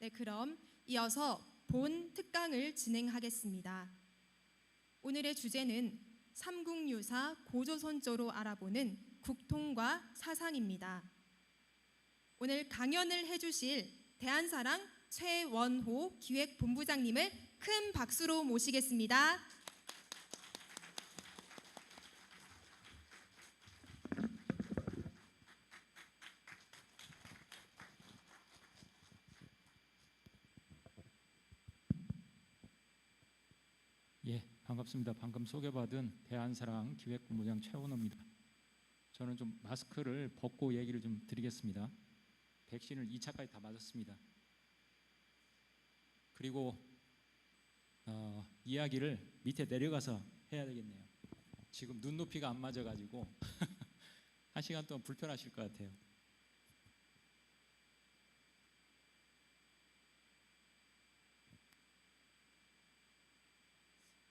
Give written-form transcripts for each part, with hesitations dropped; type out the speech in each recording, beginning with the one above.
네, 그럼 이어서 본 특강을 진행하겠습니다. 오늘의 주제는 삼국유사 고조선조로 알아보는 국통과 사상입니다. 오늘 강연을 해주실 대한사랑 최원호 기획본부장님을 큰 박수로 모시겠습니다. 예, 반갑습니다. 방금 소개받은 대한사랑 기획본부장 최원호입니다. 저는 좀 마스크를 벗고 얘기를 좀 드리겠습니다. 백신을 2차까지 다 맞았습니다. 그리고 이야기를 밑에 내려가서 해야 되겠네요. 지금 눈높이가 안 맞아가지고 1시간 동안 불편하실 것 같아요.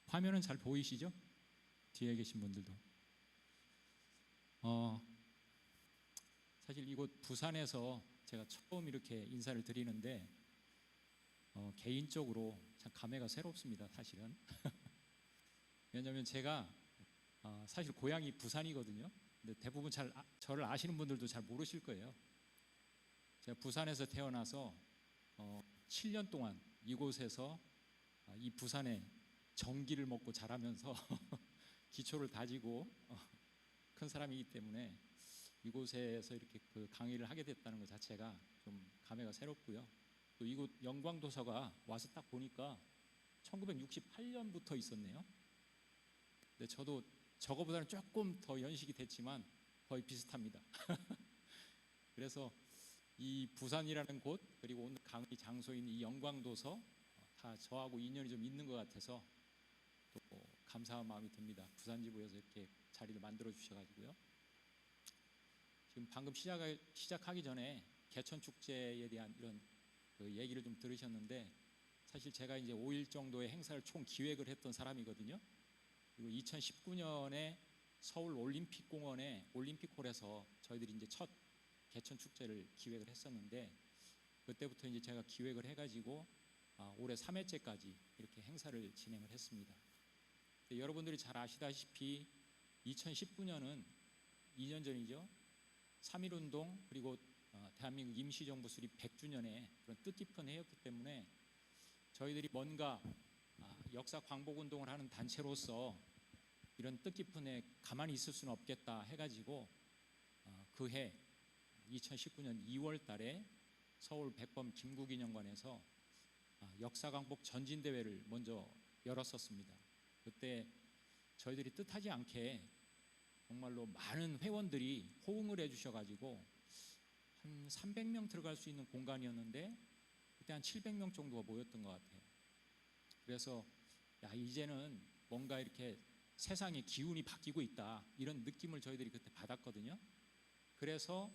화면은 잘 보이시죠? 뒤에 계신 분들도. 사실 이곳 부산에서 제가 처음 이렇게 인사를 드리는데 개인적으로 참 감회가 새롭습니다. 사실은. 왜냐하면 제가 사실 고향이 부산이거든요. 근데 대부분 저를 아시는 분들도 잘 모르실 거예요. 제가 부산에서 태어나서 7년 동안 이곳에서 이 부산에 전기를 먹고 자라면서 기초를 다지고 큰 사람이기 때문에 이곳에서 이렇게 그 강의를 하게 됐다는 것 자체가 좀 감회가 새롭고요. 또 이곳 영광도서가 와서 딱 보니까 1968년부터 있었네요. 근데 저도 저거보다는 조금 더 연식이 됐지만 거의 비슷합니다. 그래서 이 부산이라는 곳 그리고 오늘 강의 장소인 이 영광도서 다 저하고 인연이 좀 있는 것 같아서 또 감사한 마음이 듭니다. 부산지부에서 이렇게 자리를 만들어 주셔가지고요. 지금 방금 시작하기 전에 개천축제에 대한 이런 그 얘기를 좀 들으셨는데 사실 제가 이제 5일 정도의 행사를 총 기획을 했던 사람이거든요. 그리고 2019년에 서울 올림픽공원의 올림픽홀에서 저희들이 이제 첫 개천축제를 기획을 했었는데 그때부터 이제 제가 기획을 해가지고 올해 3회째까지 이렇게 행사를 진행을 했습니다. 여러분들이 잘 아시다시피 2019년은 2년 전이죠. 3.1운동 그리고 대한민국 임시정부 수립 100주년의 그런 뜻깊은 해였기 때문에 저희들이 뭔가 역사 광복운동을 하는 단체로서 이런 뜻깊은 해 가만히 있을 수는 없겠다 해가지고 그 해 2019년 2월 달에 서울 백범 김구기념관에서 역사 광복 전진대회를 먼저 열었었습니다. 그때 저희들이 뜻하지 않게 정말로 많은 회원들이 호응을 해주셔가지고 한 300명 들어갈 수 있는 공간이었는데 그때 한 700명 정도가 모였던 것 같아요. 그래서 이제는 뭔가 이렇게 세상의 기운이 바뀌고 있다 이런 느낌을 저희들이 그때 받았거든요. 그래서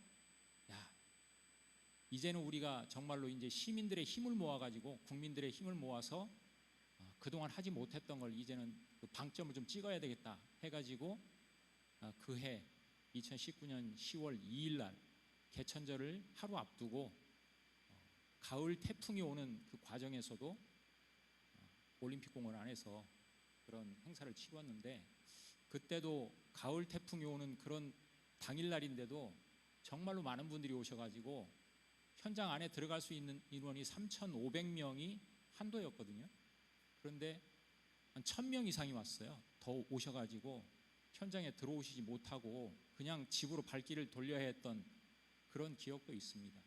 이제는 우리가 정말로 이제 시민들의 힘을 모아가지고 국민들의 힘을 모아서 그동안 하지 못했던 걸 이제는 그 방점을 좀 찍어야 되겠다 해가지고 그 해 2019년 10월 2일 날 개천절을 하루 앞두고 가을 태풍이 오는 그 과정에서도 올림픽공원 안에서 그런 행사를 치렀는데 그때도 가을 태풍이 오는 그런 당일날인데도 정말로 많은 분들이 오셔가지고 현장 안에 들어갈 수 있는 인원이 3,500명이 한도였거든요. 그런데 한 1,000명 이상이 왔어요. 더 오셔가지고 현장에 들어오시지 못하고 그냥 집으로 발길을 돌려야 했던 그런 기억도 있습니다.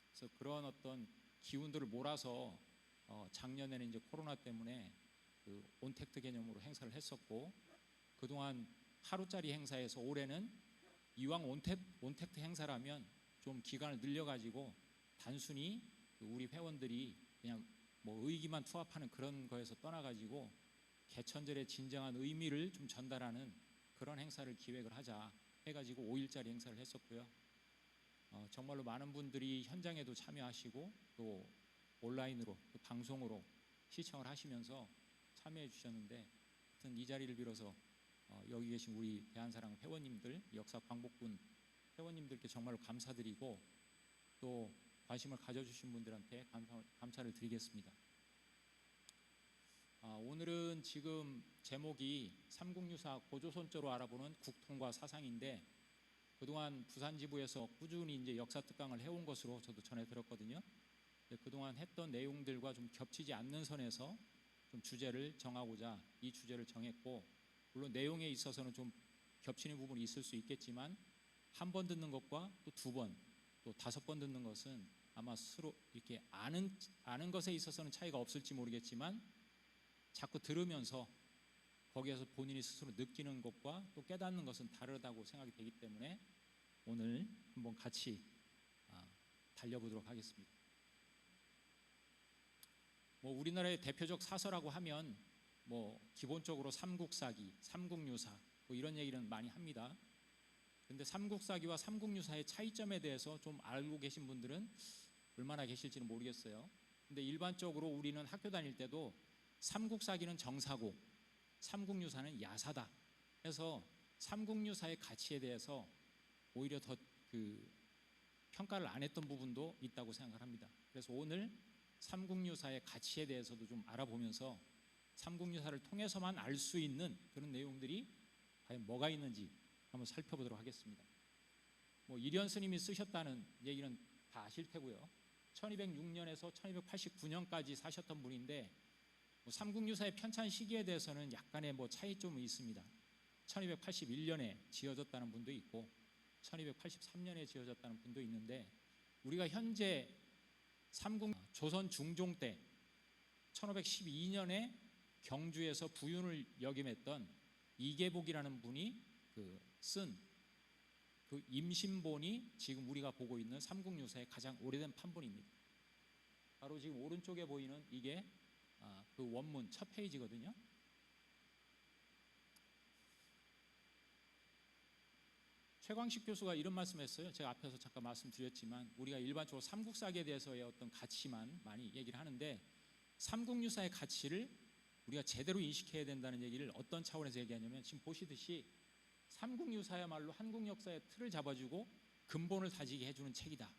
그래서 그런 어떤 기운들을 몰아서 작년에는 이제 코로나 때문에 그 온택트 개념으로 행사를 했었고 그동안 하루짜리 행사에서 올해는 이왕 온택트 행사라면 좀 기간을 늘려가지고 단순히 우리 회원들이 그냥 뭐 의기만 투합하는 그런 거에서 떠나가지고 개천절의 진정한 의미를 좀 전달하는 그런 행사를 기획을 하자 해가지고 5일짜리 행사를 했었고요. 정말로 많은 분들이 현장에도 참여하시고 또 온라인으로 또 방송으로 시청을 하시면서 참여해 주셨는데 하여튼 이 자리를 빌어서 여기 계신 우리 대한사랑 회원님들, 역사 광복군 회원님들께 정말로 감사드리고 또 관심을 가져주신 분들한테 감사를 드리겠습니다. 오늘은 지금 제목이 삼국유사 고조선조로 알아보는 국통과 사상인데, 그동안 부산지부에서 꾸준히 이제 역사 특강을 해온 것으로 저도 전해 들었거든요. 그동안 했던 내용들과 좀 겹치지 않는 선에서 좀 주제를 정하고자 이 주제를 정했고, 물론 내용에 있어서는 좀 겹치는 부분이 있을 수 있겠지만 한 번 듣는 것과 또 두 번, 또 5번 듣는 것은 아마 서로 이렇게 아는 것에 있어서는 차이가 없을지 모르겠지만 자꾸 들으면서 거기에서 본인이 스스로 느끼는 것과 또 깨닫는 것은 다르다고 생각이 되기 때문에 오늘 한번 같이 달려보도록 하겠습니다. 우리나라의 대표적 사서라고 하면 기본적으로 삼국사기, 삼국유사 이런 얘기는 많이 합니다. 근데 삼국사기와 삼국유사의 차이점에 대해서 좀 알고 계신 분들은 얼마나 계실지는 모르겠어요. 근데 일반적으로 우리는 학교 다닐 때도 삼국사기는 정사고 삼국유사는 야사다 해서 삼국유사의 가치에 대해서 오히려 더 평가를 안 했던 부분도 있다고 생각을 합니다. 그래서 오늘 삼국유사의 가치에 대해서도 좀 알아보면서 삼국유사를 통해서만 알 수 있는 그런 내용들이 과연 뭐가 있는지 한번 살펴보도록 하겠습니다. 일현 스님이 쓰셨다는 얘기는 다 아실 테고요. 1206년에서 1289년까지 사셨던 분인데 삼국유사의 편찬 시기에 대해서는 약간의 차이점이 있습니다. 1281년에 지어졌다는 분도 있고 1283년에 지어졌다는 분도 있는데, 우리가 현재 조선 중종 때 1512년에 경주에서 부윤을 역임했던 이계복이라는 분이 쓴 그 임신본이 지금 우리가 보고 있는 삼국유사의 가장 오래된 판본입니다. 바로 지금 오른쪽에 보이는 이게 그 원문 첫 페이지거든요. 최광식 교수가 이런 말씀했어요. 제가 앞에서 잠깐 말씀드렸지만 우리가 일반적으로 삼국사기에 대해서의 어떤 가치만 많이 얘기를 하는데, 삼국유사의 가치를 우리가 제대로 인식해야 된다는 얘기를 어떤 차원에서 얘기하냐면, 지금 보시듯이 삼국유사야말로 한국 역사의 틀을 잡아주고 근본을 다지게 해주는 책이다.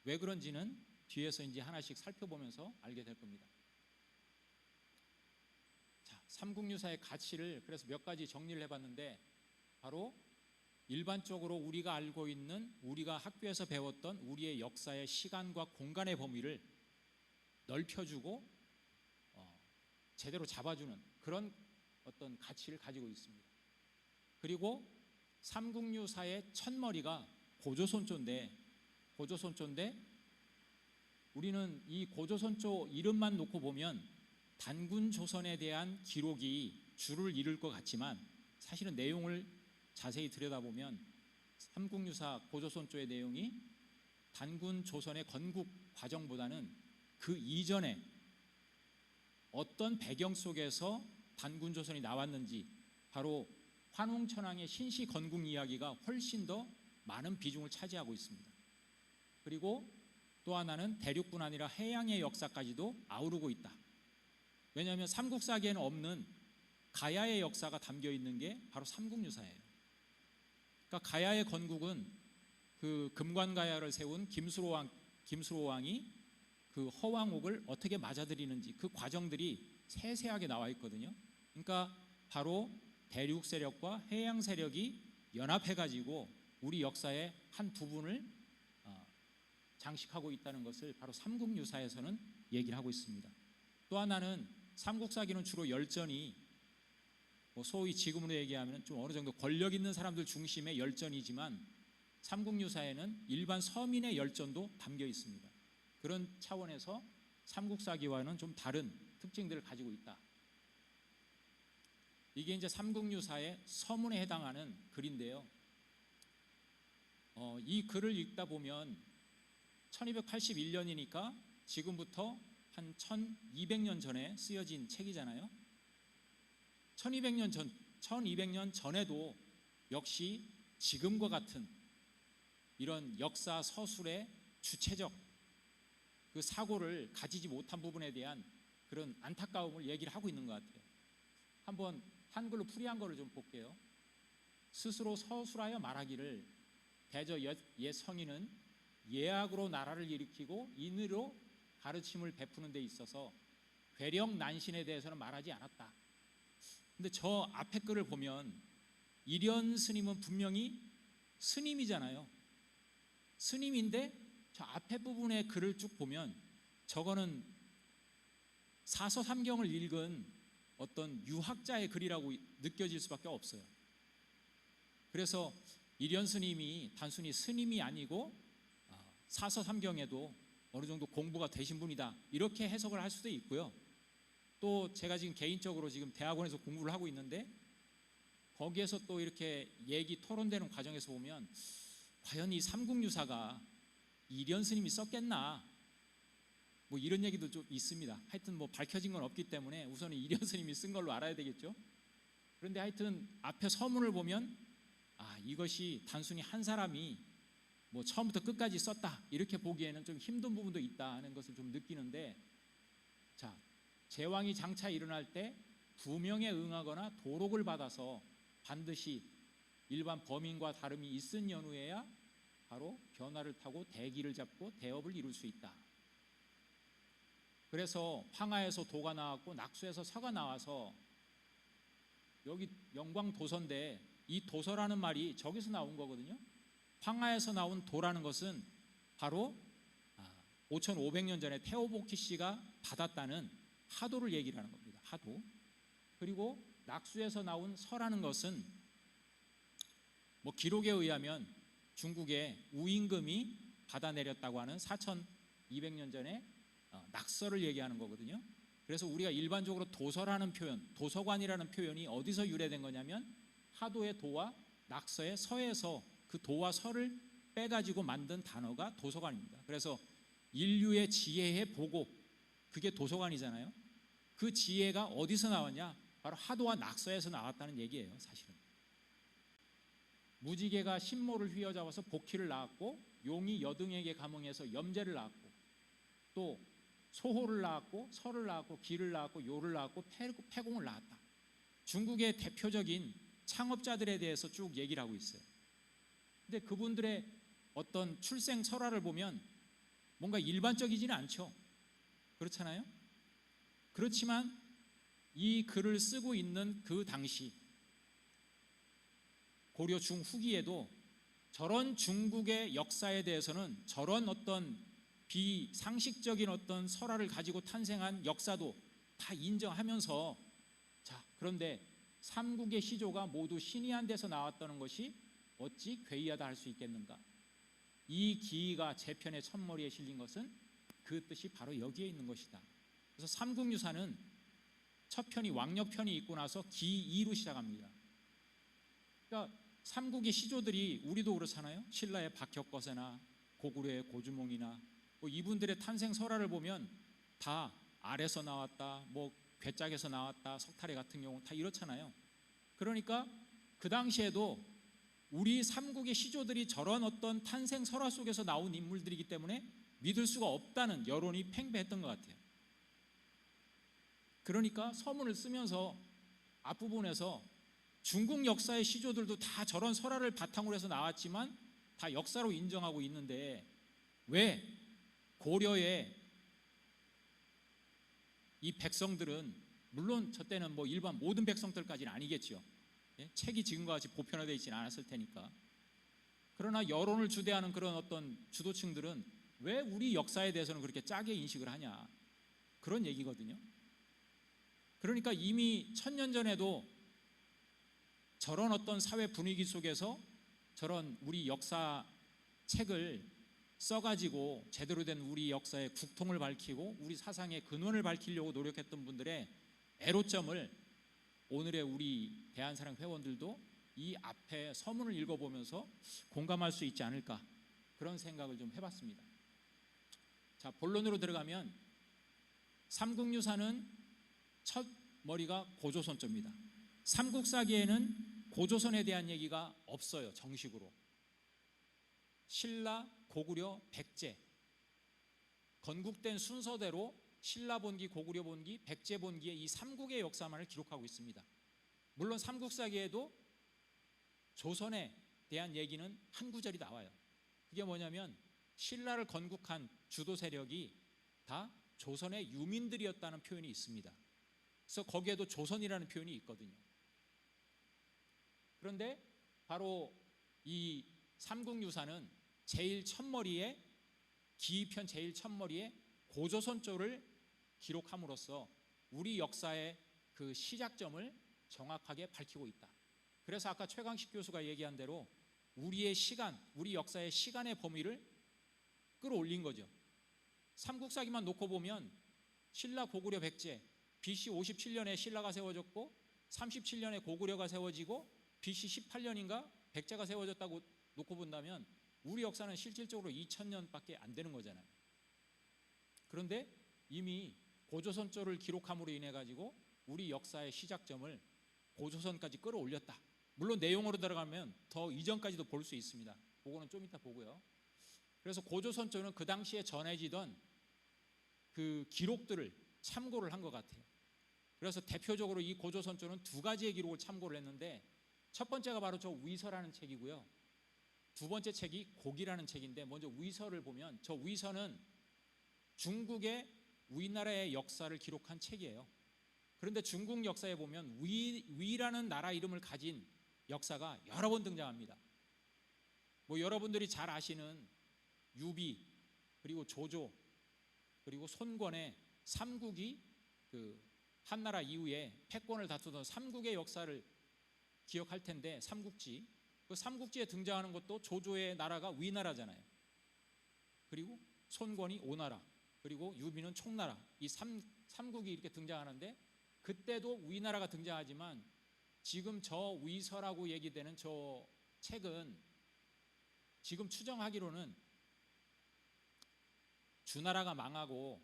왜 그런지는 뒤에서 이제 하나씩 살펴보면서 알게 될 겁니다. 자, 삼국유사의 가치를 그래서 몇 가지 정리를 해봤는데, 바로 일반적으로 우리가 알고 있는, 우리가 학교에서 배웠던 우리의 역사의 시간과 공간의 범위를 넓혀주고 제대로 잡아주는 그런 어떤 가치를 가지고 있습니다. 그리고 삼국유사의 첫머리가 고조선조인데 우리는 이 고조선조 이름만 놓고 보면 단군조선에 대한 기록이 줄을 이룰 것 같지만, 사실은 내용을 자세히 들여다보면 삼국유사 고조선조의 내용이 단군조선의 건국 과정보다는 그 이전에 어떤 배경 속에서 단군조선이 나왔는지, 바로 환웅천왕의 신시건국 이야기가 훨씬 더 많은 비중을 차지하고 있습니다. 그리고 또 하나는 대륙뿐 아니라 해양의 역사까지도 아우르고 있다. 왜냐하면 삼국사기에는 없는 가야의 역사가 담겨 있는 게 바로 삼국유사예요. 그러니까 가야의 건국은 그 금관가야를 세운 김수로 왕이 그 허왕옥을 어떻게 맞아들이는지 그 과정들이 세세하게 나와 있거든요. 그러니까 바로 대륙 세력과 해양 세력이 연합해가지고 우리 역사의 한 부분을 장식하고 있다는 것을 바로 삼국유사에서는 얘기를 하고 있습니다. 또 하나는 삼국사기는 주로 열전이 소위 지금으로 얘기하면 좀 어느 정도 권력 있는 사람들 중심의 열전이지만, 삼국유사에는 일반 서민의 열전도 담겨 있습니다. 그런 차원에서 삼국사기와는 좀 다른 특징들을 가지고 있다. 이게 이제 삼국유사의 서문에 해당하는 글인데요. 이 글을 읽다 보면 1281년이니까 지금부터 한 1200년 전에 쓰여진 책이잖아요. 1200년 전에도 역시 지금과 같은 이런 역사 서술의 주체적 그 사고를 가지지 못한 부분에 대한 그런 안타까움을 얘기를 하고 있는 것 같아요. 한번 한글로 풀이한 거를 좀 볼게요. 스스로 서술하여 말하기를 대저 옛 성인은 예약으로 나라를 일으키고 인으로 가르침을 베푸는 데 있어서 괴력 난신에 대해서는 말하지 않았다. 근데 저 앞에 글을 보면 이련 스님은 분명히 스님이잖아요. 스님인데 저 앞에 부분의 글을 쭉 보면 저거는 사서삼경을 읽은 어떤 유학자의 글이라고 느껴질 수밖에 없어요. 그래서 이련 스님이 단순히 스님이 아니고 사서삼경에도 어느 정도 공부가 되신 분이다, 이렇게 해석을 할 수도 있고요. 또 제가 지금 개인적으로 지금 대학원에서 공부를 하고 있는데 거기에서 또 이렇게 얘기 토론되는 과정에서 보면 과연 이 삼국유사가 이련 스님이 썼겠나, 뭐 이런 얘기도 좀 있습니다. 하여튼 뭐 밝혀진 건 없기 때문에 우선은 이련 스님이 쓴 걸로 알아야 되겠죠. 그런데 하여튼 앞에 서문을 보면 이것이 단순히 한 사람이 뭐 처음부터 끝까지 썼다 이렇게 보기에는 좀 힘든 부분도 있다는 것을 좀 느끼는데, 자, 제왕이 장차 일어날 때 부명에 응하거나 도록을 받아서 반드시 일반 범인과 다름이 있은 연후에야 바로 변화를 타고 대기를 잡고 대업을 이룰 수 있다. 그래서 황하에서 도가 나왔고 낙수에서 서가 나와서 여기 영광도서인데 이 도서라는 말이 저기서 나온 거거든요. 황하에서 나온 도라는 것은 바로 5500년 전에 태오보키 씨가 받았다는 하도를 얘기를 하는 겁니다. 하도. 그리고 낙수에서 나온 서라는 것은 뭐 기록에 의하면 중국의 우임금이 받아내렸다고 하는 4200년 전에 낙서를 얘기하는 거거든요. 그래서 우리가 일반적으로 도서라는 표현, 도서관이라는 표현이 어디서 유래된 거냐면 하도의 도와 낙서의 서에서 그 도와 서를 빼가지고 만든 단어가 도서관입니다. 그래서 인류의 지혜의 보고, 그게 도서관이잖아요. 그 지혜가 어디서 나왔냐? 바로 하도와 낙서에서 나왔다는 얘기예요. 사실은 무지개가 신모를 휘어잡아서 복희를 낳았고, 용이 여등에게 감흥해서 염제를 낳았고, 또 소호를 낳았고, 설을 낳았고, 기를 낳았고, 요를 낳았고, 패공을 낳았다. 중국의 대표적인 창업자들에 대해서 쭉 얘기를 하고 있어요. 근데 그분들의 어떤 출생 설화를 보면 뭔가 일반적이지는 않죠. 그렇잖아요. 그렇지만 이 글을 쓰고 있는 그 당시 고려 중후기에도 저런 중국의 역사에 대해서는 저런 어떤 비상식적인 어떤 설화를 가지고 탄생한 역사도 다 인정하면서, 자, 그런데 삼국의 시조가 모두 신이 한 데서 나왔다는 것이 어찌 괴이하다 할 수 있겠는가? 이 기이가 제편의 첫머리에 실린 것은 그 뜻이 바로 여기에 있는 것이다. 그래서 삼국유사는 첫 편이 왕력편이 있고 나서 기2로 시작합니다. 그러니까 삼국의 시조들이 우리도 그렇잖아요. 신라의 박혁거세나 고구려의 고주몽이나 뭐 이분들의 탄생 설화를 보면 다 알에서 나왔다, 뭐 괴짝에서 나왔다, 석탈의 같은 경우 다 이렇잖아요. 그러니까 그 당시에도 우리 삼국의 시조들이 저런 어떤 탄생 설화 속에서 나온 인물들이기 때문에 믿을 수가 없다는 여론이 팽배했던 것 같아요. 그러니까 서문을 쓰면서 앞부분에서 중국 역사의 시조들도 다 저런 설화를 바탕으로 해서 나왔지만 다 역사로 인정하고 있는데 왜 고려의 이 백성들은, 물론 저 때는 뭐 일반 모든 백성들까지는 아니겠죠. 책이 지금과 같이 보편화되어 있지는 않았을 테니까. 그러나 여론을 주대하는 그런 어떤 주도층들은 왜 우리 역사에 대해서는 그렇게 짜게 인식을 하냐, 그런 얘기거든요. 그러니까 이미 1000년 전에도 저런 어떤 사회 분위기 속에서 저런 우리 역사 책을 써가지고 제대로 된 우리 역사의 국통을 밝히고 우리 사상의 근원을 밝히려고 노력했던 분들의 애로점을 오늘의 우리 대한사랑 회원들도 이 앞에 서문을 읽어보면서 공감할 수 있지 않을까, 그런 생각을 좀 해봤습니다. 자, 본론으로 들어가면 삼국유사는 첫 머리가 고조선조입니다. 삼국사기에는 고조선에 대한 얘기가 없어요. 정식으로 신라, 고구려, 백제 건국된 순서대로 신라 본기, 고구려 본기, 백제 본기의 이 삼국의 역사만을 기록하고 있습니다. 물론 삼국사기에도 조선에 대한 얘기는 한 구절이 나와요. 그게 뭐냐면 신라를 건국한 주도 세력이 다 조선의 유민들이었다는 표현이 있습니다. 그래서 거기에도 조선이라는 표현이 있거든요. 그런데 바로 이 삼국유사는 제일 첫머리에 기이편 제일 첫머리에 고조선조를 기록함으로써 우리 역사의 그 시작점을 정확하게 밝히고 있다. 그래서 아까 최강식 교수가 얘기한 대로 우리의 시간, 우리 역사의 시간의 범위를 끌어올린 거죠. 삼국사기만 놓고 보면 신라 고구려 백제 BC 57년에 신라가 세워졌고 37년에 고구려가 세워지고 BC 18년인가 백제가 세워졌다고 놓고 본다면 우리 역사는 실질적으로 2000년밖에 안 되는 거잖아요. 그런데 이미 고조선조를 기록함으로 인해 가지고 우리 역사의 시작점을 고조선까지 끌어올렸다. 물론 내용으로 들어가면 더 이전까지도 볼 수 있습니다. 그거는 좀 이따 보고요. 그래서 고조선조는 그 당시에 전해지던 그 기록들을 참고를 한 것 같아요. 그래서 대표적으로 이 고조선조는 두 가지의 기록을 참고를 했는데 첫 번째가 바로 저 위서라는 책이고요. 두 번째 책이 곡이라는 책인데 먼저 위서를 보면 저 위서는 중국의 우리나라의 역사를 기록한 책이에요. 그런데 중국 역사에 보면 위라는 나라 이름을 가진 역사가 여러 번 등장합니다. 뭐 여러분들이 잘 아시는 유비 그리고 조조 그리고 손권의 삼국이 그 한나라 이후에 패권을 다투던 삼국의 역사를 기억할 텐데 삼국지 그 삼국지에 등장하는 것도 조조의 나라가 위나라잖아요. 그리고 손권이 오나라 그리고 유비는 총나라 이 삼국이 이렇게 등장하는데 그때도 위나라가 등장하지만 지금 저 위서라고 얘기되는 저 책은 지금 추정하기로는 주나라가 망하고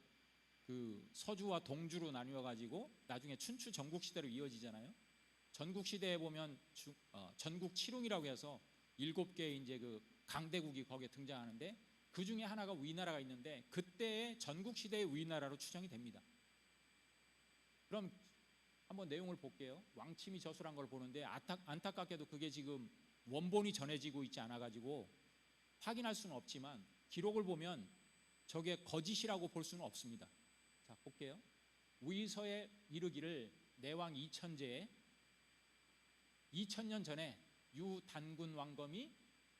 그 서주와 동주로 나뉘어 가지고 나중에 춘추 전국 시대로 이어지잖아요. 전국 시대에 보면 전국 칠웅이라고 해서 7개의 이제 그 강대국이 거기에 등장하는데 그 중에 하나가 위나라가 있는데 그때의 전국 시대의 위나라로 추정이 됩니다. 그럼 한번 내용을 볼게요. 왕침이 저술한 걸 보는데 안타깝게도 그게 지금 원본이 전해지고 있지 않아 가지고 확인할 수는 없지만 기록을 보면 저게 거짓이라고 볼 수는 없습니다. 자, 볼게요. 위서에 이르기를 내왕 이천제에 2000년 전에 유단군 왕검이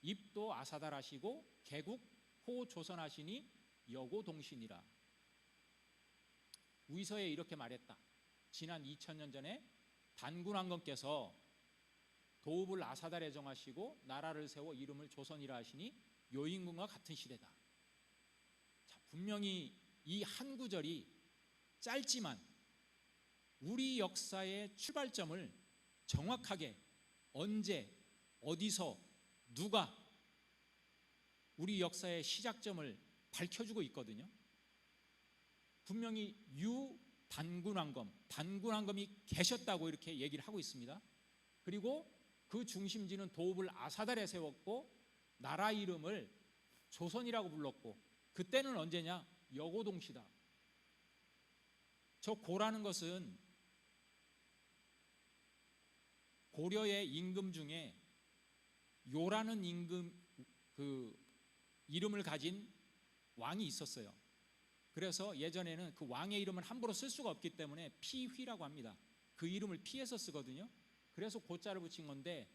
입도 아사달하시고 개국 호조선하시니 여고동신이라. 위서에 이렇게 말했다. 지난 2000년 전에 단군 왕검께서 도읍을 아사달에 정하시고 나라를 세워 이름을 조선이라 하시니 요임금과 같은 시대다. 자, 분명히 이 한 구절이 짧지만 우리 역사의 출발점을 정확하게 언제 어디서 누가 우리 역사의 시작점을 밝혀주고 있거든요. 분명히 단군왕검이 계셨다고 이렇게 얘기를 하고 있습니다. 그리고 그 중심지는 도읍을 아사달에 세웠고 나라 이름을 조선이라고 불렀고 그때는 언제냐? 여고동시다. 저 고라는 것은 고려의 임금 중에 요라는 임금 그 이름을 가진 왕이 있었어요. 그래서 예전에는 그 왕의 이름을 함부로 쓸 수가 없기 때문에 피휘라고 합니다. 그 이름을 피해서 쓰거든요. 그래서 고자를 붙인 건데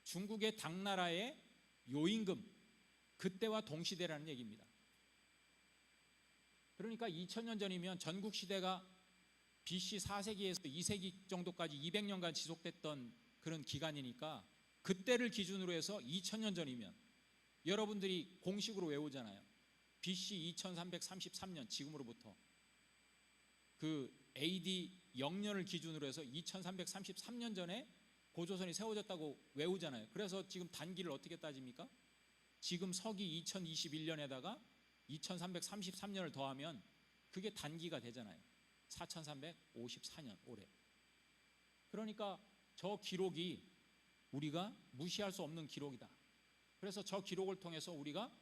중국의 당나라의 요임금 그때와 동시대라는 얘기입니다. 그러니까 2000년 전이면 전국 시대가 BC 4세기에서 2세기 정도까지 200년간 지속됐던 그런 기간이니까 그때를 기준으로 해서 2000년 전이면 여러분들이 공식으로 외우잖아요. BC 2333년 지금으로부터 그 AD 0년을 기준으로 해서 2333년 전에 고조선이 세워졌다고 외우잖아요. 그래서 지금 단기를 어떻게 따집니까? 지금 서기 2021년에다가 2333년을 더하면 그게 단기가 되잖아요. 4354년 올해. 그러니까 저 기록이 우리가 무시할 수 없는 기록이다. 그래서 저 기록을 통해서 우리가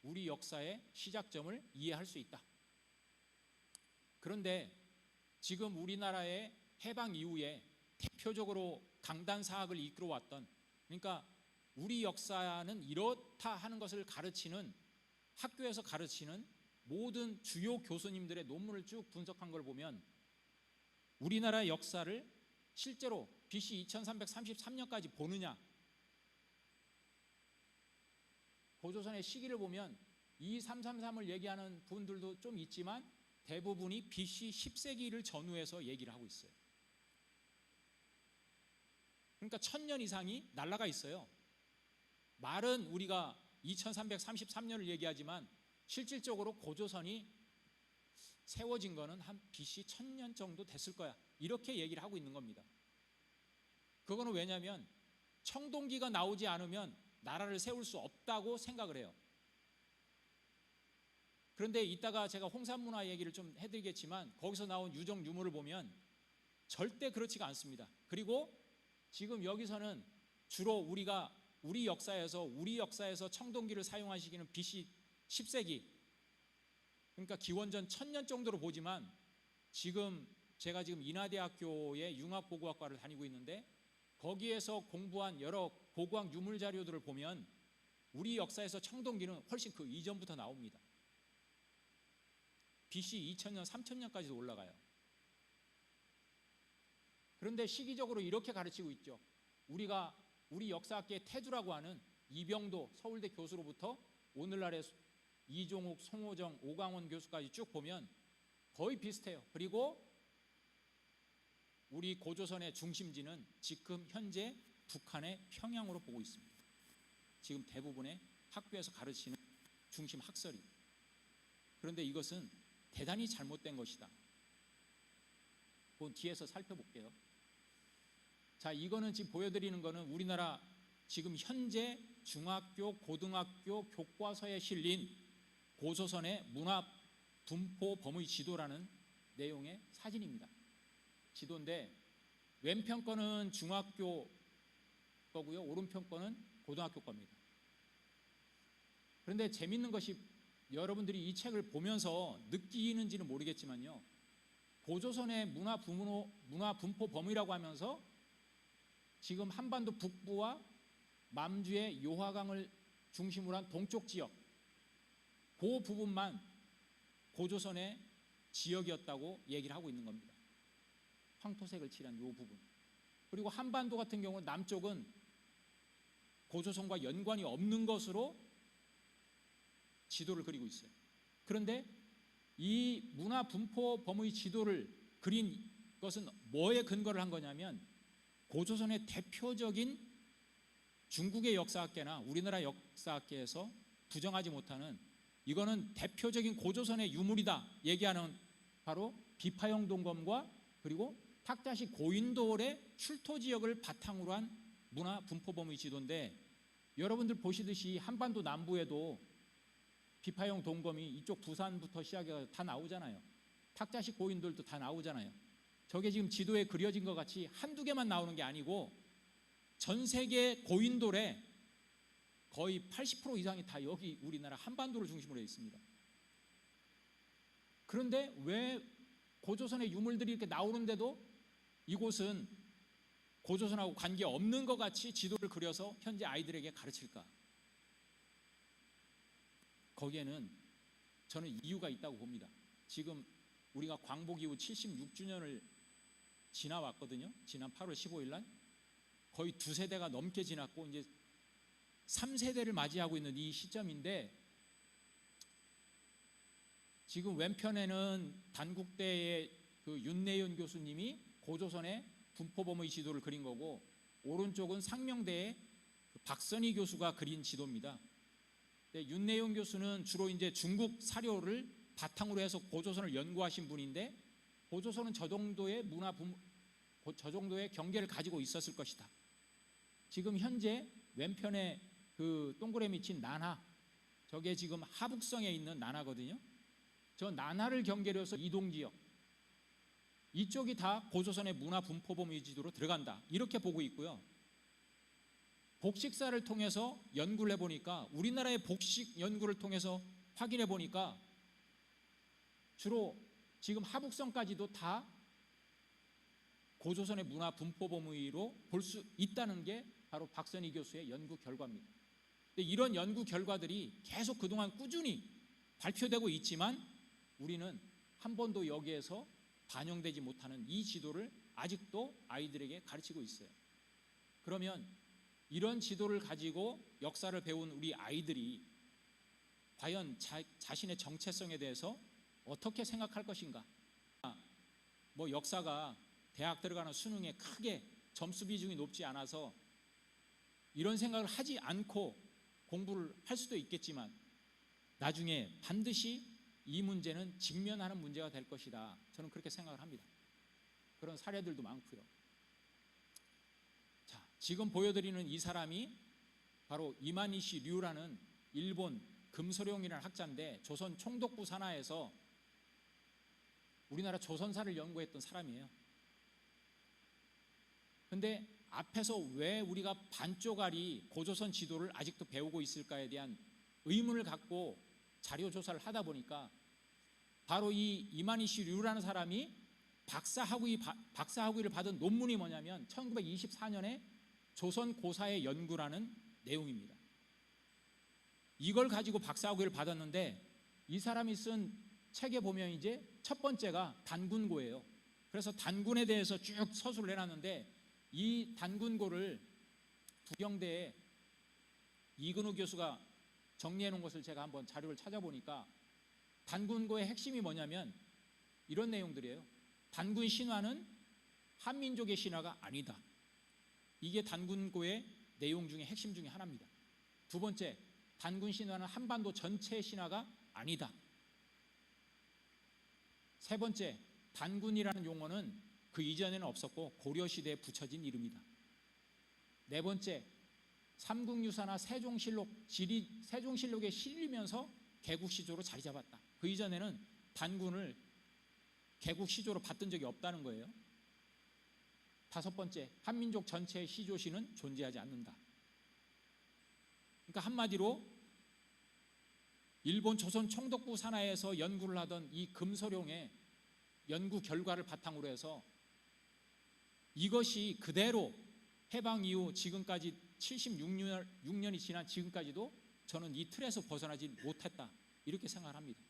우리 역사의 시작점을 이해할 수 있다. 그런데 지금 우리나라의 해방 이후에 대표적으로 강단사학을 이끌어왔던, 그러니까 우리 역사는 이렇다 하는 것을 가르치는 학교에서 가르치는 모든 주요 교수님들의 논문을 쭉 분석한 걸 보면 우리나라 역사를 실제로 BC 2333년까지 보느냐, 고조선의 시기를 보면 2333을 얘기하는 분들도 좀 있지만 대부분이 BC 10세기를 전후해서 얘기를 하고 있어요. 그러니까 1000년 이상이 날라가 있어요. 말은 우리가 2333년을 얘기하지만 실질적으로 고조선이 세워진 거는 한 BC 1000년 정도 됐을 거야, 이렇게 얘기를 하고 있는 겁니다. 그거는 왜냐하면 청동기가 나오지 않으면 나라를 세울 수 없다고 생각을 해요. 그런데 이따가 제가 홍산문화 얘기를 좀 해드리겠지만 거기서 나온 유적 유물을 보면 절대 그렇지가 않습니다. 그리고 지금 여기서는 주로 우리 역사에서 청동기를 사용한 시기는 BC 10세기, 그러니까 기원전 1000년 정도로 보지만 제가 지금 인하대학교의 융합고고학과를 다니고 있는데 거기에서 공부한 여러 고고학 유물 자료들을 보면 우리 역사에서 청동기는 훨씬 그 이전부터 나옵니다. BC 2000년, 3000년까지도 올라가요. 그런데 시기적으로 이렇게 가르치고 있죠. 우리 역사학계의 태두라고 하는 이병도 서울대 교수로부터 오늘날의 이종욱, 송호정, 오광원 교수까지 쭉 보면 거의 비슷해요. 그리고 우리 고조선의 중심지는 지금 현재 북한의 평양으로 보고 있습니다. 지금 대부분의 학교에서 가르치는 중심 학설이. 그런데 이것은 대단히 잘못된 것이다. 그건 뒤에서 살펴볼게요. 자, 이거는 지금 보여드리는 거는 우리나라 지금 현재 중학교, 고등학교 교과서에 실린 고조선의 문화 분포 범위 지도라는 내용의 사진입니다. 지도인데 왼편 거는 중학교 거고요, 오른편 거는 고등학교 겁니다. 그런데 재밌는 것이 여러분들이 이 책을 보면서 느끼는지는 모르겠지만요, 고조선의 문화 분포 범위라고 하면서 지금 한반도 북부와 남주의 요하강을 중심으로 한 동쪽 지역, 그 부분만 고조선의 지역이었다고 얘기를 하고 있는 겁니다. 황토색을 칠한 이 부분. 그리고 한반도 같은 경우는 남쪽은 고조선과 연관이 없는 것으로 지도를 그리고 있어요. 그런데 이 문화 분포 범위 지도를 그린 것은 뭐에 근거를 한 거냐면 고조선의 대표적인 중국의 역사학계나 우리나라 역사학계에서 부정하지 못하는, 이거는 대표적인 고조선의 유물이다 얘기하는 바로 비파형 동검과 그리고 탁자시 고인돌의 출토 지역을 바탕으로 한 문화 분포 범위 지도인데, 여러분들 보시듯이 한반도 남부에도 비파형 동검이 이쪽 부산부터 시작해서 다 나오잖아요. 탁자시 고인돌도 다 나오잖아요. 저게 지금 지도에 그려진 것 같이 한두 개만 나오는 게 아니고 전 세계 고인돌의 거의 80% 이상이 다 여기 우리나라 한반도를 중심으로 있습니다. 그런데 왜 고조선의 유물들이 이렇게 나오는데도 이곳은 고조선하고 관계없는 것 같이 지도를 그려서 현재 아이들에게 가르칠까? 거기에는 저는 이유가 있다고 봅니다. 지금 우리가 광복 이후 76주년을 지나왔거든요. 지난 8월 15일 날 거의 2세대가 넘게 지났고 이제 3세대를 맞이하고 있는 이 시점인데, 지금 왼편에는 단국대의 그 윤내윤 교수님이 고조선의 분포범위 지도를 그린 거고, 오른쪽은 상명대의 박선희 교수가 그린 지도입니다. 윤내윤 교수는 주로 이제 중국 사료를 바탕으로 해서 고조선을 연구하신 분인데, 고조선은 저 정도의 저 정도의 경계를 가지고 있었을 것이다. 지금 현재 왼편에 그 동그라미 친 난하, 저게 지금 하북성에 있는 난하거든요. 저 난하를 경계로 해서 이동지역, 이쪽이 다 고조선의 문화 분포 범위 지도로 들어간다, 이렇게 보고 있고요. 복식사를 통해서 연구를 해보니까, 우리나라의 복식 연구를 통해서 확인해 보니까 주로 지금 하북성까지도 다 고조선의 문화 분포 범위로 볼 수 있다는 게 바로 박선희 교수의 연구 결과입니다. 근데 이런 연구 결과들이 계속 그동안 꾸준히 발표되고 있지만 우리는 한 번도 여기에서 반영되지 못하는 이 지도를 아직도 아이들에게 가르치고 있어요. 그러면 이런 지도를 가지고 역사를 배운 우리 아이들이 과연 자신의 정체성에 대해서 어떻게 생각할 것인가? 뭐 역사가 대학 들어가는 수능에 크게 점수 비중이 높지 않아서 이런 생각을 하지 않고 공부를 할 수도 있겠지만 나중에 반드시 이 문제는 직면하는 문제가 될 것이다. 저는 그렇게 생각을 합니다. 그런 사례들도 많고요. 자, 지금 보여드리는 이 사람이 바로 이마니시 류라는 일본 금소룡이라는 학자인데 조선 총독부 산하에서 우리나라 조선사를 연구했던 사람이에요. 근데 앞에서 왜 우리가 반쪽짜리 고조선 지도를 아직도 배우고 있을까에 대한 의문을 갖고 자료 조사를 하다 보니까 바로 이 이마니시 류라는 사람이 박사학위를 받은 논문이 뭐냐면 1924년에 조선 고사의 연구라는 내용입니다. 이걸 가지고 박사학위를 받았는데 이 사람이 쓴 책에 보면 이제 첫 번째가 단군고예요. 그래서 단군에 대해서 쭉 서술을 해놨는데 이 단군고를 부경대에 이근우 교수가 정리해 놓은 것을 제가 한번 자료를 찾아보니까 단군고의 핵심이 뭐냐면 이런 내용들이에요. 단군 신화는 한민족의 신화가 아니다. 이게 단군고의 내용 중에 핵심 중에 하나입니다. 두 번째, 단군 신화는 한반도 전체의 신화가 아니다. 세 번째, 단군이라는 용어는 그 이전에는 없었고 고려시대에 붙여진 이름이다. 네 번째, 삼국유사나 세종실록에 실리면서 개국시조로 자리 잡았다. 그 이전에는 단군을 개국시조로 받던 적이 없다는 거예요. 다섯 번째, 한민족 전체의 시조시는 존재하지 않는다. 그러니까 한마디로 일본 조선 총독부 산하에서 연구를 하던 이 금소룡의 연구 결과를 바탕으로 해서 이것이 그대로 해방 이후 지금까지 76년이 지난 지금까지도 저는 이 틀에서 벗어나지 못했다. 이렇게 생각을 합니다.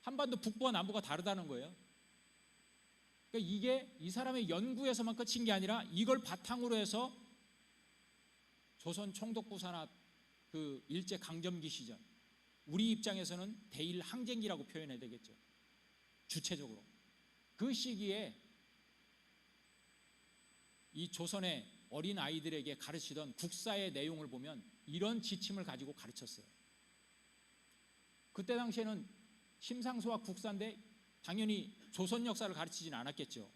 한반도 북부와 남부가 다르다는 거예요. 그러니까 이게 이 사람의 연구에서만 끝인 게 아니라 이걸 바탕으로 해서 조선 총독부 산하 그 일제 강점기 시절 우리 입장에서는 대일 항쟁기라고 표현해야 되겠죠. 주체적으로 그 시기에 이 조선의 어린 아이들에게 가르치던 국사의 내용을 보면 이런 지침을 가지고 가르쳤어요. 그때 당시에는 심상수와 국사인데 당연히 조선 역사를 가르치진 않았겠죠.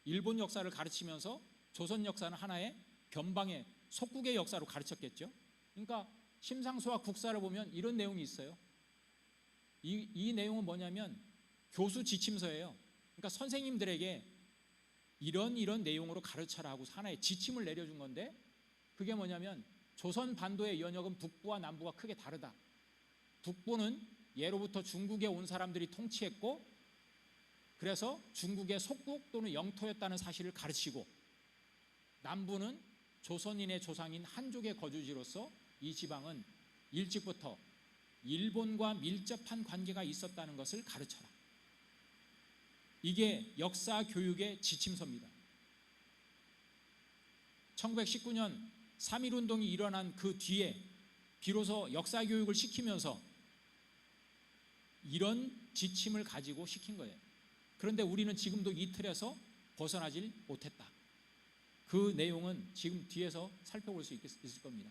일본 역사를 가르치면서 조선 역사는 하나의 변방의 속국의 역사로 가르쳤겠죠. 그러니까 심상수와 국사를 보면 이런 내용이 있어요. 이 내용은 뭐냐면 교수 지침서예요. 그러니까 선생님들에게 이런 내용으로 가르쳐라 하고 하나의 지침을 내려준 건데 그게 뭐냐면 조선 반도의 연역은 북부와 남부가 크게 다르다. 북부는 예로부터 중국에 온 사람들이 통치했고 그래서 중국의 속국 또는 영토였다는 사실을 가르치고 남부는 조선인의 조상인 한족의 거주지로서 이 지방은 일찍부터 일본과 밀접한 관계가 있었다는 것을 가르쳐라. 이게 역사 교육의 지침서입니다. 1919년 3.1운동이 일어난 그 뒤에 비로소 역사 교육을 시키면서 이런 지침을 가지고 시킨 거예요. 그런데 우리는 지금도 이 틀에서 벗어나질 못했다. 그 내용은 지금 뒤에서 살펴볼 수 있을 겁니다.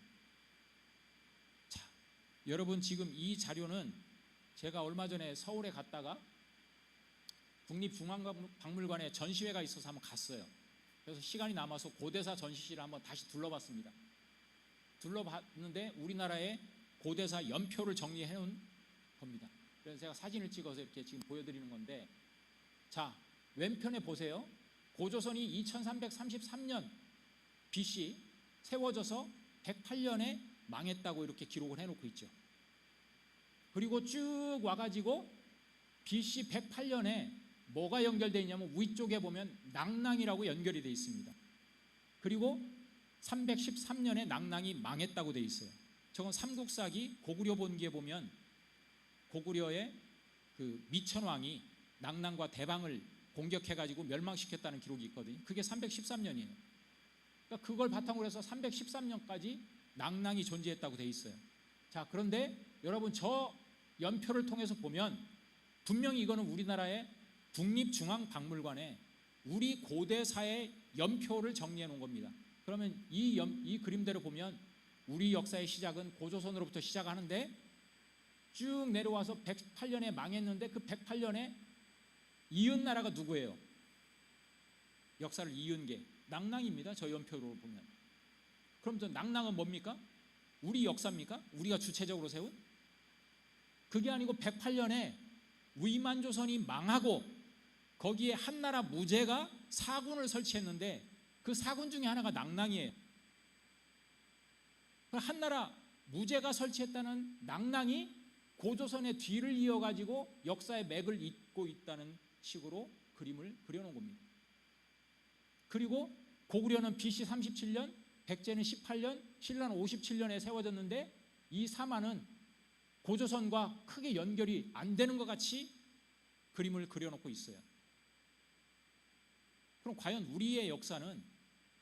자, 여러분 지금 이 자료는 제가 얼마 전에 서울에 갔다가 국립중앙박물관에 전시회가 있어서 한번 갔어요. 그래서 시간이 남아서 고대사 전시실을 한번 다시 둘러봤습니다. 둘러봤는데 우리나라의 고대사 연표를 정리해 놓은 겁니다. 그래서 제가 사진을 찍어서 이렇게 지금 보여드리는 건데 자, 왼편에 보세요. 고조선이 2333년 BC 세워져서 108년에 망했다고 이렇게 기록을 해놓고 있죠. 그리고 쭉 와가지고 BC 108년에 뭐가 연결되어 있냐면 위쪽에 보면 낙랑이라고 연결이 되어 있습니다. 그리고 313년에 낙랑이 망했다고 되어 있어요. 저건 삼국사기 고구려 본기에 보면 고구려의 그 미천왕이 낙랑과 대방을 공격해가지고 멸망시켰다는 기록이 있거든요. 그게 313년이에요. 그러니까 그걸 바탕으로 해서 313년까지 낙랑이 존재했다고 돼 있어요. 자, 그런데 여러분 저 연표를 통해서 보면 분명히 이거는 우리나라의 국립중앙박물관에 우리 고대사의 연표를 정리해 놓은 겁니다. 그러면 이 그림대로 보면 우리 역사의 시작은 고조선으로부터 시작하는데 쭉 내려와서 108년에 망했는데 그 108년에 이은 나라가 누구예요? 역사를 이은 게 낙랑입니다. 저 연표로 보면. 그럼 저 낙랑은 뭡니까? 우리 역사입니까? 우리가 주체적으로 세운? 그게 아니고 108년에 위만조선이 망하고 거기에 한나라 무제가 사군을 설치했는데 그 사군 중에 하나가 낙랑이에요. 한나라 무제가 설치했다는 낙랑이 고조선의 뒤를 이어가지고 역사의 맥을 잇고 있다는 식으로 그림을 그려놓은 겁니다. 그리고 고구려는 BC 37년, 백제는 18년, 신라는 57년에 세워졌는데 이 사마는 고조선과 크게 연결이 안 되는 것 같이 그림을 그려놓고 있어요. 그럼 과연 우리의 역사는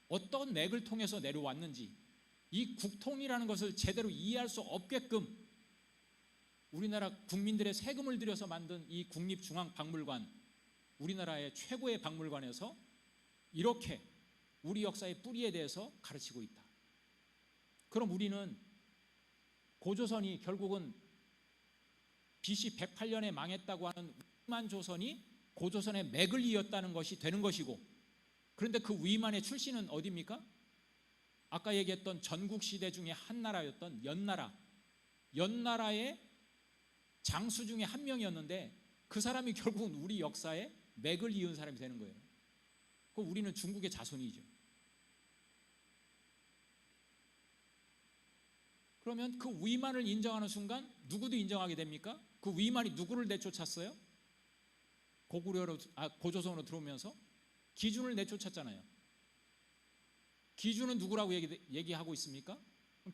어떤 맥을 통해서 내려왔는지, 이 국통이라는 것을 제대로 이해할 수 없게끔 우리나라 국민들의 세금을 들여서 만든 이 국립중앙박물관, 우리나라의 최고의 박물관에서 이렇게 우리 역사의 뿌리에 대해서 가르치고 있다. 그럼 우리는 고조선이 결국은 BC 108년에 망했다고 하는 위만조선이 고조선의 맥을 이었다는 것이 되는 것이고, 그런데 그 위만의 출신은 어디입니까? 아까 얘기했던 전국시대 중에 한 나라였던 연나라의 장수 중에 한 명이었는데 그 사람이 결국은 우리 역사에 맥을 이은 사람이 되는 거예요. 그럼 우리는 중국의 자손이죠. 그러면 그 위만을 인정하는 순간 누구도 인정하게 됩니까? 그 위만이 누구를 내쫓았어요? 고조선으로 들어오면서 기준을 내쫓았잖아요. 기준은 누구라고 얘기하고 있습니까?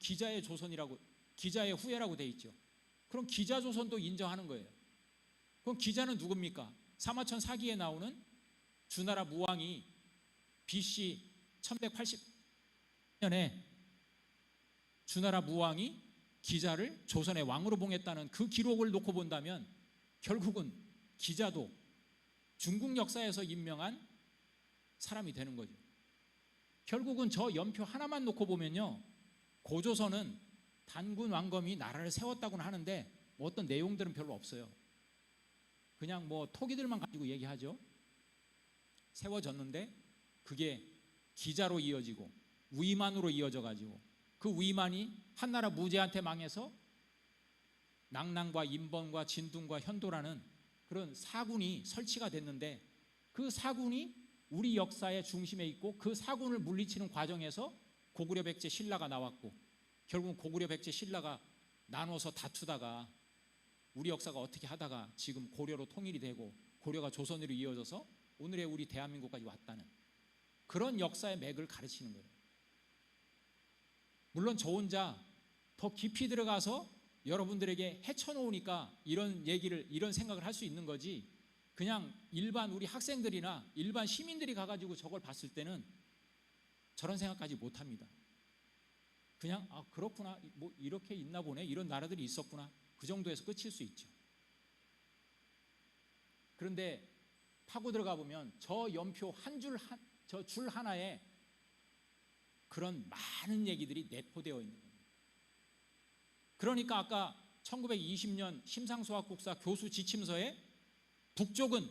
기자의 조선이라고, 기자의 후예라고 돼 있죠. 그럼 기자 조선도 인정하는 거예요. 그럼 기자는 누굽니까? 사마천 사기에 나오는 주나라 무왕이 BC 1180년에 주나라 무왕이 기자를 조선의 왕으로 봉했다는 그 기록을 놓고 본다면 결국은 기자도 중국 역사에서 임명한 사람이 되는 거죠. 결국은 저 연표 하나만 놓고 보면요, 고조선은 단군 왕검이 나라를 세웠다고는 하는데 뭐 어떤 내용들은 별로 없어요. 그냥 뭐 토기들만 가지고 얘기하죠. 세워졌는데 그게 기자로 이어지고 위만으로 이어져 가지고 그 위만이 한나라 무제한테 망해서 낙랑과 인번과 진둔과 현도라는 그런 사군이 설치가 됐는데 그 사군이 우리 역사의 중심에 있고 그 사군을 물리치는 과정에서 고구려 백제 신라가 나왔고 결국은 고구려 백제 신라가 나눠서 다투다가 우리 역사가 어떻게 하다가 지금 고려로 통일이 되고 고려가 조선으로 이어져서 오늘의 우리 대한민국까지 왔다는 그런 역사의 맥을 가르치는 거예요. 물론 저 혼자 더 깊이 들어가서 여러분들에게 헤쳐놓으니까 이런 생각을 할 수 있는 거지, 그냥 일반 우리 학생들이나 일반 시민들이 가가지고 저걸 봤을 때는 저런 생각까지 못합니다. 그냥 그렇구나, 뭐 이렇게 있나 보네, 이런 나라들이 있었구나, 그 정도에서 끝일 수 있죠. 그런데 파고 들어가 보면 저 연표 저 줄 하나에 그런 많은 얘기들이 내포되어 있는 겁니다. 그러니까 아까 1920년 심상수학국사 교수 지침서에 북쪽은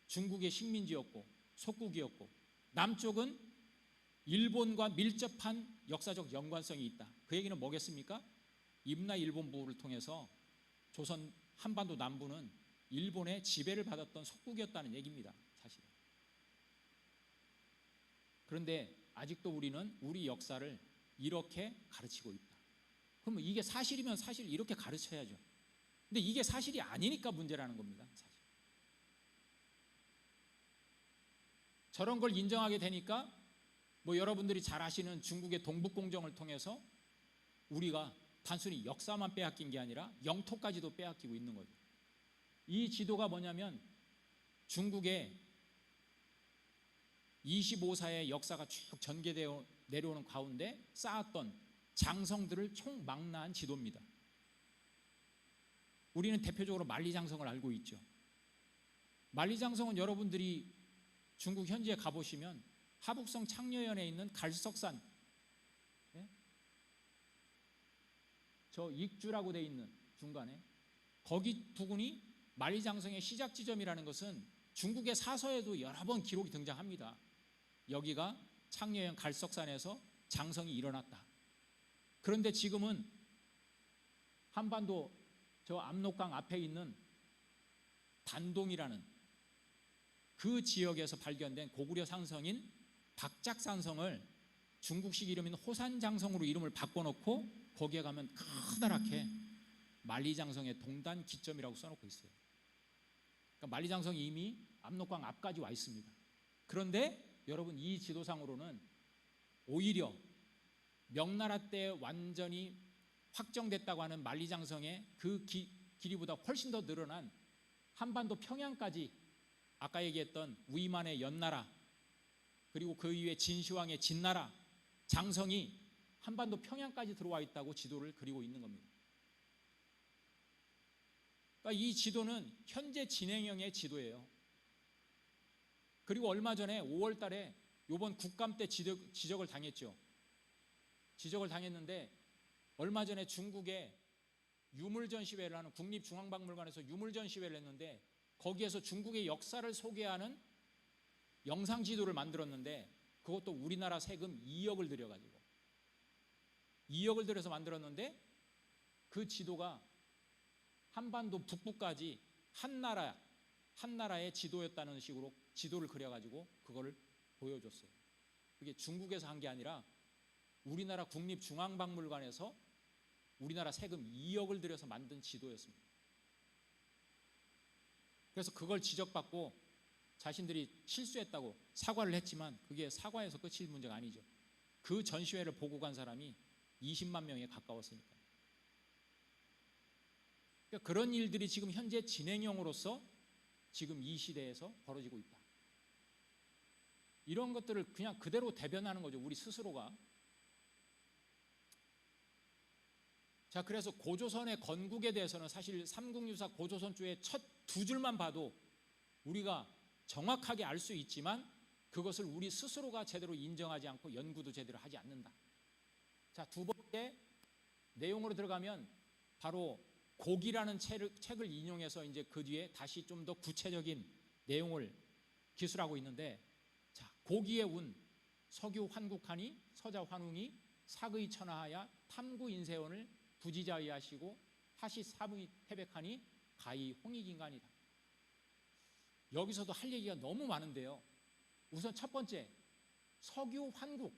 중국의 식민지였고 속국이었고 남쪽은 일본과 밀접한 역사적 연관성이 있다. 그 얘기는 뭐겠습니까? 임나일본부를 통해서 조선 한반도 남부는 일본의 지배를 받았던 속국이었다는 얘기입니다. 사실. 그런데 아직도 우리는 우리 역사를 이렇게 가르치고 있다. 그러면 이게 사실이면 사실 이렇게 가르쳐야죠. 근데 이게 사실이 아니니까 문제라는 겁니다. 사실. 저런 걸 인정하게 되니까 뭐 여러분들이 잘 아시는 중국의 동북공정을 통해서 우리가 단순히 역사만 빼앗긴 게 아니라 영토까지도 빼앗기고 있는 거죠. 이 지도가 뭐냐면 중국의 25사의 역사가 쭉 전개되어 내려오는 가운데 쌓았던 장성들을 총망라한 지도입니다. 우리는 대표적으로 만리장성을 알고 있죠. 만리장성은 여러분들이 중국 현지에 가보시면 하북성 창녀현에 있는 갈석산, 저 익주라고 돼 있는 중간에 거기 부근이 만리장성의 시작 지점이라는 것은 중국의 사서에도 여러 번 기록이 등장합니다. 여기가 창녀현 갈석산에서 장성이 일어났다. 그런데 지금은 한반도 저 압록강 앞에 있는 단동이라는 그 지역에서 발견된 고구려 산성인 박작산성을 중국식 이름인 호산장성으로 이름을 바꿔놓고 거기에 가면 커다랗게 만리장성의 동단 기점이라고 써놓고 있어요. 그러니까 만리장성이 이미 압록강 앞까지 와 있습니다. 그런데 여러분, 이 지도상으로는 오히려 명나라 때 완전히 확정됐다고 하는 만리장성의 그 길이보다 훨씬 더 늘어난 한반도 평양까지, 아까 얘기했던 위만의 연나라, 그리고 그 이후에 진시황의 진나라, 장성이 한반도 평양까지 들어와 있다고 지도를 그리고 있는 겁니다. 그러니까 이 지도는 현재 진행형의 지도예요. 그리고 얼마 전에 5월 달에 이번 국감 때 지적을 당했죠. 지적을 당했는데 얼마 전에 중국의 유물전시회를 하는 국립중앙박물관에서 유물전시회를 했는데 거기에서 중국의 역사를 소개하는 영상 지도를 만들었는데 그것도 우리나라 세금 2억을 들여가지고 2억을 들여서 만들었는데 그 지도가 한반도 북부까지 한나라의 지도였다는 식으로 지도를 그려가지고 그거를 보여줬어요. 그게 중국에서 한 게 아니라 우리나라 국립중앙박물관에서 우리나라 세금 2억을 들여서 만든 지도였습니다. 그래서 그걸 지적받고 자신들이 실수했다고 사과를 했지만 그게 사과에서 끝일 문제가 아니죠. 그 전시회를 보고 간 사람이 20만 명에 가까웠으니까. 그러니까 그런 일들이 지금 현재 진행형으로서 지금 이 시대에서 벌어지고 있다. 이런 것들을 그냥 그대로 대변하는 거죠, 우리 스스로가. 자, 그래서 고조선의 건국에 대해서는 사실 삼국유사 고조선주의 첫 두 줄만 봐도 우리가 정확하게 알 수 있지만 그것을 우리 스스로가 제대로 인정하지 않고 연구도 제대로 하지 않는다. 자, 두 번째 내용으로 들어가면 바로 곡이라는 책을 인용해서 이제 그 뒤에 다시 좀 더 구체적인 내용을 기술하고 있는데, 자, 고기의 운, 석유 환국하니 서자 환웅이 사의 천하하야 탐구 인세원을 부지자의하시고 하시 사무이 태백하니 가히 홍익인간이다. 여기서도 할 얘기가 너무 많은데요. 우선 첫 번째, 석유 환국.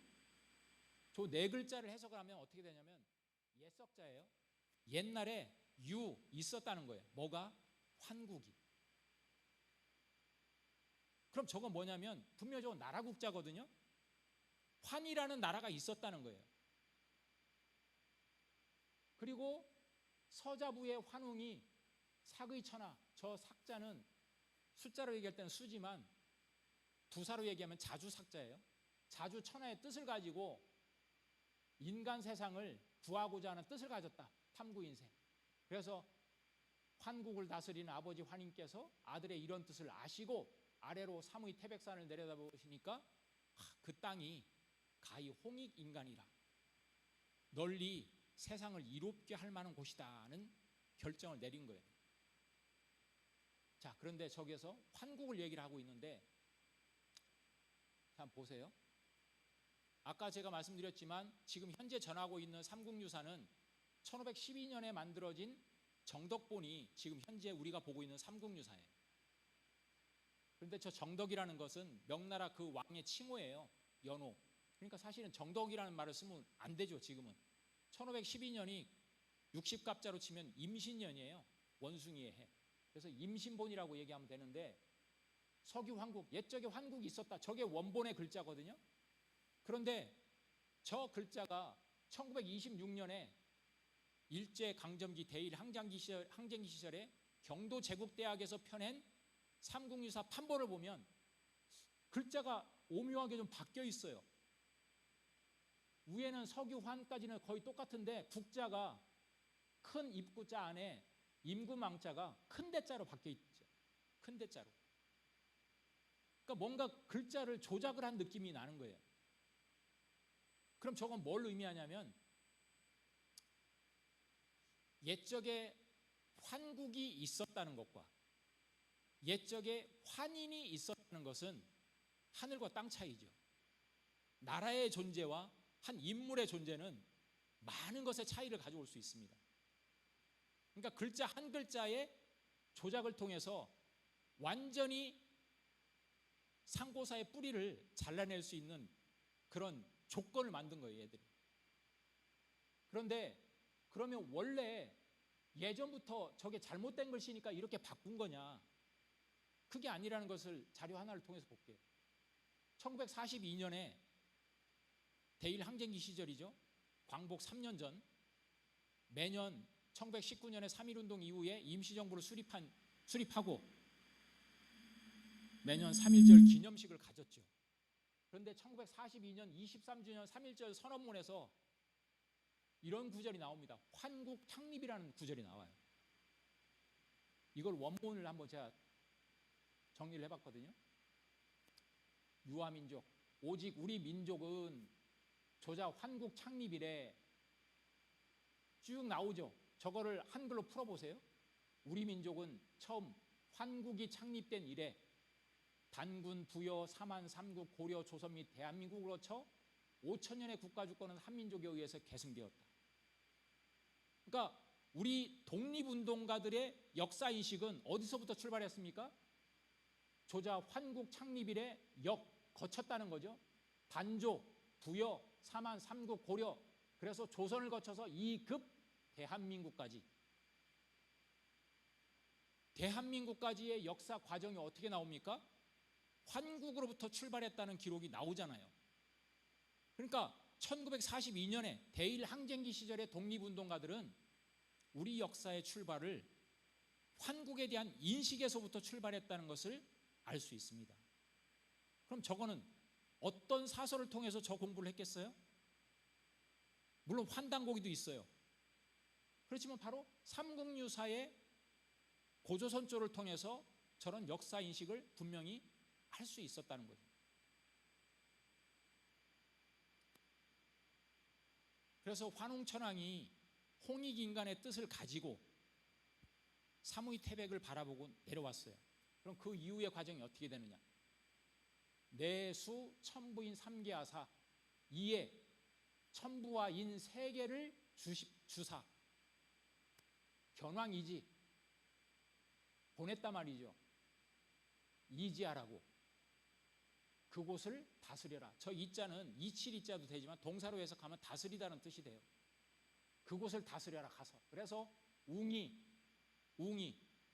저 네 글자를 해석을 하면 어떻게 되냐면 옛석자예요. 옛날에 있었다는 거예요. 뭐가? 환국이. 그럼 저건 뭐냐면 분명히 저건 나라 국자거든요. 환이라는 나라가 있었다는 거예요. 그리고 서자부의 환웅이 사의천하, 저 삭자는 숫자로 얘기할 때는 수지만 부사로 얘기하면 자주삭자예요. 자주천하의 뜻을 가지고 인간 세상을 구하고자 하는 뜻을 가졌다. 탐구인세. 그래서 환국을 다스리는 아버지 환인께서 아들의 이런 뜻을 아시고 아래로 사무이 태백산을 내려다보시니까 그 땅이 가히 홍익인간이라, 널리 세상을 이롭게 할 만한 곳이다는 결정을 내린 거예요. 자, 그런데 저기에서 환국을 얘기를 하고 있는데, 자, 보세요. 아까 제가 말씀드렸지만 지금 현재 전하고 있는 삼국유사는 1512년에 만들어진 정덕본이 지금 현재 우리가 보고 있는 삼국유사예요. 그런데 저 정덕이라는 것은 명나라 그 왕의 칭호예요. 연호. 그러니까 사실은 정덕이라는 말을 쓰면 안 되죠. 지금은 1512년이 60갑자로 치면 임신년이에요. 원숭이의 해. 그래서 임신본이라고 얘기하면 되는데, 석유 환국, 옛적에 환국이 있었다. 저게 원본의 글자거든요. 그런데 저 글자가 1926년에 일제 강점기 대일 항쟁기 시절에 경도 제국대학에서 펴낸 삼국유사 판본을 보면 글자가 오묘하게 좀 바뀌어 있어요. 위에는 석유환까지는 거의 똑같은데 국자가 큰 입구자 안에 임구망자가 큰 대자로 바뀌어 있죠. 큰 대자로. 그러니까 뭔가 글자를 조작을 한 느낌이 나는 거예요. 그럼 저건 뭘 의미하냐면 옛적에 환국이 있었다는 것과 옛적에 환인이 있었다는 것은 하늘과 땅 차이죠. 나라의 존재와 한 인물의 존재는 많은 것의 차이를 가져올 수 있습니다. 그러니까 글자 한 글자의 조작을 통해서 완전히 상고사의 뿌리를 잘라낼 수 있는 그런 조건을 만든 거예요, 얘들이. 그런데 그러면 원래 예전부터 저게 잘못된 글씨니까 이렇게 바꾼 거냐? 그게 아니라는 것을 자료 하나를 통해서 볼게요. 1942년에 대일 항쟁기 시절이죠. 광복 3년 전, 매년 1919년에 3.1운동 이후에 임시정부를 수립하고 매년 3.1절 기념식을 가졌죠. 그런데 1942년 23주년 3.1절 선언문에서 이런 구절이 나옵니다. 환국 창립이라는 구절이 나와요. 이걸 원문을 한번 제가 정리를 해봤거든요. 유아민족, 오직 우리 민족은 조자 환국 창립이래. 쭉 나오죠. 저거를 한글로 풀어보세요. 우리 민족은 처음 환국이 창립된 이래 단군, 부여, 사만, 삼국, 고려, 조선 및 대한민국으로 쳐 5천년의 국가주권은 한민족에 의해서 계승되었다. 그러니까 우리 독립운동가들의 역사인식은 어디서부터 출발했습니까? 조자 환국 창립일에 거쳤다는 거죠. 단조, 부여, 사만, 삼국, 고려, 그래서 조선을 거쳐서 2급 대한민국까지의 역사 과정이 어떻게 나옵니까? 환국으로부터 출발했다는 기록이 나오잖아요. 그러니까 1942년에 대일 항쟁기 시절의 독립운동가들은 우리 역사의 출발을 환국에 대한 인식에서부터 출발했다는 것을 알 수 있습니다. 그럼 저거는 어떤 사설을 통해서 저 공부를 했겠어요? 물론 환단고기도 있어요. 그렇지만 바로 삼국유사의 고조선조를 통해서 저런 역사인식을 분명히 할 수 있었다는 거죠. 그래서 환웅천왕이 홍익인간의 뜻을 가지고 사무이 태백을 바라보고 내려왔어요. 그럼 그 이후의 과정이 어떻게 되느냐? 내수 천부인 삼계하사 이에 천부와 인 세 개를 주사 견왕이지 보냈단 말이죠. 이지하라고. 그곳을 다스려라. 저 이자는 이칠이자도 되지만 동사로 해석하면 다스리다는 뜻이 돼요. 그곳을 다스려라 가서. 그래서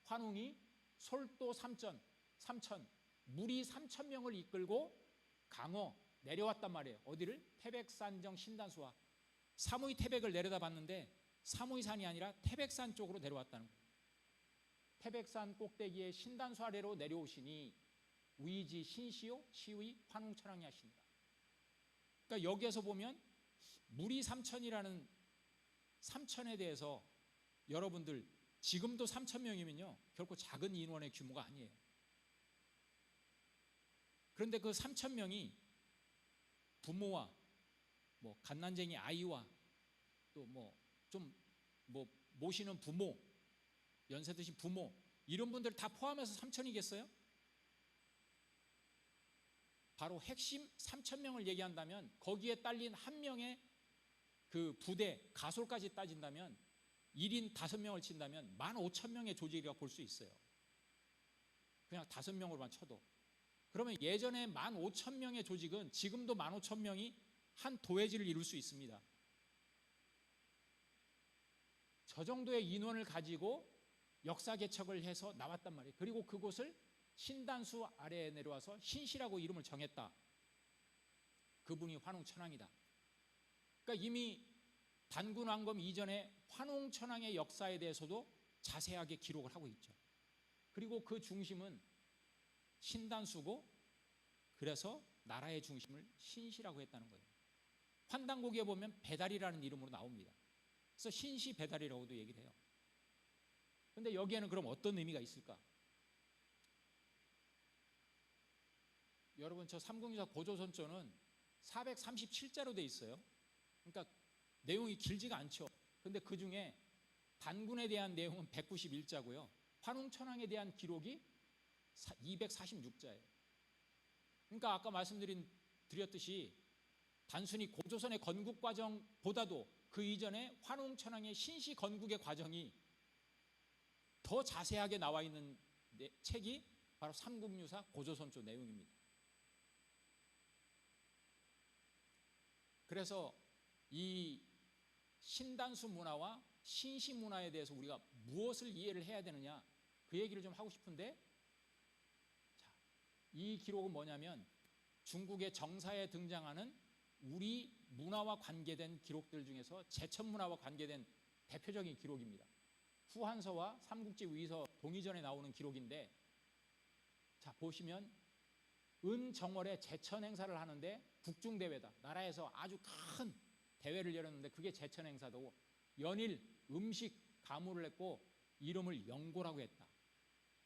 환웅이 솔도 삼천 무리 3,000명을 이끌고 강어 내려왔단 말이에요. 어디를? 태백산정 신단수와 사무이 태백을 내려다봤는데 사무이산이 아니라 태백산 쪽으로 내려왔다는 거예요. 태백산 꼭대기에 신단수 아래로 내려오시니 위지 신시요 시의 환웅천왕이 하신다. 그러니까 여기에서 보면 무리 3천이라는 3천에 대해서 여러분들 지금도 3,000명이면요 결코 작은 인원의 규모가 아니에요. 그런데 그 3,000명이 부모와 갓난쟁이 아이와 또 모시는 부모, 연세 드신 부모 이런 분들 다 포함해서 3,000이겠어요? 바로 핵심 3,000명을 얘기한다면 거기에 딸린 한 명의 그 부대 가솔까지 따진다면 1인 5명을 친다면 15,000명의 조직이라고 볼 수 있어요. 그냥 5명으로만 쳐도. 그러면 예전에 15,000명의 조직은 지금도 15,000명이 한 도회지를 이룰 수 있습니다. 저 정도의 인원을 가지고 역사 개척을 해서 나왔단 말이에요. 그리고 그곳을 신단수 아래에 내려와서 신시라고 이름을 정했다. 그분이 환웅천왕이다. 그러니까 이미 단군 왕검 이전에 환웅천왕의 역사에 대해서도 자세하게 기록을 하고 있죠. 그리고 그 중심은 신단수고, 그래서 나라의 중심을 신시라고 했다는 거예요. 환단고기에 보면 배달이라는 이름으로 나옵니다. 그래서 신시 배달이라고도 얘기를 해요. 그런데 여기에는 그럼 어떤 의미가 있을까? 여러분, 저 삼국유사 고조선조는 437자로 돼 있어요. 그러니까 내용이 길지가 않죠. 근데 그 중에 단군에 대한 내용은 191자고요. 환웅천왕에 대한 기록이 246자예요. 그러니까 아까 말씀드렸듯이 단순히 고조선의 건국 과정보다도 그 이전에 환웅천왕의 신시 건국의 과정이 더 자세하게 나와 있는 책이 바로 삼국유사 고조선조 내용입니다. 그래서 이 신단수 문화와 신시 문화에 대해서 우리가 무엇을 이해를 해야 되느냐, 그 얘기를 좀 하고 싶은데, 자, 이 기록은 뭐냐면 중국의 정사에 등장하는 우리 문화와 관계된 기록들 중에서 제천 문화와 관계된 대표적인 기록입니다. 후한서와 삼국지 위서 동의전에 나오는 기록인데, 자 보시면 은정월에 제천 행사를 하는데 국중대회다. 나라에서 아주 큰 대회를 열었는데 그게 제천 행사도 연일 음식 가무를 했고 이름을 영고라고 했다.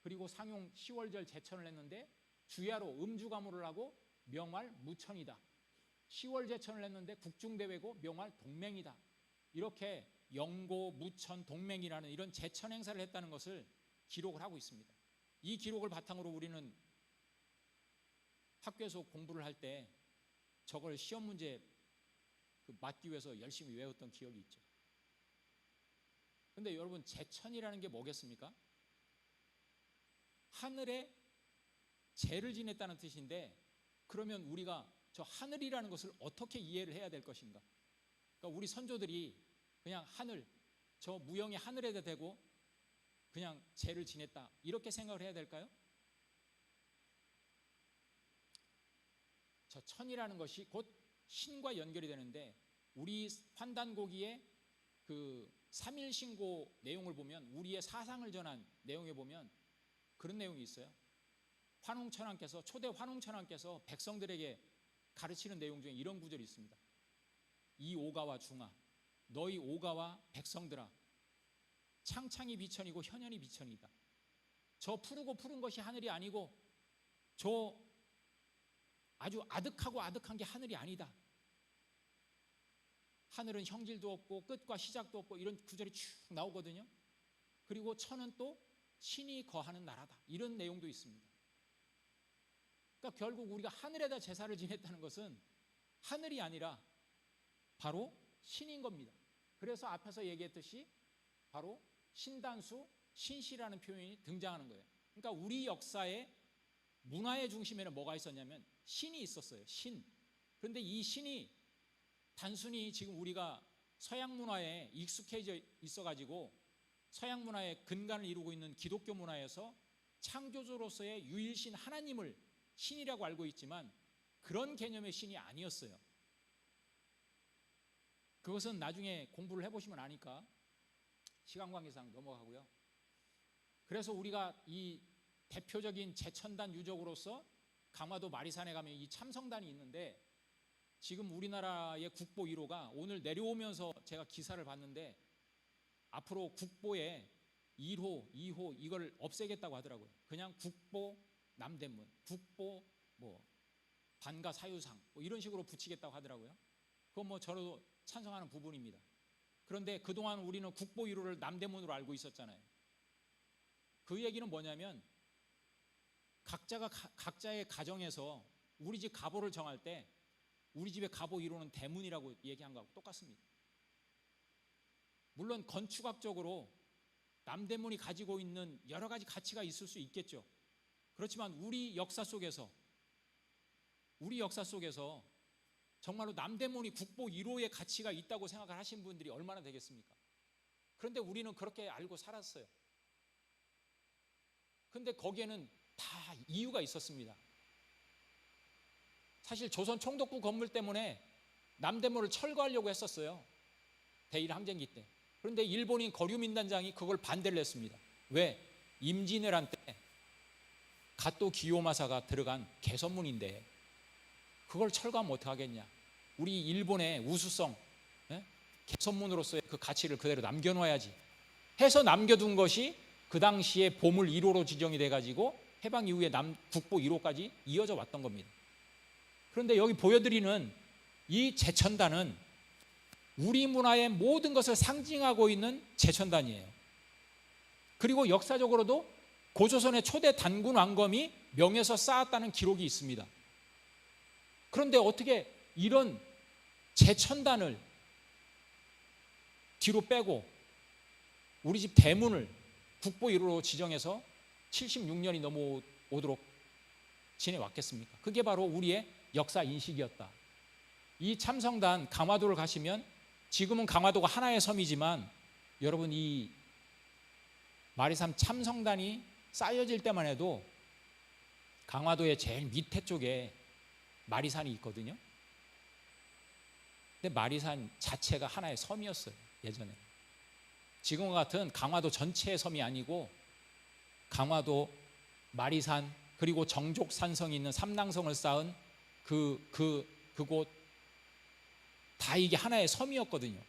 그리고 상용 10월절 제천을 했는데 주야로 음주 가무를 하고 명할 무천이다. 10월 제천을 했는데 국중대회고 명할 동맹이다. 이렇게 영고, 무천, 동맹이라는 이런 제천 행사를 했다는 것을 기록을 하고 있습니다. 이 기록을 바탕으로 우리는 학교에서 공부를 할 때 저걸 시험 문제 맞기 위해서 열심히 외웠던 기억이 있죠. 그런데 여러분, 제천이라는 게 뭐겠습니까? 하늘에 제를 지냈다는 뜻인데, 그러면 우리가 저 하늘이라는 것을 어떻게 이해를 해야 될 것인가? 그러니까 우리 선조들이 그냥 하늘, 저 무형의 하늘에다 대고 그냥 제를 지냈다, 이렇게 생각을 해야 될까요? 저 천이라는 것이 곧 신과 연결이 되는데, 우리 환단고기의 그 3일 신고 내용을 보면, 우리의 사상을 전한 내용에 보면 그런 내용이 있어요. 환웅천왕께서, 초대 환웅천왕께서 백성들에게 가르치는 내용 중에 이런 구절이 있습니다. 이 오가와 중하, 너희 오가와 백성들아, 창창이 비천이고 현현이 비천이다. 저 푸르고 푸른 것이 하늘이 아니고 저 아주 아득하고 아득한 게 하늘이 아니다. 하늘은 형질도 없고 끝과 시작도 없고, 이런 구절이 쭉 나오거든요. 그리고 천은 또 신이 거하는 나라다, 이런 내용도 있습니다. 그러니까 결국 우리가 하늘에다 제사를 지냈다는 것은 하늘이 아니라 바로 신인 겁니다. 그래서 앞에서 얘기했듯이 바로 신단수, 신시라는 표현이 등장하는 거예요. 그러니까 우리 역사의 문화의 중심에는 뭐가 있었냐면 신이 있었어요. 신. 그런데 이 신이 단순히 지금 우리가 서양 문화에 익숙해져 있어가지고 서양 문화의 근간을 이루고 있는 기독교 문화에서 창조주로서의 유일신 하나님을 신이라고 알고 있지만, 그런 개념의 신이 아니었어요. 그것은 나중에 공부를 해보시면 아니까 시간 관계상 넘어가고요. 그래서 우리가 이 대표적인 제천단 유적으로서 강화도 마리산에 가면 이 참성단이 있는데, 지금 우리나라의 국보 1호가 오늘 내려오면서 제가 기사를 봤는데 앞으로 국보에 1호, 2호 이걸 없애겠다고 하더라고요. 그냥 국보 남대문, 국보 뭐 반가 사유상 뭐 이런 식으로 붙이겠다고 하더라고요. 그건 뭐 저도 찬성하는 부분입니다. 그런데 그동안 우리는 국보 1호를 남대문으로 알고 있었잖아요. 그 얘기는 뭐냐면 각자가 각자의 가정에서 우리 집 가보를 정할 때 우리 집의 가보 1호는 대문이라고 얘기한 거하고 똑같습니다. 물론 건축학적으로 남대문이 가지고 있는 여러 가지 가치가 있을 수 있겠죠. 그렇지만 우리 역사 속에서 정말로 남대문이 국보 1호의 가치가 있다고 생각을 하신 분들이 얼마나 되겠습니까? 그런데 우리는 그렇게 알고 살았어요. 그런데 거기에는 다 이유가 있었습니다. 사실 조선 총독부 건물 때문에 남대문을 철거하려고 했었어요. 대일 항쟁기 때. 그런데 일본인 거류민단장이 그걸 반대를 했습니다. 왜? 임진왜란 때 가토 기요마사가 들어간 개선문인데 그걸 철거하면 어떡하겠냐. 우리 일본의 우수성, 개선문으로서의 그 가치를 그대로 남겨놔야지 해서 남겨둔 것이 그 당시에 보물 1호로 지정이 돼가지고 해방 이후에 국보 1호까지 이어져 왔던 겁니다. 그런데 여기 보여드리는 이 제천단은 우리 문화의 모든 것을 상징하고 있는 제천단이에요. 그리고 역사적으로도 고조선의 초대 단군 왕검이 명에서 쌓았다는 기록이 있습니다. 그런데 어떻게 이런 제천단을 뒤로 빼고 우리 집 대문을 국보 1호로 지정해서 76년이 넘어오도록 지내왔겠습니까? 그게 바로 우리의 역사 인식이었다. 이 참성단 강화도를 가시면 지금은 강화도가 하나의 섬이지만 여러분 이 마리산 참성단이 쌓여질 때만 해도 강화도의 제일 밑에 쪽에 마리산이 있거든요. 근데 마리산 자체가 하나의 섬이었어요, 예전에. 지금과 같은 강화도 전체의 섬이 아니고 강화도, 마리산, 그리고 정족산성이 있는 삼낭성을 쌓은 그곳 다 이게 하나의 섬이었거든요.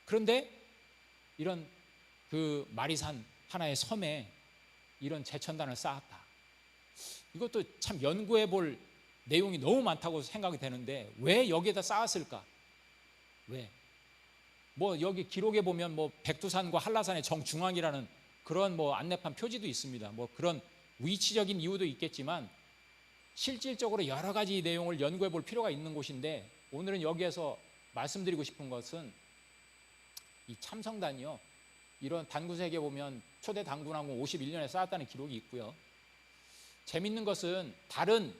그런데 이런 그 마리산 하나의 섬에 이런 제천단을 쌓았다. 이것도 참 연구해 볼 내용이 너무 많다고 생각이 되는데 왜 여기에다 쌓았을까? 왜? 뭐 여기 기록에 보면 뭐 백두산과 한라산의 정중앙이라는 그런 뭐 안내판 표지도 있습니다. 뭐 그런 위치적인 이유도 있겠지만 실질적으로 여러 가지 내용을 연구해 볼 필요가 있는 곳인데 오늘은 여기에서 말씀드리고 싶은 것은 이 참성단이요. 이런 단구색에 보면 초대 단군왕후 51년에 쌓았다는 기록이 있고요. 재밌는 것은 다른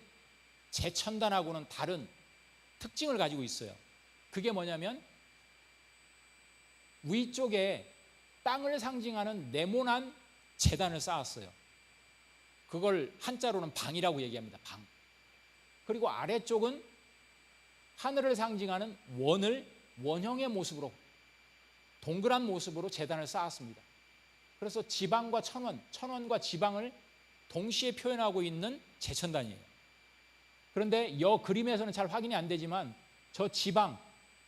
제천단하고는 다른 특징을 가지고 있어요. 그게 뭐냐면 위쪽에 땅을 상징하는 네모난 제단을 쌓았어요. 그걸 한자로는 방이라고 얘기합니다. 방. 그리고 아래쪽은 하늘을 상징하는 원형의 모습으로 동그란 모습으로 제단을 쌓았습니다. 그래서 지방과 천원과 지방을 동시에 표현하고 있는 제천단이에요. 그런데 이 그림에서는 잘 확인이 안 되지만 저 지방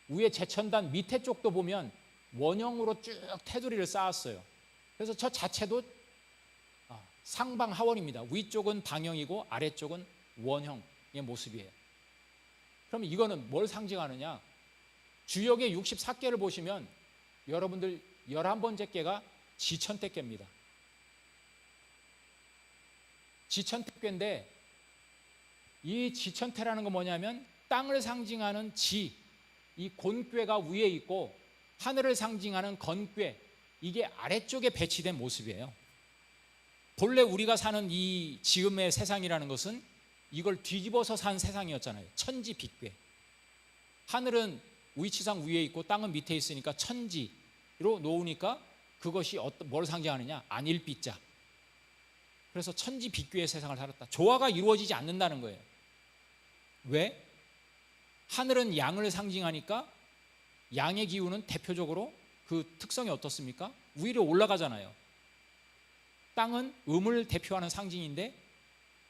위에 제천단 밑에 쪽도 보면 원형으로 쭉 테두리를 쌓았어요. 그래서 저 자체도 상방하원입니다. 위쪽은 방형이고 아래쪽은 원형의 모습이에요. 그럼 이거는 뭘 상징하느냐? 주역의 64개를 보시면 여러분들 11번째 개가 지천택괴입니다. 지천택괴인데 이 지천태라는 건 뭐냐면 땅을 상징하는 지, 이 곤괴가 위에 있고 하늘을 상징하는 건괴, 이게 아래쪽에 배치된 모습이에요. 본래 우리가 사는 이 지금의 세상이라는 것은 이걸 뒤집어서 산 세상이었잖아요. 천지빅괴. 하늘은 위치상 위에 있고 땅은 밑에 있으니까 천지로 놓으니까 그것이 뭘 상징하느냐? 안일비자. 그래서 천지빅괴의 세상을 살았다. 조화가 이루어지지 않는다는 거예요. 왜? 하늘은 양을 상징하니까 양의 기운은 대표적으로 그 특성이 어떻습니까? 위로 올라가잖아요. 땅은 음을 대표하는 상징인데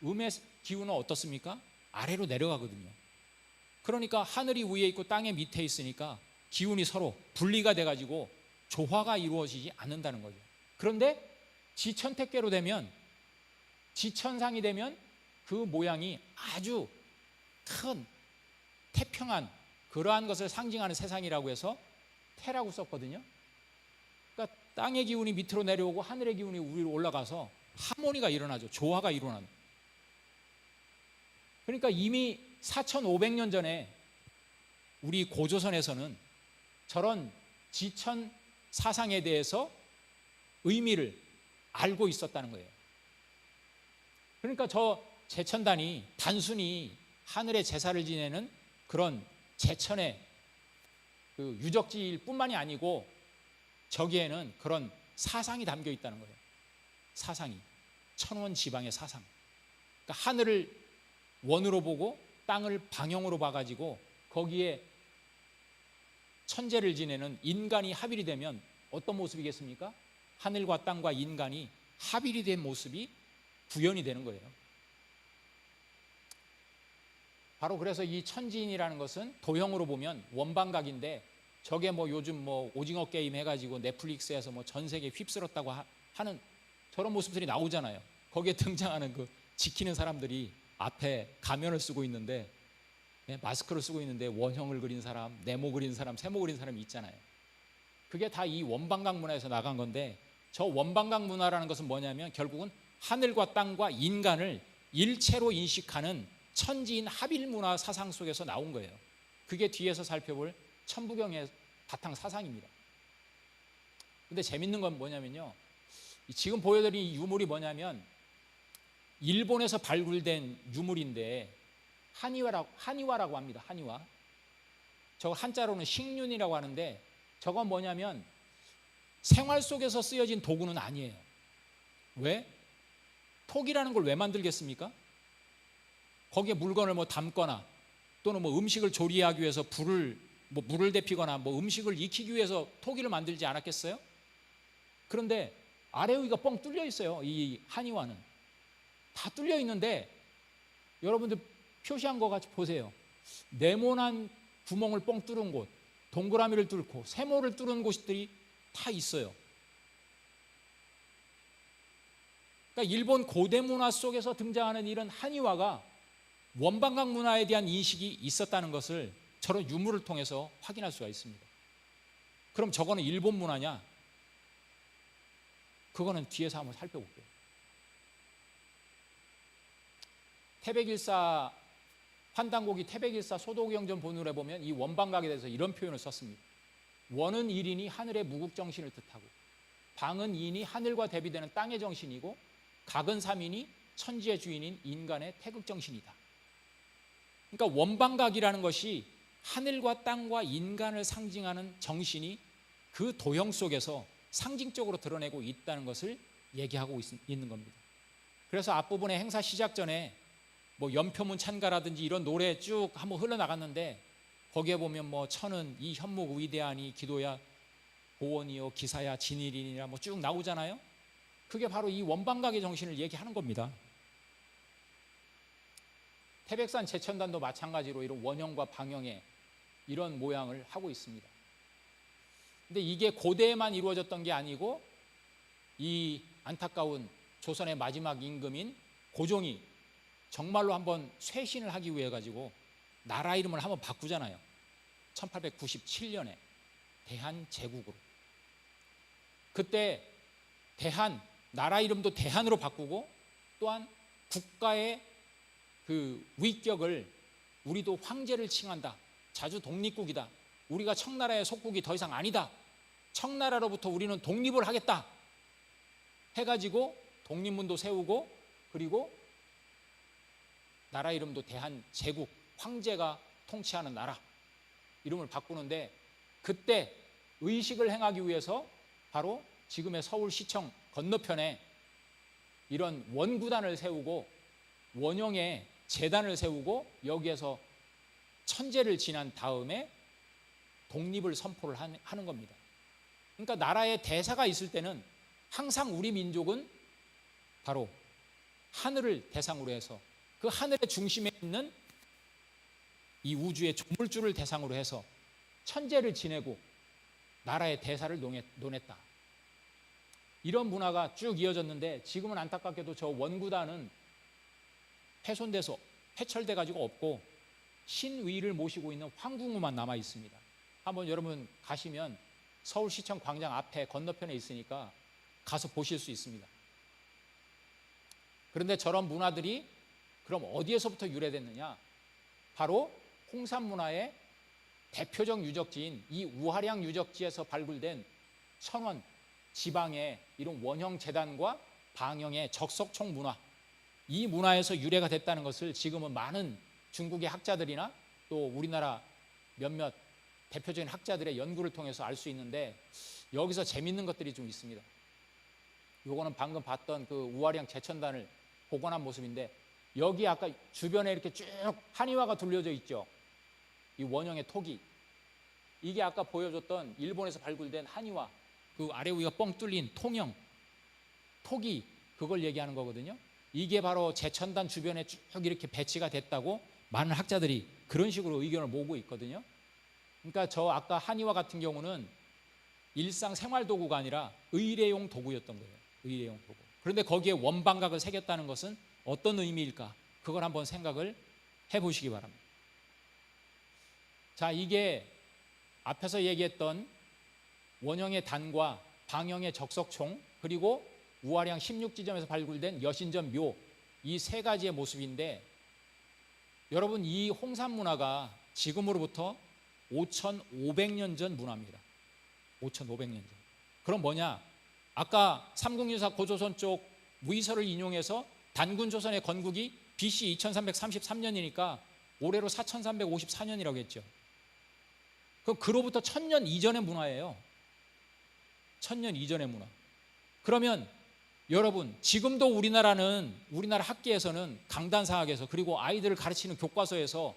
음의 기운은 어떻습니까? 아래로 내려가거든요. 그러니까 하늘이 위에 있고 땅의 밑에 있으니까 기운이 서로 분리가 돼가지고 조화가 이루어지지 않는다는 거죠. 그런데 지천택괴로 되면, 지천상이 되면 그 모양이 아주 큰 태평한 그러한 것을 상징하는 세상이라고 해서 태라고 썼거든요. 그러니까 땅의 기운이 밑으로 내려오고 하늘의 기운이 위로 올라가서 하모니가 일어나죠. 조화가 일어나는. 그러니까 이미 4,500년 전에 우리 고조선에서는 저런 지천 사상에 대해서 의미를 알고 있었다는 거예요. 그러니까 저 제천단이 단순히 하늘의 제사를 지내는 그런 제천의 그 유적지일 뿐만이 아니고 저기에는 그런 사상이 담겨 있다는 거예요. 사상이. 천원 지방의 사상. 그러니까 하늘을 원으로 보고 땅을 방형으로 봐가지고 거기에 천재를 지내는 인간이 합일이 되면 어떤 모습이겠습니까? 하늘과 땅과 인간이 합일이 된 모습이 구현이 되는 거예요. 바로 그래서 이 천지인이라는 것은 도형으로 보면 원방각인데, 저게 뭐 요즘 뭐 오징어 게임 해가지고 넷플릭스에서 뭐 전 세계 휩쓸었다고 하는 저런 모습들이 나오잖아요. 거기에 등장하는 그 지키는 사람들이 앞에 가면을 쓰고 있는데, 마스크를 쓰고 있는데 원형을 그린 사람, 네모 그린 사람, 세모 그린 사람이 있잖아요. 그게 다 이 원방각 문화에서 나간 건데, 저 원방각 문화라는 것은 뭐냐면 결국은 하늘과 땅과 인간을 일체로 인식하는 천지인 합일 문화 사상 속에서 나온 거예요. 그게 뒤에서 살펴볼 천부경의 바탕 사상입니다. 근데 재밌는 건 뭐냐면요, 지금 보여드린 이 유물이 뭐냐면 일본에서 발굴된 유물인데 한이와라고 합니다. 한이와. 저거 한자로는 식륜이라고 하는데, 저건 뭐냐면 생활 속에서 쓰여진 도구는 아니에요. 왜? 톡이라는 걸 왜 만들겠습니까? 거기에 물건을 뭐 담거나 또는 뭐 음식을 조리하기 위해서 물을 데피거나 뭐 음식을 익히기 위해서 토기를 만들지 않았겠어요? 그런데 아래 위가 뻥 뚫려 있어요. 이 한의와는 다 뚫려 있는데, 여러분들 표시한 거 같이 보세요. 네모난 구멍을 뻥 뚫은 곳, 동그라미를 뚫고 세모를 뚫은 곳들이 다 있어요. 그러니까 일본 고대 문화 속에서 등장하는 이런 한의와가 원방각 문화에 대한 인식이 있었다는 것을 저런 유물을 통해서 확인할 수가 있습니다. 그럼 저거는 일본 문화냐? 그거는 뒤에서 한번 살펴볼게요. 태백일사 환단고기 태백일사 소도경전 본울에 보면 이 원방각에 대해서 이런 표현을 썼습니다. 원은 일이니 하늘의 무국정신을 뜻하고, 방은 이니 하늘과 대비되는 땅의 정신이고, 각은 삼이니 천지의 주인인 인간의 태극정신이다. 그러니까 원방각이라는 것이 하늘과 땅과 인간을 상징하는 정신이 그 도형 속에서 상징적으로 드러내고 있다는 것을 얘기하고 있는 겁니다. 그래서 앞부분에 행사 시작 전에 뭐 연표문 찬가라든지 이런 노래 쭉 한번 흘러나갔는데, 거기에 보면 뭐 천은 이 현목 위대하니 기도야 고원이요 기사야 진일이니라 뭐 쭉 나오잖아요. 그게 바로 이 원방각의 정신을 얘기하는 겁니다. 태백산 제천단도 마찬가지로 이런 원형과 방형의 이런 모양을 하고 있습니다. 근데 이게 고대에만 이루어졌던 게 아니고, 이 안타까운 조선의 마지막 임금인 고종이 정말로 한번 쇄신을 하기 위해 가지고 나라 이름을 한번 바꾸잖아요. 1897년에 대한제국으로. 그때 나라 이름도 대한으로 바꾸고, 또한 국가의 그 위격을 우리도 황제를 칭한다. 자주 독립국이다. 우리가 청나라의 속국이 더 이상 아니다. 청나라로부터 우리는 독립을 하겠다. 해가지고 독립문도 세우고, 그리고 나라 이름도 대한제국, 황제가 통치하는 나라 이름을 바꾸는데, 그때 의식을 행하기 위해서 바로 지금의 서울시청 건너편에 이런 원구단을 세우고 원형의 재단을 세우고 여기에서 천재를 지난 다음에 독립을 선포를 하는 겁니다. 그러니까 나라에 대사가 있을 때는 항상 우리 민족은 바로 하늘을 대상으로 해서, 그 하늘의 중심에 있는 이 우주의 조물주를 대상으로 해서 천재를 지내고 나라의 대사를 논했다. 이런 문화가 쭉 이어졌는데, 지금은 안타깝게도 저 원구단은 훼손돼서 폐철돼 가지고 없고 신위를 모시고 있는 황궁우만 남아 있습니다. 한번 여러분 가시면 서울시청 광장 앞에 건너편에 있으니까 가서 보실 수 있습니다. 그런데 저런 문화들이 그럼 어디에서부터 유래됐느냐? 바로 홍산 문화의 대표적 유적지인 이 우하량 유적지에서 발굴된 천원 지방의 이런 원형 재단과 방형의 적석총 문화, 이 문화에서 유래가 됐다는 것을 지금은 많은 중국의 학자들이나 또 우리나라 몇몇 대표적인 학자들의 연구를 통해서 알 수 있는데, 여기서 재밌는 것들이 좀 있습니다. 요거는 방금 봤던 그 우하량 제천단을 복원한 모습인데, 여기 아까 주변에 이렇게 쭉 한의화가 둘려져 있죠. 이 원형의 토기, 이게 아까 보여줬던 일본에서 발굴된 한의화, 그 아래 위가 뻥 뚫린 통형, 토기, 그걸 얘기하는 거거든요. 이게 바로 제천단 주변에 쭉 이렇게 배치가 됐다고 많은 학자들이 그런 식으로 의견을 모으고 있거든요. 그러니까 저 아까 한의화 같은 경우는 일상 생활 도구가 아니라 의례용 도구였던 거예요. 의례용 도구. 그런데 거기에 원방각을 새겼다는 것은 어떤 의미일까? 그걸 한번 생각을 해보시기 바랍니다. 자, 이게 앞에서 얘기했던 원형의 단과 방형의 적석총, 그리고 우아량 16지점에서 발굴된 여신전 묘, 이 세 가지의 모습인데, 여러분 이 홍산 문화가 지금으로부터 5,500년 전 문화입니다. 5,500년 전. 그럼 뭐냐? 아까 삼국유사 고조선 쪽 무이설을 인용해서 단군조선의 건국이 BC 2333년이니까 올해로 4354년이라고 했죠. 그럼 그로부터 1000년 이전의 문화예요. 1000년 이전의 문화. 그러면 여러분 지금도 우리나라 학계에서는 강단사학에서, 그리고 아이들을 가르치는 교과서에서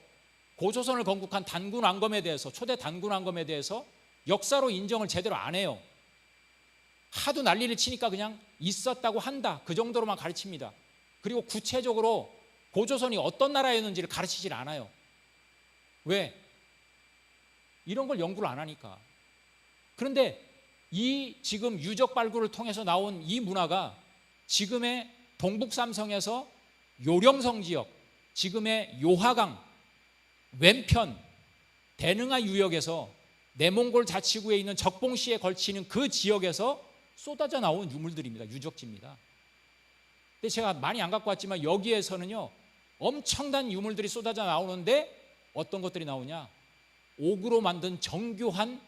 고조선을 건국한 단군 왕검에 대해서, 초대 단군 왕검에 대해서 역사로 인정을 제대로 안 해요. 하도 난리를 치니까 그냥 있었다고 한다, 그 정도로만 가르칩니다. 그리고 구체적으로 고조선이 어떤 나라였는지를 가르치질 않아요. 왜? 이런 걸 연구를 안 하니까. 그런데 이 지금 유적 발굴을 통해서 나온 이 문화가 지금의 동북삼성에서 요령성 지역, 지금의 요하강, 왼편, 대능하 유역에서 내몽골 자치구에 있는 적봉시에 걸치는 그 지역에서 쏟아져 나온 유물들입니다. 유적지입니다. 근데 제가 많이 안 갖고 왔지만 여기에서는요 엄청난 유물들이 쏟아져 나오는데 어떤 것들이 나오냐? 옥으로 만든 정교한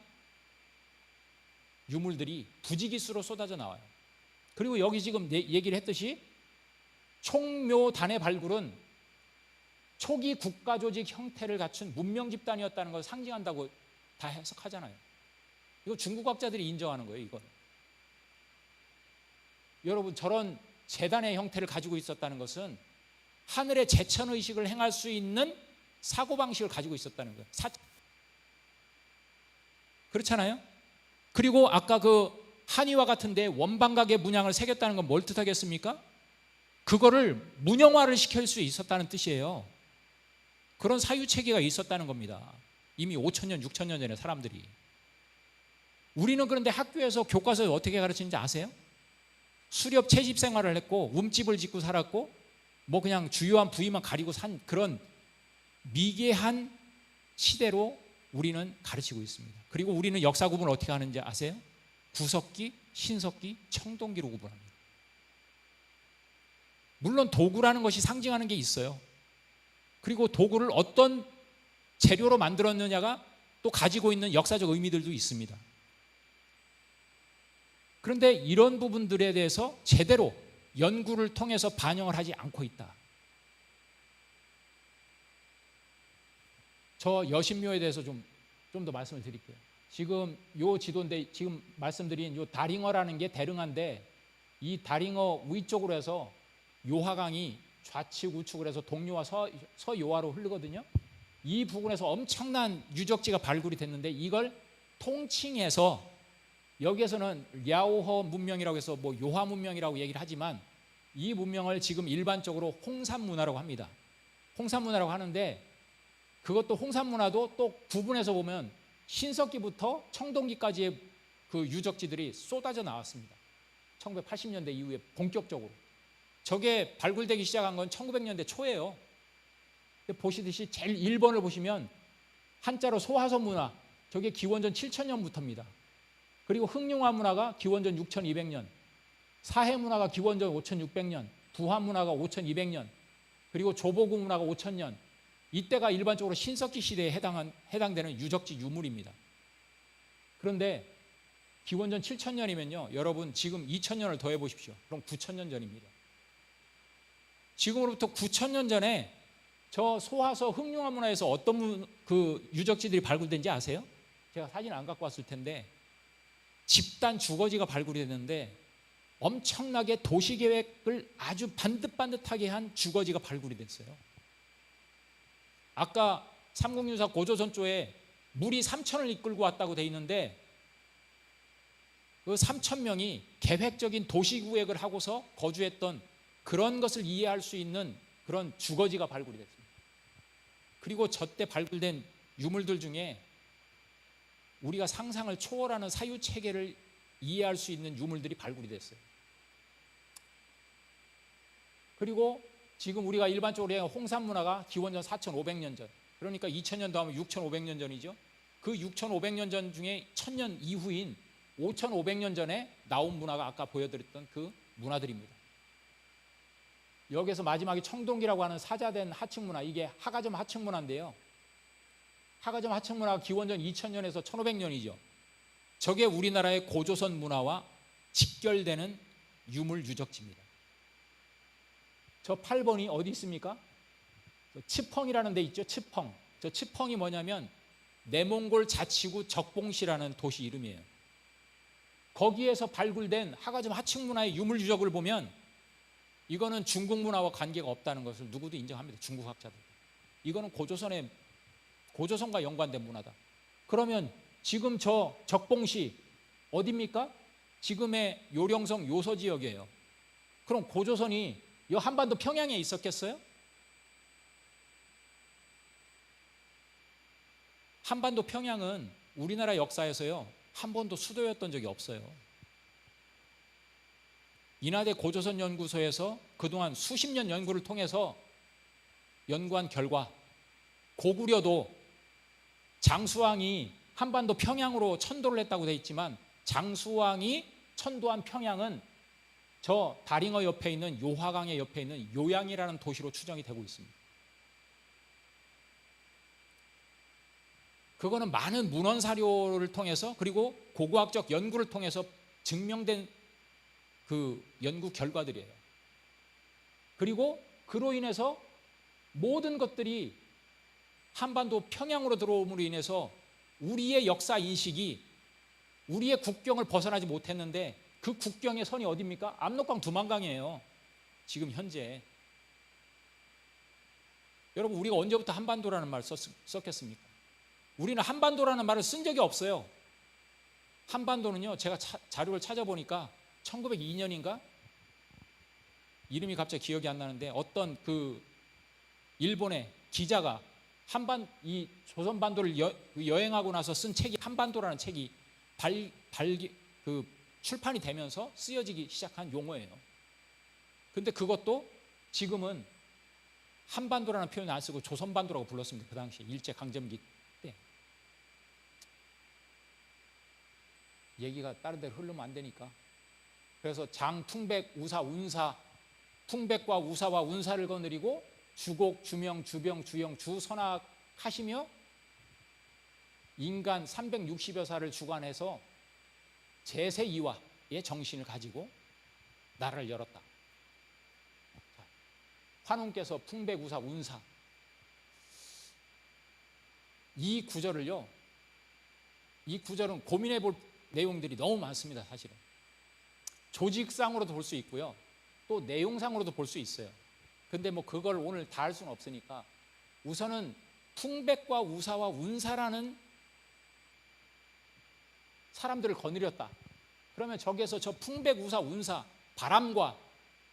유물들이 부지기수로 쏟아져 나와요. 그리고 여기 지금 얘기를 했듯이 총묘단의 발굴은 초기 국가조직 형태를 갖춘 문명 집단이었다는 걸 상징한다고 다 해석하잖아요. 이거 중국 학자들이 인정하는 거예요. 이거는. 여러분 저런 재단의 형태를 가지고 있었다는 것은 하늘의 제천의식을 행할 수 있는 사고방식을 가지고 있었다는 거예요. 그렇잖아요. 그리고 아까 그 한의화 같은데 원방각의 문양을 새겼다는 건 뭘 뜻하겠습니까? 그거를 문형화를 시킬 수 있었다는 뜻이에요. 그런 사유체계가 있었다는 겁니다. 이미 5,000년, 6,000년 전에 사람들이. 우리는 그런데 학교에서 교과서에 어떻게 가르치는지 아세요? 수렵 채집 생활을 했고 움집을 짓고 살았고 뭐 그냥 주요한 부위만 가리고 산 그런 미개한 시대로 우리는 가르치고 있습니다. 그리고 우리는 역사 구분을 어떻게 하는지 아세요? 구석기, 신석기, 청동기로 구분합니다. 물론 도구라는 것이 상징하는 게 있어요. 그리고 도구를 어떤 재료로 만들었느냐가 또 가지고 있는 역사적 의미들도 있습니다. 그런데 이런 부분들에 대해서 제대로 연구를 통해서 반영을 하지 않고 있다. 저 여신묘에 대해서 좀 더 말씀을 드릴게요. 지금 요 지도인데 지금 말씀드린 요 다링어라는 게 대릉하인데 이 다링어 위쪽으로 해서 요하강이 좌측 우측으로 해서 동요와 서요하로 흐르거든요. 이 부분에서 엄청난 유적지가 발굴이 됐는데 이걸 통칭해서 여기에서는 랴오허 문명이라고 해서 뭐 요하 문명이라고 얘기를 하지만 이 문명을 지금 일반적으로 홍산 문화라고 합니다. 홍산 문화라고 하는데 그것도 홍산 문화도 또 구분해서 보면 신석기부터 청동기까지의 그 유적지들이 쏟아져 나왔습니다. 1980년대 이후에 본격적으로. 저게 발굴되기 시작한 건 1900년대 초예요. 보시듯이 제일 1번을 보시면 한자로 소화서 문화, 저게 기원전 7000년부터입니다. 그리고 흑룡화 문화가 기원전 6200년, 사해 문화가 기원전 5600년, 부화 문화가 5200년, 그리고 조보국 문화가 5000년. 이때가 일반적으로 신석기 시대에 해당되는 유적지 유물입니다. 그런데 기원전 7000년이면요 여러분 지금 2000년을 더해 보십시오. 그럼 9000년 전입니다. 지금으로부터 9000년 전에 저 소화서 흑룡화 문화에서 어떤 그 유적지들이 발굴된지 아세요? 제가 사진 안 갖고 왔을 텐데 집단 주거지가 발굴이 됐는데 엄청나게 도시계획을 아주 반듯반듯하게 한 주거지가 발굴이 됐어요. 아까 삼국유사 고조선 쪽에 물이 3000을 이끌고 왔다고 돼 있는데 그 3천 명이 계획적인 도시구획을 하고서 거주했던 그런 것을 이해할 수 있는 그런 주거지가 발굴이 됐습니다. 그리고 저때 발굴된 유물들 중에 우리가 상상을 초월하는 사유체계를 이해할 수 있는 유물들이 발굴이 됐어요. 그리고 지금 우리가 일반적으로 얘기하는 홍산문화가 기원전 4,500년 전, 그러니까 2000년도 하면 6,500년 전이죠. 그 6,500년 전 중에 1000년 이후인 5,500년 전에 나온 문화가 아까 보여드렸던 그 문화들입니다. 여기서 마지막에 청동기라고 하는 사자된 하층문화, 이게 하가점 하층문화인데요. 하가점 하층문화가 기원전 2000년에서 1500년이죠. 저게 우리나라의 고조선 문화와 직결되는 유물 유적지입니다. 저 8번이 어디 있습니까? 치펑이라는 데 있죠. 치펑. 저 치펑이 뭐냐면 내몽골 자치구 적봉시라는 도시 이름이에요. 거기에서 발굴된 하가점 하층문화의 유물 유적을 보면 이거는 중국 문화와 관계가 없다는 것을 누구도 인정합니다. 중국 학자들. 이거는 고조선과 연관된 문화다. 그러면 지금 저 적봉시 어디입니까? 지금의 요령성 요서 지역이에요. 그럼 고조선이 이 한반도 평양에 있었겠어요? 한반도 평양은 우리나라 역사에서요 한 번도 수도였던 적이 없어요. 인하대 고조선 연구소에서 그동안 수십 년 연구를 통해서 연구한 결과 고구려도 장수왕이 한반도 평양으로 천도를 했다고 되어 있지만 장수왕이 천도한 평양은 저 다링어 옆에 있는 요화강의 옆에 있는 요양이라는 도시로 추정이 되고 있습니다. 그거는 많은 문헌 사료를 통해서 그리고 고고학적 연구를 통해서 증명된 그 연구 결과들이에요. 그리고 그로 인해서 모든 것들이 한반도 평양으로 들어옴으로 인해서 우리의 역사 인식이 우리의 국경을 벗어나지 못했는데 그 국경의 선이 어디입니까? 압록강 두만강이에요. 지금 현재. 여러분 우리가 언제부터 한반도라는 말을 썼겠습니까? 우리는 한반도라는 말을 쓴 적이 없어요. 한반도는요 제가 자료를 찾아보니까 1902년인가? 이름이 갑자기 기억이 안 나는데 어떤 그 일본의 기자가 이 조선반도를 여행하고 나서 쓴 책이 한반도라는 책이 출판이 되면서 쓰여지기 시작한 용어예요. 근데 그것도 지금은 한반도라는 표현을 안 쓰고 조선반도라고 불렀습니다. 그 당시에 일제강점기 때. 얘기가 다른 데로 흐르면 안 되니까. 그래서 장, 퉁백, 우사, 운사, 퉁백과 우사와 운사를 거느리고 주곡, 주명, 주병, 주영, 주선악하시며 인간 360여 사를 주관해서 제세이화의 정신을 가지고 나라를 열었다. 환웅께서 풍백, 우사, 운사 이 구절은 고민해 볼 내용들이 너무 많습니다. 사실은 조직상으로도 볼 수 있고요 또 내용상으로도 볼 수 있어요. 근데 뭐 그걸 오늘 다 할 수는 없으니까 우선은 풍백과 우사와 운사라는 사람들을 거느렸다. 그러면 저기에서 저 풍백, 우사, 운사, 바람과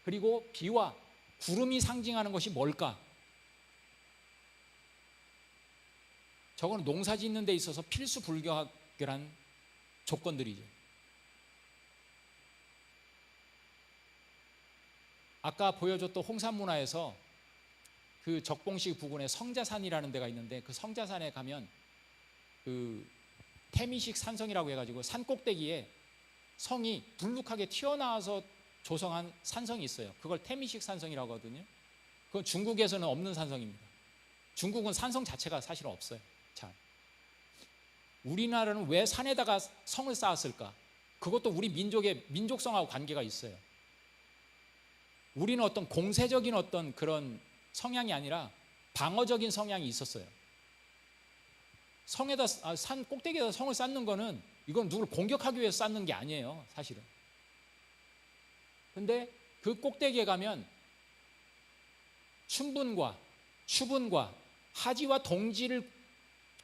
그리고 비와 구름이 상징하는 것이 뭘까? 저거는 농사 짓는 데 있어서 필수 불가결한 조건들이죠. 아까 보여줬던 홍산문화에서 그 적봉시 부근에 성자산이라는 데가 있는데 그 성자산에 가면 그 태미식 산성이라고 해가지고 산 꼭대기에 성이 불룩하게 튀어나와서 조성한 산성이 있어요. 그걸 태미식 산성이라고 하거든요. 그건 중국에서는 없는 산성입니다. 중국은 산성 자체가 사실은 없어요. 자, 우리나라는 왜 산에다가 성을 쌓았을까? 그것도 우리 민족의 민족성하고 관계가 있어요. 우리는 어떤 공세적인 어떤 그런 성향이 아니라 방어적인 성향이 있었어요. 산 꼭대기에다 성을 쌓는 거는 이건 누구를 공격하기 위해서 쌓는 게 아니에요, 사실은. 근데 그 꼭대기에 가면 춘분과 추분과 하지와 동지를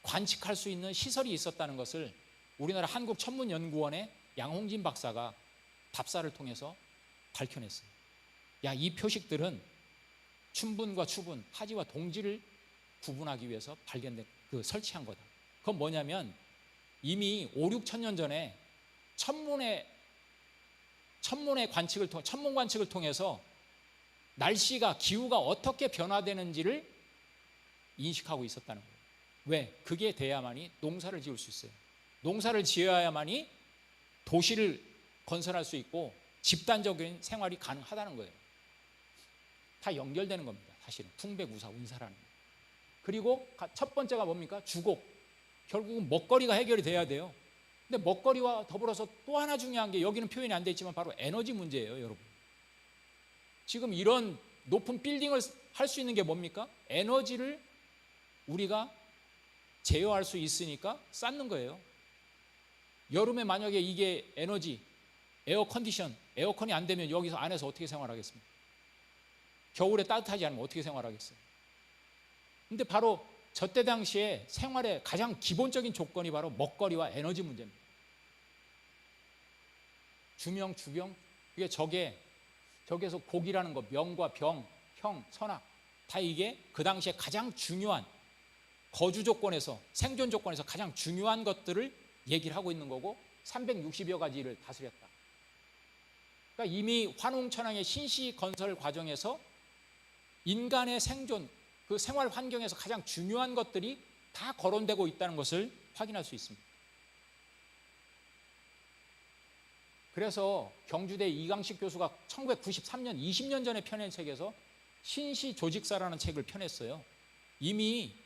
관측할 수 있는 시설이 있었다는 것을 우리나라 한국천문연구원의 양홍진 박사가 답사를 통해서 밝혀냈어요. 야, 이 표식들은 춘분과 추분, 하지와 동지를 구분하기 위해서 설치한 거다. 그건 뭐냐면 이미 5, 6천 년 전에 천문 관측을 통해서 날씨가, 기후가 어떻게 변화되는지를 인식하고 있었다는 거예요. 왜? 그게 돼야만이 농사를 지을 수 있어요. 농사를 지어야만이 도시를 건설할 수 있고 집단적인 생활이 가능하다는 거예요. 다 연결되는 겁니다. 사실은 풍백우사 운사라는 거예요. 그리고 첫 번째가 뭡니까? 주곡. 결국은 먹거리가 해결이 돼야 돼요. 근데 먹거리와 더불어서 또 하나 중요한 게, 여기는 표현이 안 돼 있지만 바로 에너지 문제예요, 여러분. 지금 이런 높은 빌딩을 할 수 있는 게 뭡니까? 에너지를 우리가 제어할 수 있으니까 쌓는 거예요. 여름에 만약에 이게 에너지, 에어컨이 안 되면 여기서 안에서 어떻게 생활하겠습니까? 겨울에 따뜻하지 않으면 어떻게 생활하겠어요? 근데 바로 저때 당시에 생활의 가장 기본적인 조건이 바로 먹거리와 에너지 문제입니다. 주명, 주병, 이게 적에서 곡이라는 거, 명과 병, 형, 선악, 다 이게 그 당시에 가장 중요한 거주 조건에서, 생존 조건에서 가장 중요한 것들을 얘기를 하고 있는 거고, 360여 가지를 다스렸다. 그러니까 이미 환웅천왕의 신시 건설 과정에서 인간의 생존, 그 생활 환경에서 가장 중요한 것들이 다 거론되고 있다는 것을 확인할 수 있습니다. 그래서 경주대 이강식 교수가 1993년 20년 전에 펴낸 책에서 신시 조직사라는 책을 펴냈어요. 이미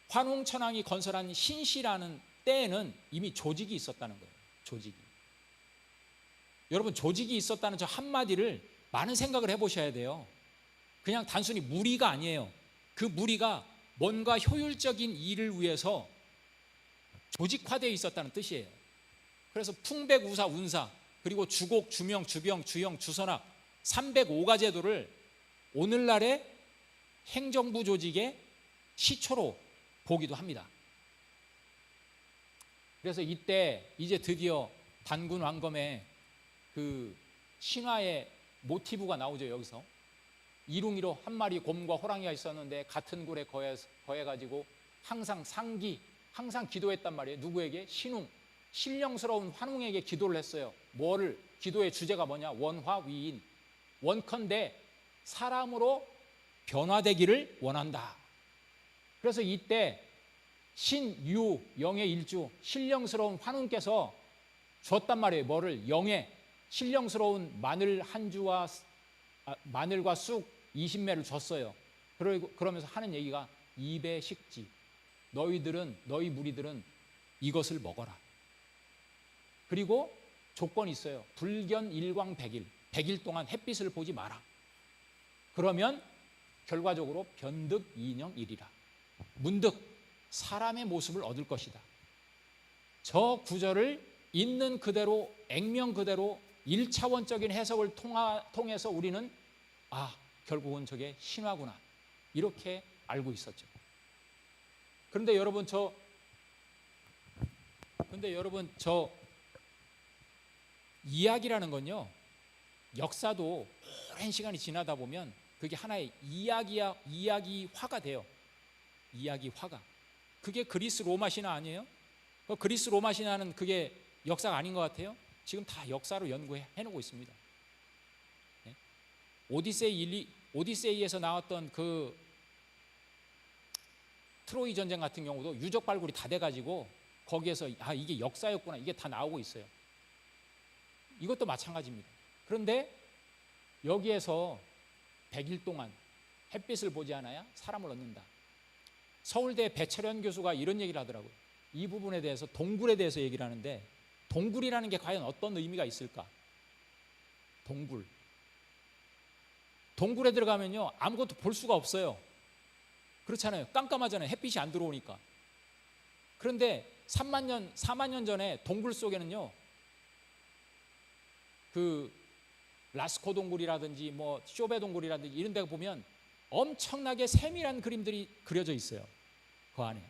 환웅천왕이 건설한 신시라는 때에는 이미 조직이 있었다는 거예요. 조직이. 여러분, 조직이 있었다는 저 한마디를 많은 생각을 해보셔야 돼요. 그냥 단순히 무리가 아니에요. 그 무리가 뭔가 효율적인 일을 위해서 조직화되어 있었다는 뜻이에요. 그래서 풍백우사 운사, 그리고 주곡, 주명, 주병, 주형, 주선악 305가 제도를 오늘날의 행정부 조직의 시초로 보기도 합니다. 그래서 이때 이제 드디어 단군 왕검의 그 신화의 모티브가 나오죠. 여기서 이룽이로 한 마리 곰과 호랑이가 있었는데 같은 굴에 거해가지고 항상 기도했단 말이에요. 누구에게? 신웅, 신령스러운 환웅에게 기도를 했어요. 뭐를? 기도의 주제가 뭐냐? 원화위인, 원컨대 사람으로 변화되기를 원한다. 그래서 이때 신유, 영의 일주, 신령스러운 환웅께서 줬단 말이에요. 뭐를? 영의 신령스러운 마늘 한 주와 마늘과 쑥 20매를 줬어요. 그러면서 하는 얘기가 입의 식지, 너희 무리들은 이것을 먹어라. 그리고 조건이 있어요. 불견 일광 100일, 100일 동안 햇빛을 보지 마라. 그러면 결과적으로 변득 인형이리라. 문득 사람의 모습을 얻을 것이다. 저 구절을 있는 그대로, 액면 그대로 1차원적인 해석을 통해서 우리는 결국은 저게 신화구나, 이렇게 알고 있었죠. 그런데 여러분 저 이야기라는 건요, 역사도 오랜 시간이 지나다 보면 그게 하나의 이야기화가 돼요. 이야기화가. 그게 그리스 로마 신화 아니에요? 그리스 로마 신화는 그게 역사가 아닌 것 같아요? 지금 다 역사로 연구해놓고 있습니다. 네? 오디세이에서 나왔던 그 트로이 전쟁 같은 경우도 유적 발굴이 다 돼가지고 거기에서 이게 역사였구나, 이게 다 나오고 있어요. 이것도 마찬가지입니다. 그런데 여기에서 100일 동안 햇빛을 보지 않아야 사람을 얻는다. 서울대 배철현 교수가 이런 얘기를 하더라고요. 이 부분에 대해서, 동굴에 대해서 얘기를 하는데, 동굴이라는 게 과연 어떤 의미가 있을까? 동굴에 들어가면요, 아무것도 볼 수가 없어요. 그렇잖아요. 깜깜하잖아요. 햇빛이 안 들어오니까. 그런데 4만 년 전에 동굴 속에는요, 그 라스코 동굴이라든지 뭐 쇼베 동굴이라든지 이런 데 보면 엄청나게 세밀한 그림들이 그려져 있어요. 그 안에.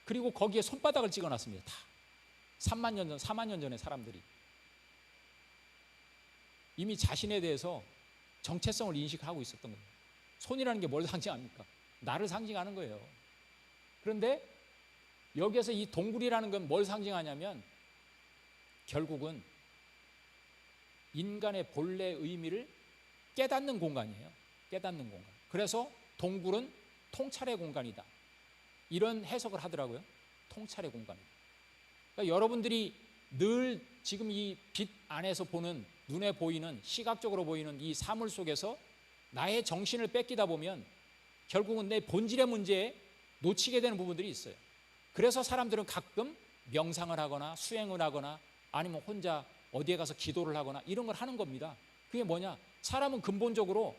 그리고 거기에 손바닥을 찍어놨습니다. 다. 3만 년 전, 4만 년 전의 사람들이 이미 자신에 대해서 정체성을 인식하고 있었던 거예요. 손이라는 게 뭘 상징합니까? 나를 상징하는 거예요. 그런데 여기에서 이 동굴이라는 건 뭘 상징하냐면 결국은 인간의 본래 의미를 깨닫는 공간이에요. 깨닫는 공간. 그래서 동굴은 통찰의 공간이다. 이런 해석을 하더라고요. 통찰의 공간이다. 그러니까 여러분들이 늘 지금 이 빛 안에서 보는, 눈에 보이는, 시각적으로 보이는 이 사물 속에서 나의 정신을 뺏기다 보면 결국은 내 본질의 문제에 놓치게 되는 부분들이 있어요. 그래서 사람들은 가끔 명상을 하거나 수행을 하거나 아니면 혼자 어디에 가서 기도를 하거나 이런 걸 하는 겁니다. 그게 뭐냐? 사람은 근본적으로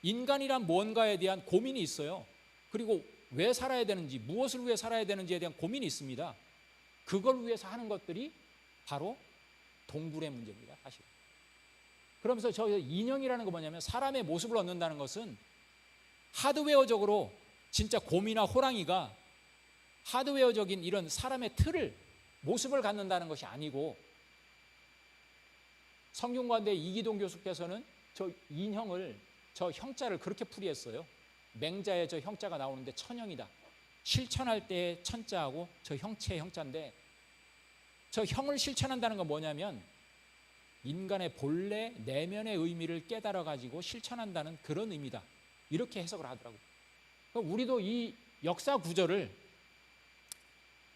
인간이란 뭔가에 대한 고민이 있어요. 그리고 왜 살아야 되는지, 무엇을 위해 살아야 되는지에 대한 고민이 있습니다. 그걸 위해서 하는 것들이 바로 동굴의 문제입니다, 사실. 그러면서 저 인형이라는 거 뭐냐면 사람의 모습을 얻는다는 것은 하드웨어적으로 진짜 곰이나 호랑이가 하드웨어적인 이런 사람의 틀을, 모습을 갖는다는 것이 아니고 성균관대 이기동 교수께서는 저 인형을, 저 형자를 그렇게 풀이했어요. 맹자에 저 형자가 나오는데 천형이다. 실천할 때의 천자하고 저 형체의 형자인데 저 형을 실천한다는 건 뭐냐면 인간의 본래 내면의 의미를 깨달아 가지고 실천한다는 그런 의미다. 이렇게 해석을 하더라고요. 그러니까 우리도 이 역사 구절을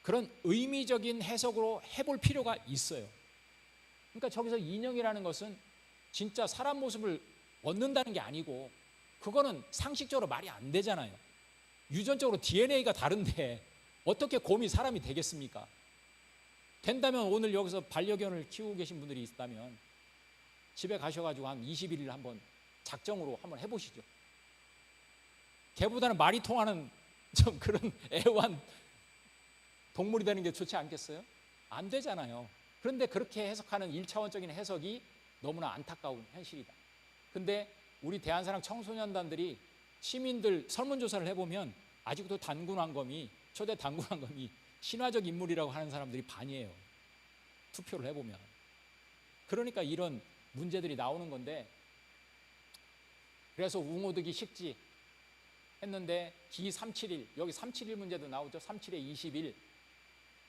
그런 의미적인 해석으로 해볼 필요가 있어요. 그러니까 저기서 인형이라는 것은 진짜 사람 모습을 얻는다는 게 아니고 그거는 상식적으로 말이 안 되잖아요. 유전적으로 DNA가 다른데 어떻게 곰이 사람이 되겠습니까? 된다면 오늘 여기서 반려견을 키우고 계신 분들이 있다면 집에 가셔가지고 한 21일 한번 작정으로 한번 해보시죠. 개보다는 말이 통하는 좀 그런 애완 동물이 되는 게 좋지 않겠어요? 안 되잖아요. 그런데 그렇게 해석하는 1차원적인 해석이 너무나 안타까운 현실이다. 근데 우리 대한사랑 청소년단들이 시민들 설문조사를 해보면 아직도 단군왕검이, 초대 단군왕검이 신화적 인물이라고 하는 사람들이 반이에요. 투표를 해보면. 그러니까 이런 문제들이 나오는 건데, 그래서 웅호득이 식지 했는데 기 371, 여기 371 문제도 나오죠. 371에 21.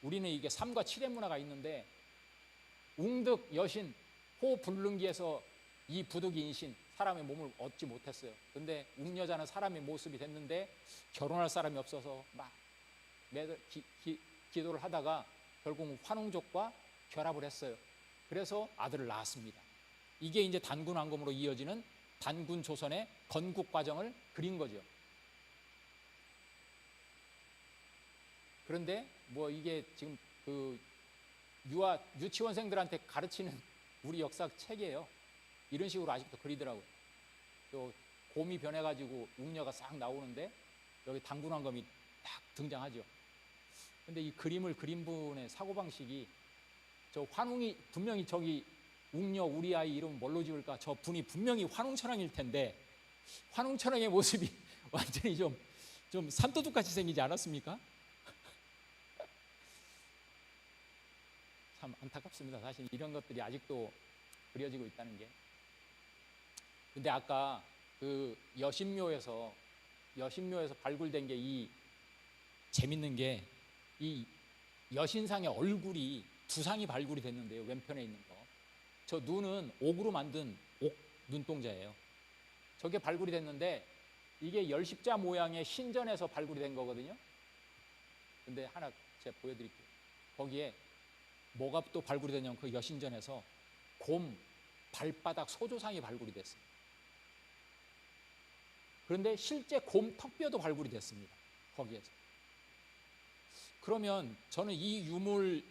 우리는 이게 3과 7의 문화가 있는데 웅득 여신 호 불능기에서 이 부득이 인신 사람의 몸을 얻지 못했어요. 근데 웅여자는 사람의 모습이 됐는데 결혼할 사람이 없어서 막 기도를 하다가 결국 환웅족과 결합을 했어요. 그래서 아들을 낳았습니다. 이게 이제 단군왕검으로 이어지는 단군 조선의 건국 과정을 그린 거죠. 그런데 뭐 이게 지금 그 유치원생들한테 가르치는 우리 역사 책이에요. 이런 식으로 아직도 그리더라고요. 또 곰이 변해가지고 웅녀가 싹 나오는데 여기 단군왕검이 딱 등장하죠. 근데 이 그림을 그린 분의 사고방식이 저 환웅이 분명히 저기 웅녀 우리 아이 이름 뭘로 지을까? 저 분이 분명히 환웅천왕일 텐데 환웅천왕의 모습이 완전히 좀 산도둑같이 생기지 않았습니까? 참 안타깝습니다. 사실 이런 것들이 아직도 그려지고 있다는 게. 근데 아까 그 여신묘에서 발굴된 게 이 재밌는 게 이 여신상의 얼굴이 두 상이 발굴이 됐는데요. 왼편에 있는 거. 저 눈은 옥으로 만든 옥 눈동자예요. 저게 발굴이 됐는데 이게 열십자 모양의 신전에서 발굴이 된 거거든요. 근데 하나 제가 보여드릴게요. 거기에 뭐가 또 발굴이 되냐면 그 여신전에서 곰 발바닥 소조상이 발굴이 됐어요. 그런데 실제 곰 턱뼈도 발굴이 됐습니다. 거기에서. 그러면 저는 이 유물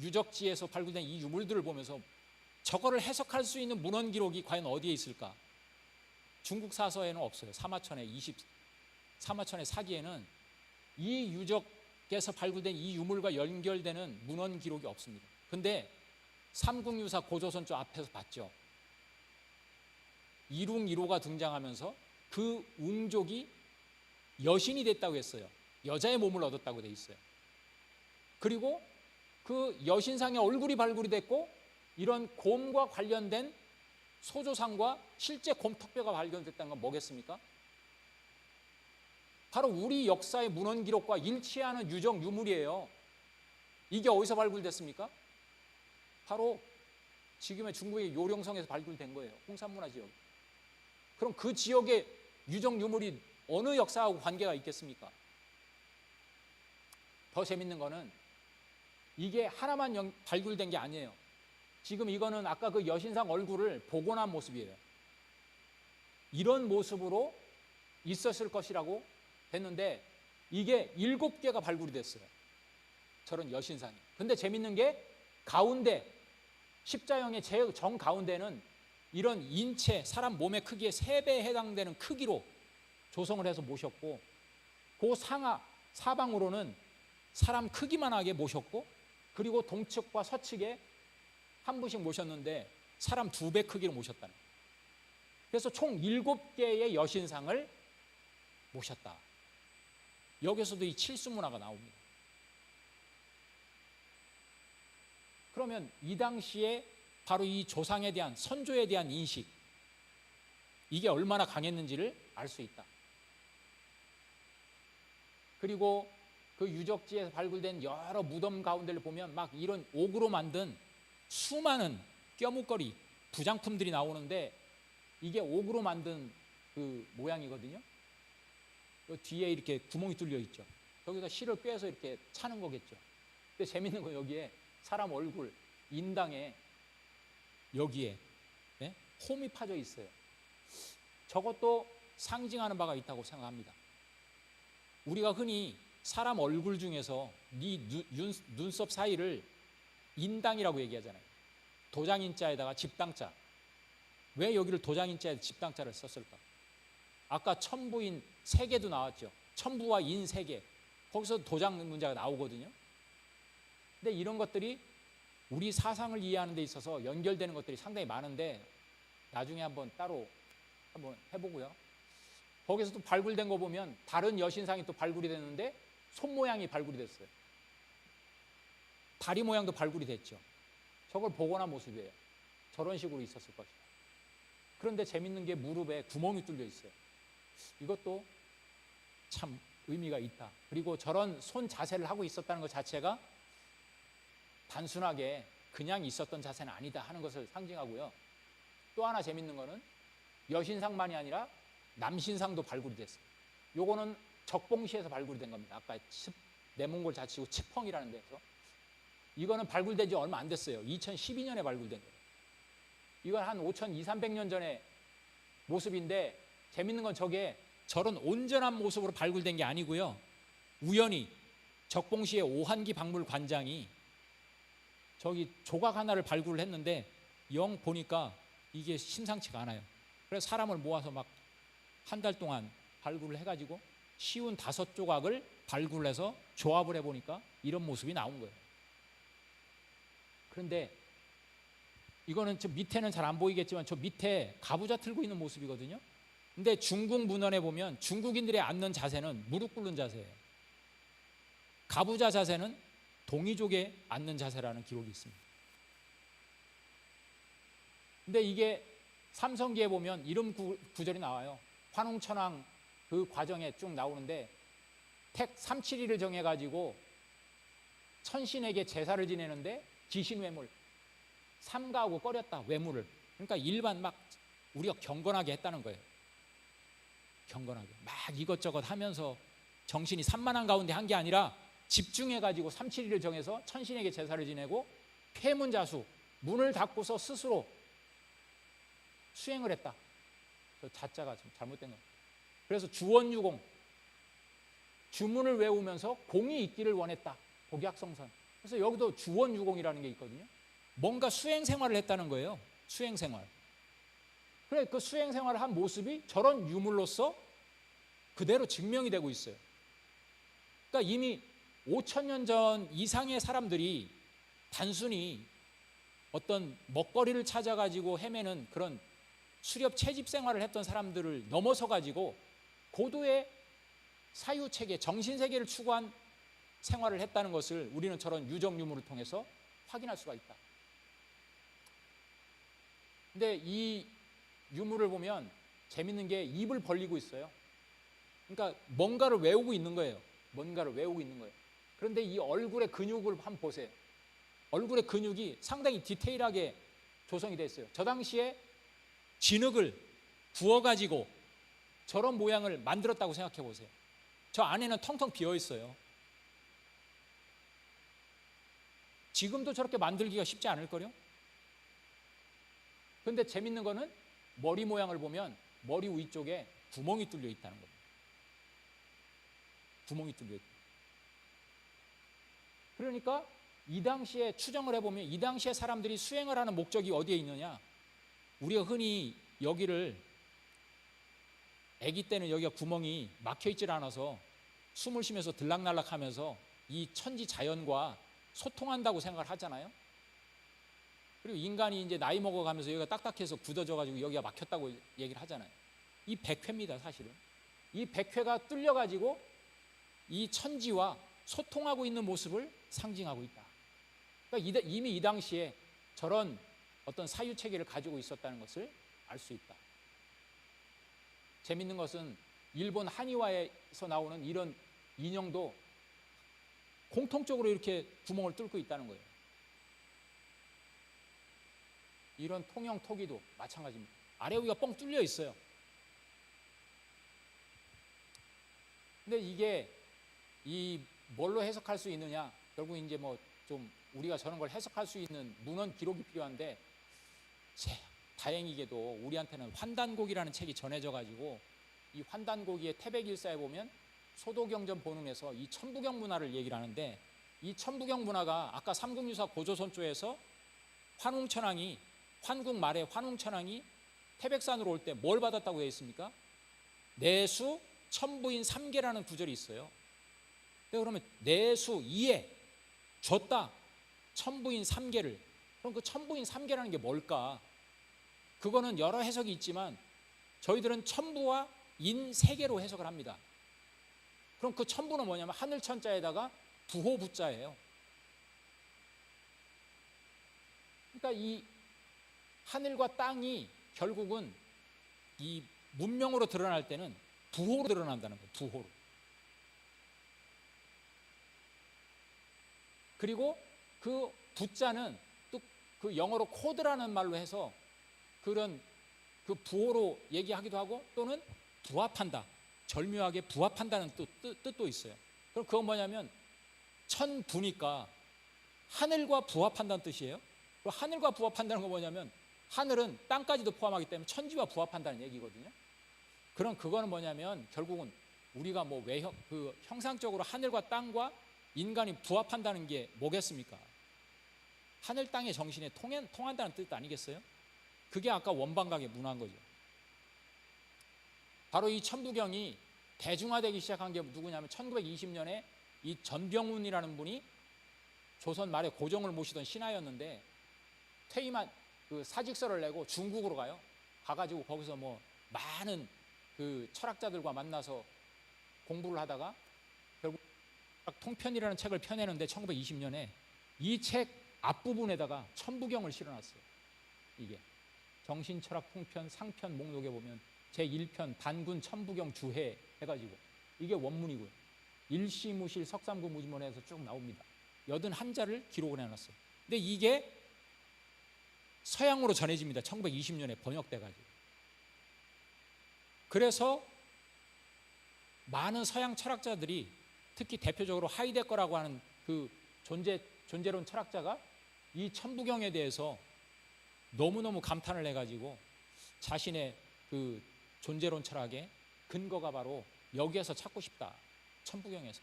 유적지에서 발굴된 이 유물들을 보면서 저거를 해석할 수 있는 문헌 기록이 과연 어디에 있을까? 중국 사서에는 없어요. 사마천의 사기에는 이 유적에서 발굴된 이 유물과 연결되는 문헌 기록이 없습니다. 근데 삼국유사 고조선 저 앞에서 봤죠. 이룽이로가 등장하면서 그 웅족이 여신이 됐다고 했어요. 여자의 몸을 얻었다고 돼 있어요. 그리고 그 여신상의 얼굴이 발굴이 됐고 이런 곰과 관련된 소조상과 실제 곰 턱뼈가 발견됐다는 건 뭐겠습니까? 바로 우리 역사의 문헌 기록과 일치하는 유적 유물이에요. 이게 어디서 발굴됐습니까? 바로 지금의 중국의 요령성에서 발굴된 거예요. 홍산문화 지역. 그럼 그 지역의 유적 유물이 어느 역사하고 관계가 있겠습니까? 더 재밌는 거는 이게 하나만 발굴된 게 아니에요. 지금 이거는 아까 그 여신상 얼굴을 복원한 모습이에요. 이런 모습으로 있었을 것이라고 됐는데 이게 7개가 발굴이 됐어요. 저런 여신상이. 근데 재밌는 게 가운데 십자형의 정 가운데는 이런 인체, 사람 몸의 크기의 3배에 해당되는 크기로 조성을 해서 모셨고 그 사방으로는 사람 크기만하게 모셨고 그리고 동측과 서측에 한 분씩 모셨는데 사람 2배 크기로 모셨다는 거예요. 그래서 총 7개의 여신상을 모셨다. 여기서도 이 칠수문화가 나옵니다. 그러면 이 당시에 바로 이 조상에 대한 선조에 대한 인식 이게 얼마나 강했는지를 알 수 있다. 그리고 그 유적지에서 발굴된 여러 무덤 가운데를 보면 막 이런 옥으로 만든 수많은 껴묵거리 부장품들이 나오는데 이게 옥으로 만든 그 모양이거든요. 뒤에 이렇게 구멍이 뚫려 있죠. 거기다 실을 꿰서 이렇게 차는 거겠죠. 근데 재밌는 건 여기에 사람 얼굴 인당에 여기에 홈이 파져 있어요. 저것도 상징하는 바가 있다고 생각합니다. 우리가 흔히 사람 얼굴 중에서 눈썹 사이를 인당이라고 얘기하잖아요. 도장인자에다가 집당자. 왜 여기를 도장인자에 집당자를 썼을까? 아까 천부인 세계도 나왔죠. 천부와 인 세계. 거기서 도장 문제가 나오거든요. 근데 이런 것들이 우리 사상을 이해하는 데 있어서 연결되는 것들이 상당히 많은데 나중에 한번 따로 한번 해보고요. 거기서 또 발굴된 거 보면 다른 여신상이 또 발굴이 됐는데 손 모양이 발굴이 됐어요. 다리 모양도 발굴이 됐죠. 저걸 복원한 모습이에요. 저런 식으로 있었을 것이다. 그런데 재밌는 게 무릎에 구멍이 뚫려 있어요. 이것도 참 의미가 있다. 그리고 저런 손 자세를 하고 있었다는 것 자체가 단순하게 그냥 있었던 자세는 아니다 하는 것을 상징하고요. 또 하나 재밌는 거는 여신상만이 아니라 남신상도 발굴이 됐어요. 요거는 적봉시에서 발굴이 된 겁니다. 아까 내몽골 자치구 치펑이라는 데서. 이거는 발굴된 지 얼마 안 됐어요. 2012년에 발굴된 거예요. 이건 한 5,200~300년 전의 모습인데 재밌는 건 저게 저런 온전한 모습으로 발굴된 게 아니고요. 우연히 적봉시의 오한기 박물관장이 저기 조각 하나를 발굴을 했는데 영 보니까 이게 심상치가 않아요. 그래서 사람을 모아서 막 한 달 동안 발굴을 해가지고 쉬운 5조각을 발굴해서 조합을 해보니까 이런 모습이 나온 거예요. 그런데 이거는 저 밑에는 잘 안 보이겠지만 저 밑에 가부좌 틀고 있는 모습이거든요. 근데 중국 문헌에 보면 중국인들이 앉는 자세는 무릎 꿇는 자세예요. 가부좌 자세는 동이족에 앉는 자세라는 기록이 있습니다. 근데 이게 삼성기에 보면 이름 구절이 나와요. 환웅천왕 그 과정에 쭉 나오는데 택 371을 정해가지고 천신에게 제사를 지내는데 지신외물 삼가하고 꺼렸다 외물을. 그러니까 일반 막 우리가 경건하게 했다는 거예요. 경건하게 막 이것저것 하면서 정신이 산만한 가운데 한 게 아니라 집중해가지고 371을 정해서 천신에게 제사를 지내고 폐문자수 문을 닫고서 스스로 수행을 했다. 저 자자가 좀 잘못된 거예요. 그래서 주원유공 주문을 외우면서 공이 있기를 원했다. 복약성선. 그래서 여기도 주원유공이라는 게 있거든요. 뭔가 수행생활을 했다는 거예요. 수행생활. 그래 그 수행생활을 한 모습이 저런 유물로서 그대로 증명이 되고 있어요. 그러니까 이미 5,000년 전 이상의 사람들이 단순히 어떤 먹거리를 찾아가지고 헤매는 그런 수렵 채집 생활을 했던 사람들을 넘어서 가지고 고도의 사유체계, 정신세계를 추구한 생활을 했다는 것을 우리는 저런 유적 유물을 통해서 확인할 수가 있다. 근데 이 유물을 보면 재밌는 게 입을 벌리고 있어요. 그러니까 뭔가를 외우고 있는 거예요. 뭔가를 외우고 있는 거예요. 그런데 이 얼굴의 근육을 한번 보세요. 얼굴의 근육이 상당히 디테일하게 조성이 되어 있어요. 저 당시에 진흙을 부어가지고 저런 모양을 만들었다고 생각해 보세요. 저 안에는 텅텅 비어 있어요. 지금도 저렇게 만들기가 쉽지 않을걸요? 근데 재밌는 거는 머리 모양을 보면 머리 위쪽에 구멍이 뚫려 있다는 겁니다. 구멍이 뚫려 있다. 그러니까 이 당시에 추정을 해보면 이 당시에 사람들이 수행을 하는 목적이 어디에 있느냐? 우리가 흔히 여기를 아기 때는 여기가 구멍이 막혀 있질 않아서 숨을 쉬면서 들락날락하면서 이 천지 자연과 소통한다고 생각을 하잖아요. 그리고 인간이 이제 나이 먹어가면서 여기가 딱딱해서 굳어져가지고 여기가 막혔다고 얘기를 하잖아요. 이 백회입니다, 사실은. 이 백회가 뚫려가지고 이 천지와 소통하고 있는 모습을 상징하고 있다. 그러니까 이미 이 당시에 저런 어떤 사유 체계를 가지고 있었다는 것을 알 수 있다. 재밌는 것은 일본 한의화에서 나오는 이런 인형도 공통적으로 이렇게 구멍을 뚫고 있다는 거예요. 이런 통영 토기도 마찬가지입니다. 아래 위가 뻥 뚫려 있어요. 근데 이게 이 뭘로 해석할 수 있느냐? 결국 이제 뭐 좀 우리가 저런 걸 해석할 수 있는 문헌 기록이 필요한데, 다행히게도 우리한테는 환단곡이라는 책이 전해져 가지고 이 환단곡의 태백일사에 보면 소도경전 본문에서 이 천부경 문화를 얘기를 하는데, 이 천부경 문화가 아까 삼국유사 고조선조에서 환웅천왕이 환국 말에 환웅천왕이 태백산으로 올 때 뭘 받았다고 되어 있습니까? 내수 천부인 삼계라는 구절이 있어요. 그러면 내수 이에 줬다 천부인 삼계를. 그럼 그 천부인 삼계라는 게 뭘까? 그거는 여러 해석이 있지만 저희들은 천부와 인 세 개로 해석을 합니다. 그럼 그 천부는 뭐냐면 하늘 천자에다가 부호 부자예요. 그러니까 이 하늘과 땅이 결국은 이 문명으로 드러날 때는 부호로 드러난다는 거예요. 부호로. 그리고 그 부자는 또 그 영어로 코드라는 말로 해서 그런 그 부호로 얘기하기도 하고, 또는 부합한다, 절묘하게 부합한다는 뜻도 있어요. 그럼 그건 뭐냐면 천부니까 하늘과 부합한다는 뜻이에요. 그리고 하늘과 부합한다는 건 뭐냐면 하늘은 땅까지도 포함하기 때문에 천지와 부합한다는 얘기거든요. 그럼 그거는 뭐냐면 결국은 우리가 뭐 외형, 그 형상적으로 하늘과 땅과 인간이 부합한다는 게 뭐겠습니까? 하늘 땅의 정신에 통한다는 뜻 아니겠어요? 그게 아까 원방각의 문화인 거죠. 바로 이 천부경이 대중화되기 시작한 게 누구냐면 1920년에 이 전병훈이라는 분이 조선 말에 고종을 모시던 신하였는데 퇴임한 그 사직서를 내고 중국으로 가요. 가가지고 거기서 뭐 많은 그 철학자들과 만나서 공부를 하다가 결국 통편이라는 책을 펴내는데 1920년에 이 책 앞부분에다가 천부경을 실어놨어요. 이게 정신철학 통편 상편 목록에 보면 제1편 단군 천부경 주해 해가지고 이게 원문이고요. 일시무실 석삼구 무지문에서 쭉 나옵니다. 81자를 기록을 해놨어요. 근데 이게 서양으로 전해집니다. 1920년에 번역돼가지고. 그래서 많은 서양 철학자들이 특히 대표적으로 하이데거라고 하는 그 존재론 철학자가 이 천부경에 대해서 너무너무 감탄을 해가지고 자신의 그 존재론 철학의 근거가 바로 여기에서 찾고 싶다. 천부경에서.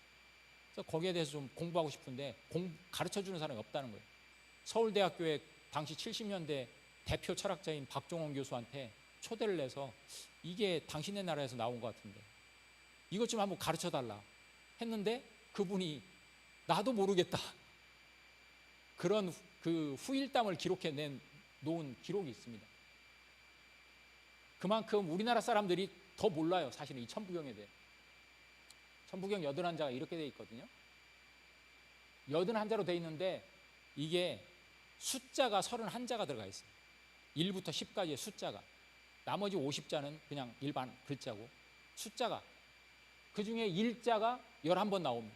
그래서 거기에 대해서 좀 공부하고 싶은데 가르쳐주는 사람이 없다는 거예요. 서울대학교에 당시 70년대 대표 철학자인 박종원 교수한테 초대를 해서 이게 당신네 나라에서 나온 것 같은데 이것 좀 한번 가르쳐달라 했는데 그분이 나도 모르겠다. 그런 그 후일담을 기록해 놓은 기록이 있습니다. 그만큼 우리나라 사람들이 더 몰라요. 사실은 이 천부경에 대해. 천부경 81자가 이렇게 돼 있거든요. 81자로 돼 있는데 이게 숫자가 31자가 들어가 있어요. 1부터 10까지의 숫자가. 나머지 50자는 그냥 일반 글자고, 숫자가 그 중에 1자가 11번 나옵니다.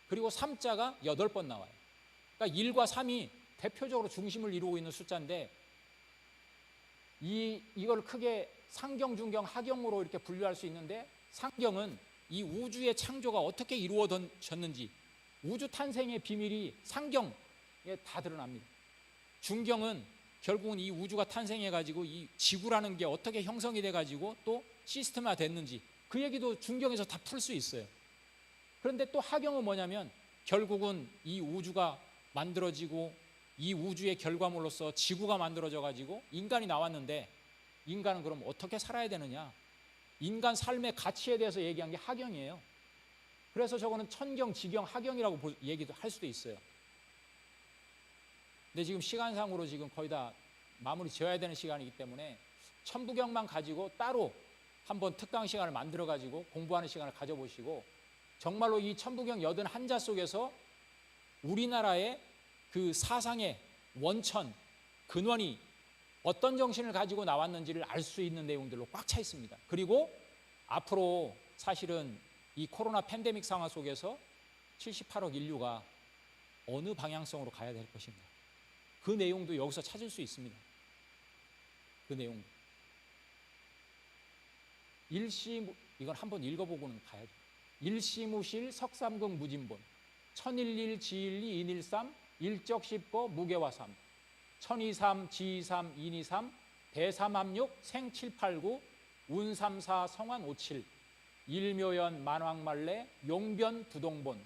그리고 3자가 8번 나와요. 그러니까 1과 3이 대표적으로 중심을 이루고 있는 숫자인데, 이걸 크게 상경, 중경, 하경으로 이렇게 분류할 수 있는데, 상경은 이 우주의 창조가 어떻게 이루어졌는지, 우주 탄생의 비밀이 상경에 다 드러납니다. 중경은 결국은 이 우주가 탄생해가지고 이 지구라는 게 어떻게 형성이 돼가지고 또 시스템화 됐는지 그 얘기도 중경에서 다 풀 수 있어요. 그런데 또 하경은 뭐냐면 결국은 이 우주가 만들어지고 이 우주의 결과물로서 지구가 만들어져가지고 인간이 나왔는데, 인간은 그럼 어떻게 살아야 되느냐, 인간 삶의 가치에 대해서 얘기한 게 하경이에요. 그래서 저거는 천경, 지경, 하경이라고 얘기도 할 수도 있어요. 근데 지금 시간상으로 지금 거의 다 마무리 지어야 되는 시간이기 때문에 천부경만 가지고 따로 한번 특강 시간을 만들어 가지고 공부하는 시간을 가져보시고, 정말로 이 천부경 81자 속에서 우리나라의 그 사상의 원천, 근원이 어떤 정신을 가지고 나왔는지를 알 수 있는 내용들로 꽉 차 있습니다. 그리고 앞으로 사실은 이 코로나 팬데믹 상황 속에서 78억 인류가 어느 방향성으로 가야 될 것인가, 그 내용도 여기서 찾을 수 있습니다. 그 내용도. 이건 한번 읽어보고는 가야죠. 일시무실 석삼극 무진본, 천일일 지일리 인일삼, 일적십거 무게화삼, 천이삼 지이삼 인이삼, 대삼합육 생칠팔구, 운삼사 성환오칠, 일묘연 만왕말래 용변 부동본,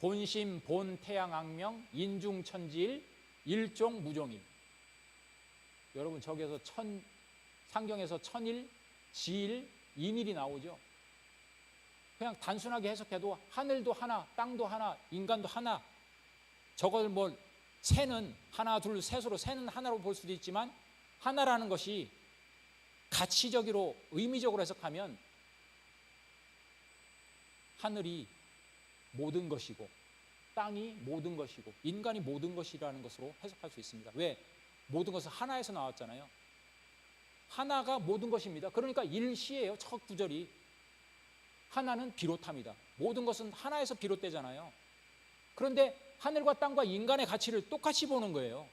본심 본태양악명 인중천지일, 일종 무종일. 여러분 저기에서 상경에서 천일, 지일, 인일이 나오죠. 그냥 단순하게 해석해도 하늘도 하나, 땅도 하나, 인간도 하나. 저걸 뭐 새는 하나, 둘, 셋으로 새는 하나로 볼 수도 있지만, 하나라는 것이 가치적으로 의미적으로 해석하면 하늘이 모든 것이고 땅이 모든 것이고 인간이 모든 것이라는 것으로 해석할 수 있습니다. 왜? 모든 것은 하나에서 나왔잖아요. 하나가 모든 것입니다. 그러니까 일시예요. 첫 구절이. 하나는 비롯합니다. 모든 것은 하나에서 비롯되잖아요. 그런데 하늘과 땅과 인간의 가치를 똑같이 보는 거예요.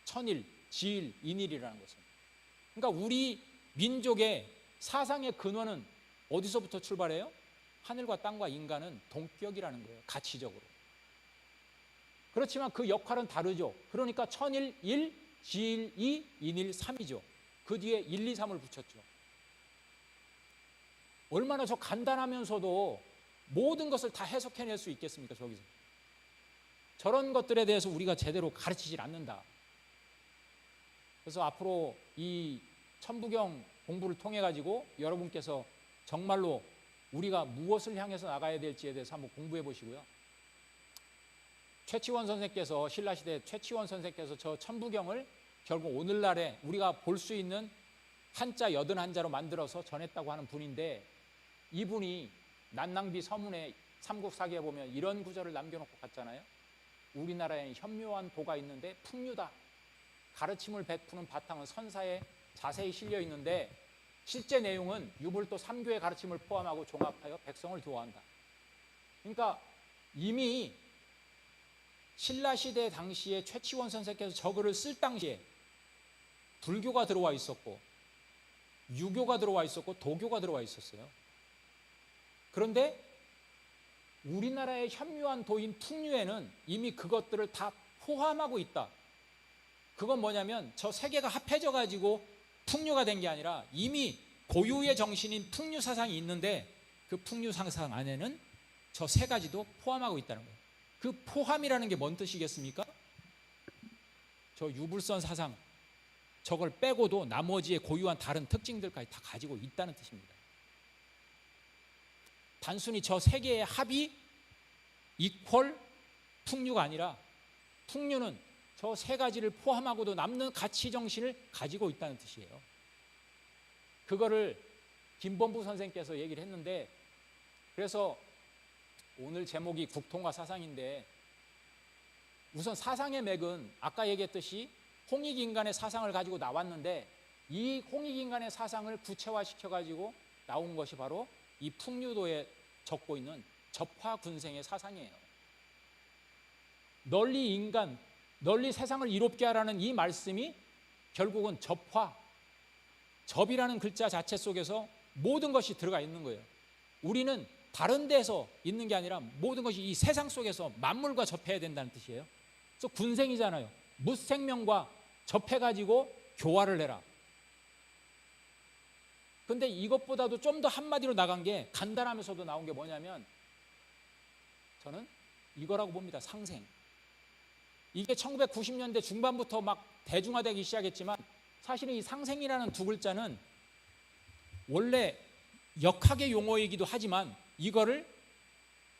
천일, 지일, 인일이라는 것은. 그러니까 우리 민족의 사상의 근원은 어디서부터 출발해요? 하늘과 땅과 인간은 동격이라는 거예요. 가치적으로. 그렇지만 그 역할은 다르죠. 그러니까 천일 1, 지일 2, 인일 3이죠. 그 뒤에 1, 2, 3을 붙였죠. 얼마나 저 간단하면서도 모든 것을 다 해석해낼 수 있겠습니까? 저기서. 저런 것들에 대해서 우리가 제대로 가르치질 않는다. 그래서 앞으로 이 천부경 공부를 통해 가지고 여러분께서 정말로 우리가 무엇을 향해서 나가야 될지에 대해서 한번 공부해 보시고요. 최치원 선생께서, 신라시대 최치원 선생께서 저 천부경을 결국 오늘날에 우리가 볼 수 있는 한자 81자로 만들어서 전했다고 하는 분인데, 이분이 난낭비 서문에 삼국사기에 보면 이런 구절을 남겨놓고 갔잖아요. 우리나라에 현묘한 도가 있는데 풍류다. 가르침을 베푸는 바탕은 선사에 자세히 실려 있는데, 실제 내용은 유불도 3교의 가르침을 포함하고 종합하여 백성을 교화한다. 그러니까 이미 신라시대 당시에 최치원 선생께서 저 글을 쓸 당시에 불교가 들어와 있었고 유교가 들어와 있었고 도교가 들어와 있었어요. 그런데 우리나라의 현묘한 도인 풍류에는 이미 그것들을 다 포함하고 있다. 그건 뭐냐면 저 세 개가 합해져 가지고 풍류가 된 게 아니라 이미 고유의 정신인 풍류 사상이 있는데, 그 풍류 사상 안에는 저 세 가지도 포함하고 있다는 거예요. 그 포함이라는 게 뭔 뜻이겠습니까? 저 유불선 사상, 저걸 빼고도 나머지의 고유한 다른 특징들까지 다 가지고 있다는 뜻입니다. 단순히 저 세 개의 합이 이퀄 풍류가 아니라, 풍류는 저 세 가지를 포함하고도 남는 가치 정신을 가지고 있다는 뜻이에요. 그거를 김범부 선생께서 얘기를 했는데, 그래서 오늘 제목이 국통과 사상인데 우선 사상의 맥은 아까 얘기했듯이 홍익인간의 사상을 가지고 나왔는데 이 홍익인간의 사상을 구체화시켜 가지고 나온 것이 바로 이 풍류도에 적고 있는 접화군생의 사상이에요. 널리 인간, 널리 세상을 이롭게 하라는 이 말씀이 결국은 접이라는 글자 자체 속에서 모든 것이 들어가 있는 거예요. 우리는 다른 데서 있는 게 아니라 모든 것이 이 세상 속에서 만물과 접해야 된다는 뜻이에요. 그래서 군생이잖아요. 무생명과 접해가지고 교화를 해라. 근데 이것보다도 좀 더 한마디로 나간 게 간단하면서도 나온 게 뭐냐면 저는 이거라고 봅니다. 상생. 이게 1990년대 중반부터 막 대중화되기 시작했지만 사실은 이 상생이라는 두 글자는 원래 역학의 용어이기도 하지만 이거를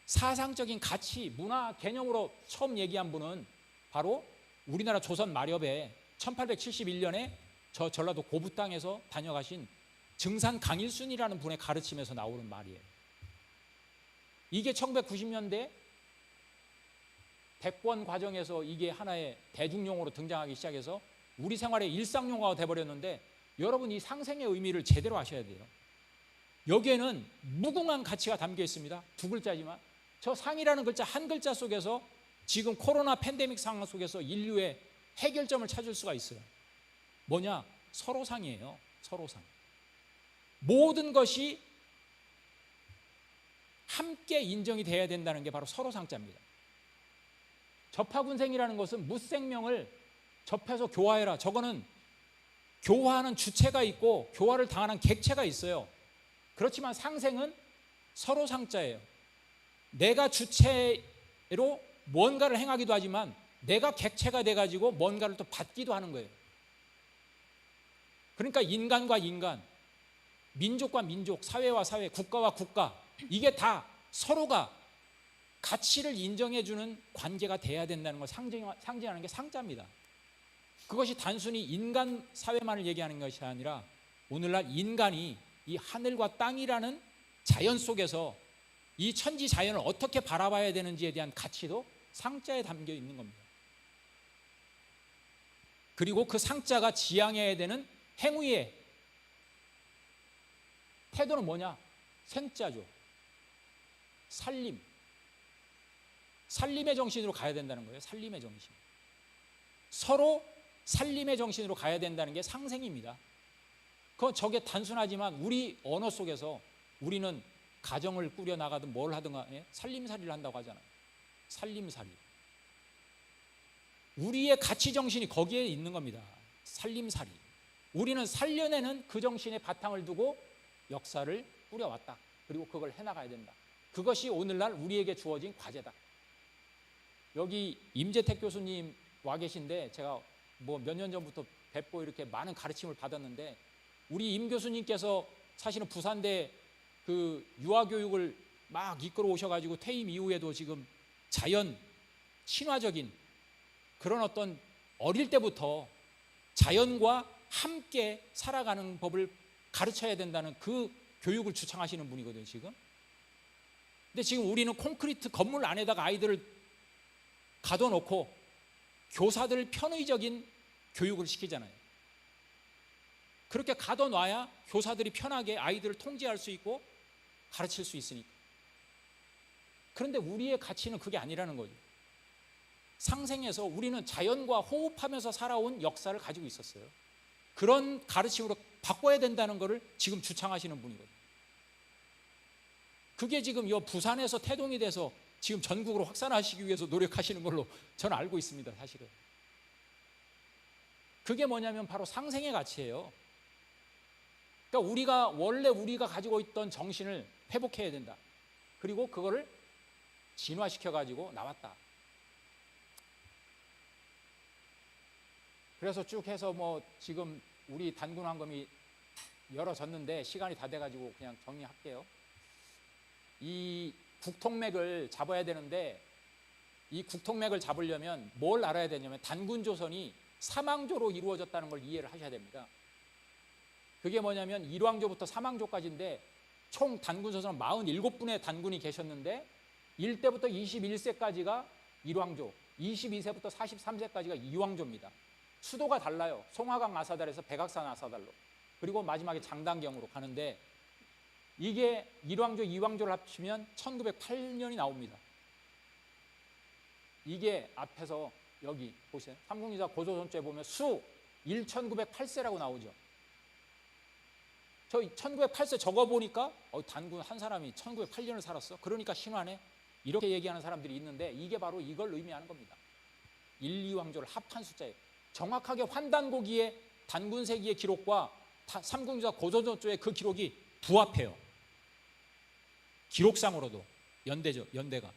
사상적인 가치, 문화 개념으로 처음 얘기한 분은 바로 우리나라 조선 마렵에 1871년에 저 전라도 고부 땅에서 다녀가신 증산 강일순이라는 분의 가르침에서 나오는 말이에요. 이게 1990년대 대권 과정에서 이게 하나의 대중용어로 등장하기 시작해서 우리 생활의 일상용어가 돼버렸는데 여러분 이 상생의 의미를 제대로 아셔야 돼요. 여기에는 무궁한 가치가 담겨 있습니다. 두 글자지만 저 상이라는 글자 한 글자 속에서 지금 코로나 팬데믹 상황 속에서 인류의 해결점을 찾을 수가 있어요. 뭐냐? 서로상이에요. 서로상. 모든 것이 함께 인정이 돼야 된다는 게 바로 서로상자입니다. 접하군생이라는 것은 무생명을 접해서 교화해라. 저거는 교화하는 주체가 있고 교화를 당하는 객체가 있어요. 그렇지만 상생은 서로상자예요. 내가 주체로 뭔가를 행하기도 하지만 내가 객체가 돼가지고 뭔가를 또 받기도 하는 거예요. 그러니까 인간과 인간, 민족과 민족, 사회와 사회, 국가와 국가 이게 다 서로가 가치를 인정해주는 관계가 돼야 된다는 걸 상징하는 게 상자입니다. 그것이 단순히 인간 사회만을 얘기하는 것이 아니라 오늘날 인간이 이 하늘과 땅이라는 자연 속에서 이 천지 자연을 어떻게 바라봐야 되는지에 대한 가치도 상자에 담겨 있는 겁니다. 그리고 그 상자가 지향해야 되는 행위의 태도는 뭐냐? 생자죠. 살림. 살림의 정신으로 가야 된다는 거예요. 살림의 정신. 서로 살림의 정신으로 가야 된다는 게 상생입니다. 그건 저게 단순하지만 우리 언어 속에서 우리는 가정을 꾸려 나가든 뭘 하든 간에 살림살이를 한다고 하잖아요. 살림살이. 우리의 가치 정신이 거기에 있는 겁니다. 살림살이. 우리는 살려내는 그 정신의 바탕을 두고 역사를 꾸려왔다. 그리고 그걸 해나가야 된다. 그것이 오늘날 우리에게 주어진 과제다. 여기 임재택 교수님 와 계신데 제가 뭐 몇 년 전부터 뵙고 이렇게 많은 가르침을 받았는데 우리 임 교수님께서 사실은 부산대 그 유아교육을 막 이끌어 오셔가지고 퇴임 이후에도 지금 자연 친화적인 그런 어떤 어릴 때부터 자연과 함께 살아가는 법을 가르쳐야 된다는 그 교육을 주창하시는 분이거든요, 지금. 근데 지금 우리는 콘크리트 건물 안에다가 아이들을 가둬놓고 교사들 편의적인 교육을 시키잖아요. 그렇게 가둬놔야 교사들이 편하게 아이들을 통제할 수 있고 가르칠 수 있으니까. 그런데 우리의 가치는 그게 아니라는 거죠. 상생에서 우리는 자연과 호흡하면서 살아온 역사를 가지고 있었어요. 그런 가르침으로 바꿔야 된다는 것을 지금 주창하시는 분이거든요. 그게 지금 이 부산에서 태동이 돼서 지금 전국으로 확산하시기 위해서 노력하시는 걸로 저는 알고 있습니다, 사실은. 그게 뭐냐면 바로 상생의 가치예요. 그러니까 우리가 가지고 있던 정신을 회복해야 된다. 그리고 그거를 진화시켜 가지고 나왔다. 그래서 쭉 해서 뭐 지금 우리 단군 황금이 열어졌는데 시간이 다 돼가지고 그냥 정리할게요. 이 국통맥을 잡아야 되는데 이 국통맥을 잡으려면 뭘 알아야 되냐면 단군 조선이 삼왕조로 이루어졌다는 걸 이해를 하셔야 됩니다. 그게 뭐냐면 일왕조부터 삼왕조까지인데 총 단군 조선은 47분의 단군이 계셨는데 1대부터 21세까지가 일왕조, 22세부터 43세까지가 이왕조입니다. 수도가 달라요. 송화강 아사달에서 백악산 아사달로, 그리고 마지막에 장단경으로 가는데, 이게 1왕조, 2왕조를 합치면 1908년이 나옵니다. 이게 앞에서 여기 보세요. 삼국유사 고조선조에 보면 수 1908세라고 나오죠. 저 1908세 적어보니까 단군 한 사람이 1908년을 살았어? 그러니까 신화네? 이렇게 얘기하는 사람들이 있는데, 이게 바로 이걸 의미하는 겁니다. 1, 2왕조를 합한 숫자예요. 정확하게 환단고기의 단군세기의 기록과 삼국유사 고조선조의 그 기록이 부합해요. 기록상으로도 연대죠, 연대가.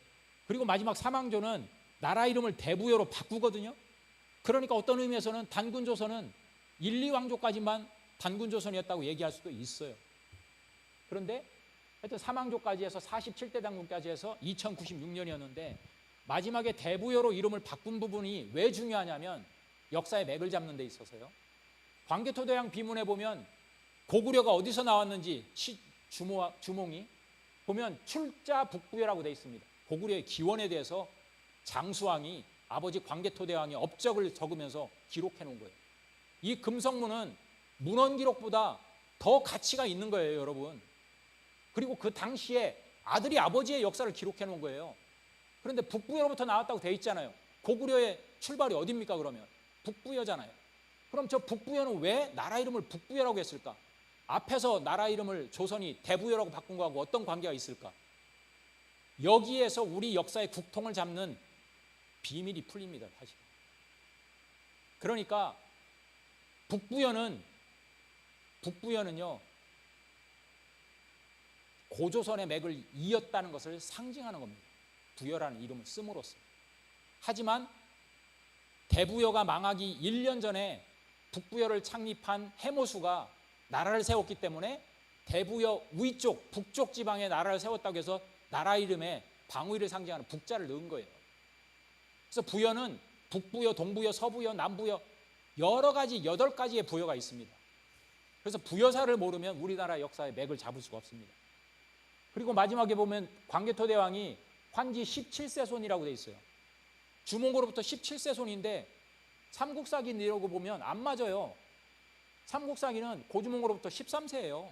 그리고 마지막 삼왕조는 나라 이름을 대부여로 바꾸거든요. 그러니까 어떤 의미에서는 단군조선은 1, 2왕조까지만 단군조선이었다고 얘기할 수도 있어요. 그런데 하여튼 삼왕조까지 해서 47대 단군까지 해서 2096년이었는데, 마지막에 대부여로 이름을 바꾼 부분이 왜 중요하냐면 역사의 맥을 잡는 데 있어서요. 광개토대왕 비문에 보면 고구려가 어디서 나왔는지 주몽이 보면 출자 북부여라고 되어 있습니다. 고구려의 기원에 대해서 장수왕이 아버지 광개토대왕의 업적을 적으면서 기록해 놓은 거예요. 이 금성문은 문헌 기록보다 더 가치가 있는 거예요, 여러분. 그리고 그 당시에 아들이 아버지의 역사를 기록해 놓은 거예요. 그런데 북부여로부터 나왔다고 되어 있잖아요. 고구려의 출발이 어딥니까 그러면? 북부여잖아요. 그럼 저 북부여는 왜 나라 이름을 북부여라고 했을까? 앞에서 나라 이름을 조선이 대부여라고 바꾼 거하고 어떤 관계가 있을까? 여기에서 우리 역사의 국통을 잡는 비밀이 풀립니다, 사실. 그러니까 북부여는요, 고조선의 맥을 이었다는 것을 상징하는 겁니다. 부여라는 이름을 씀으로써. 하지만 대부여가 망하기 1년 전에 북부여를 창립한 해모수가 나라를 세웠기 때문에 대부여 위쪽, 북쪽 지방에 나라를 세웠다고 해서 나라 이름에 방위를 상징하는 북자를 넣은 거예요. 그래서 부여는 북부여, 동부여, 서부여, 남부여 여러 가지 8가지의 부여가 있습니다. 그래서 부여사를 모르면 우리나라 역사의 맥을 잡을 수가 없습니다. 그리고 마지막에 보면 광개토대왕이 환지 17세 손이라고 돼 있어요. 주몽고로부터 17세 손인데 삼국사기 이러고 보면 안 맞아요. 삼국사기는 고주몽고로부터 13세예요.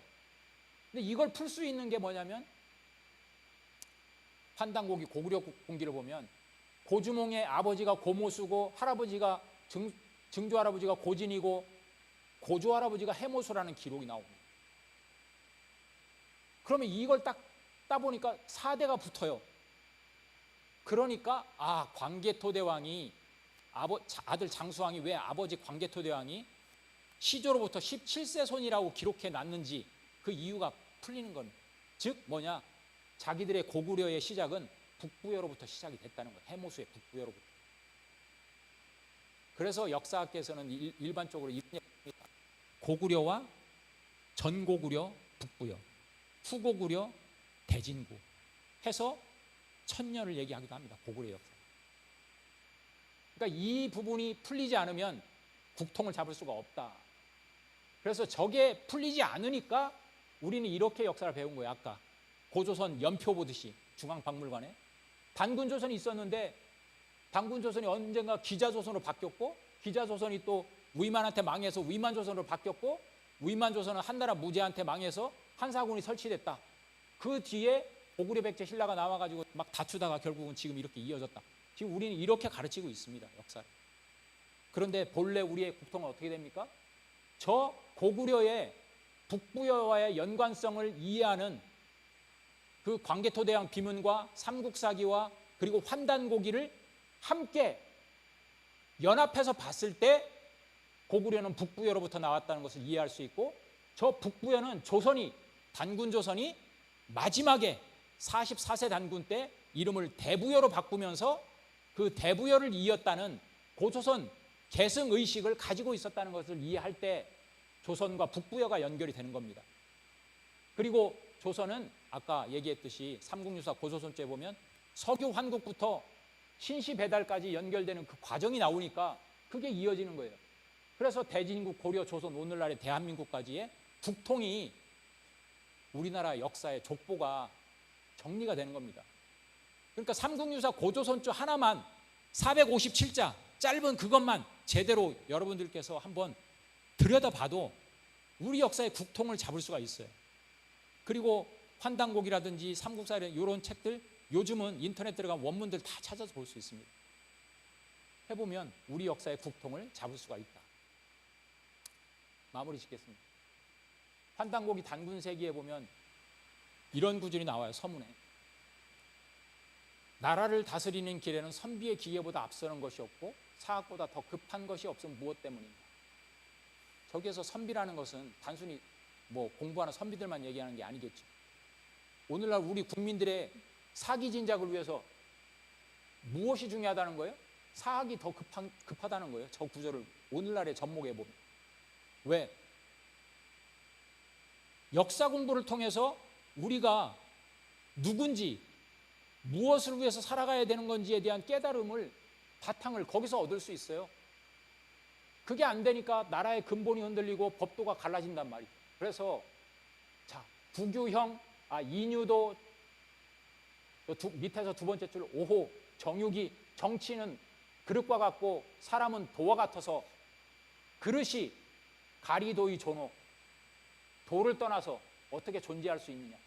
근데 이걸 풀 수 있는 게 뭐냐면 환단고기 고구려 공기를 보면 고주몽의 아버지가 고모수고 할아버지가 증조 할아버지가 고진이고 고조 할아버지가 해모수라는 기록이 나옵니다. 그러면 이걸 딱 따보니까 4대가 붙어요. 그러니까 광개토대왕이 아들 장수왕이 왜 아버지 광개토대왕이 시조로부터 17세 손이라고 기록해 놨는지 그 이유가 풀리는 겁니다. 즉 뭐냐? 자기들의 고구려의 시작은 북부여로부터 시작이 됐다는 거예요. 해모수의 북부여로부터. 그래서 역사학계에서는 일반적으로 이런 얘기입니다. 고구려와 전고구려, 북부여, 후고구려, 대진구 해서 1000년을 얘기하기도 합니다. 고구려 역사. 그러니까 이 부분이 풀리지 않으면 국통을 잡을 수가 없다. 그래서 저게 풀리지 않으니까 우리는 이렇게 역사를 배운 거예요. 아까 고조선 연표 보듯이 중앙박물관에 단군조선이 있었는데 단군조선이 언젠가 기자조선으로 바뀌었고 기자조선이 또 위만한테 망해서 위만조선으로 바뀌었고 위만조선은 한나라 무제한테 망해서 한사군이 설치됐다. 그 뒤에 고구려 백제 신라가 나와가지고 막 다투다가 결국은 지금 이렇게 이어졌다. 지금 우리는 이렇게 가르치고 있습니다. 역사를. 그런데 본래 우리의 국통은 어떻게 됩니까? 저 고구려의 북부여와의 연관성을 이해하는 그 광개토대왕 비문과 삼국사기와 그리고 환단고기를 함께 연합해서 봤을 때 고구려는 북부여로부터 나왔다는 것을 이해할 수 있고 저 북부여는 조선이 단군조선이 마지막에 44세 단군 때 이름을 대부여로 바꾸면서 그 대부여를 이었다는 고조선 계승의식을 가지고 있었다는 것을 이해할 때 조선과 북부여가 연결이 되는 겁니다. 그리고 조선은 아까 얘기했듯이 삼국유사 고조선조에 보면 석유 환국부터 신시 배달까지 연결되는 그 과정이 나오니까 그게 이어지는 거예요. 그래서 대진국, 고려, 조선, 오늘날의 대한민국까지의 국통이 우리나라 역사의 족보가 정리가 되는 겁니다. 그러니까 삼국유사 고조선조 하나만 457자 짧은 그것만 제대로 여러분들께서 한번 들여다봐도 우리 역사의 국통을 잡을 수가 있어요. 그리고 환단곡이라든지 삼국사의 이런 책들 요즘은 인터넷 들어간 원문들 다 찾아서 볼 수 있습니다. 해보면 우리 역사의 국통을 잡을 수가 있다. 마무리 짓겠습니다. 환단곡이 단군세기에 보면 이런 구절이 나와요. 서문에 나라를 다스리는 길에는 선비의 기계보다 앞서는 것이 없고 사학보다 더 급한 것이 없으면 무엇 때문인가. 저기에서 선비라는 것은 단순히 뭐 공부하는 선비들만 얘기하는 게 아니겠죠. 오늘날 우리 국민들의 사기 진작을 위해서 무엇이 중요하다는 거예요? 사학이 더 급하다는 거예요. 저 구절을 오늘날의 접목해 보면. 왜? 역사 공부를 통해서 우리가 누군지 무엇을 위해서 살아가야 되는 건지에 대한 깨달음을 바탕을 거기서 얻을 수 있어요. 그게 안 되니까 나라의 근본이 흔들리고 법도가 갈라진단 말이죠. 그래서 자, 부규형, 이뉴도 밑에서 두 번째 줄 5호 정육이 정치는 그릇과 같고 사람은 도와 같아서 그릇이 가리도의 존호 도를 떠나서 어떻게 존재할 수 있느냐.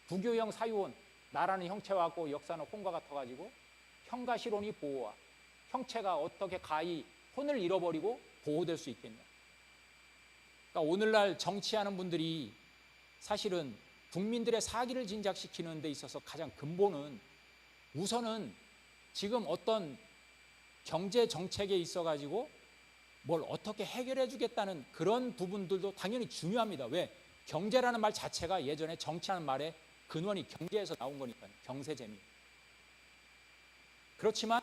부교형 사유원 나라는 형체와 같고 역사는 혼과 같아가지고 형과 실혼이 보호와 형체가 어떻게 가히 혼을 잃어버리고 보호될 수 있겠냐. 그러니까 오늘날 정치하는 분들이 사실은 국민들의 사기를 진작시키는 데 있어서 가장 근본은 우선은 지금 어떤 경제 정책에 있어가지고 뭘 어떻게 해결해 주겠다는 그런 부분들도 당연히 중요합니다. 왜? 경제라는 말 자체가 예전에 정치하는 말의 근원이 경제에서 나온 거니까요. 경세재미. 그렇지만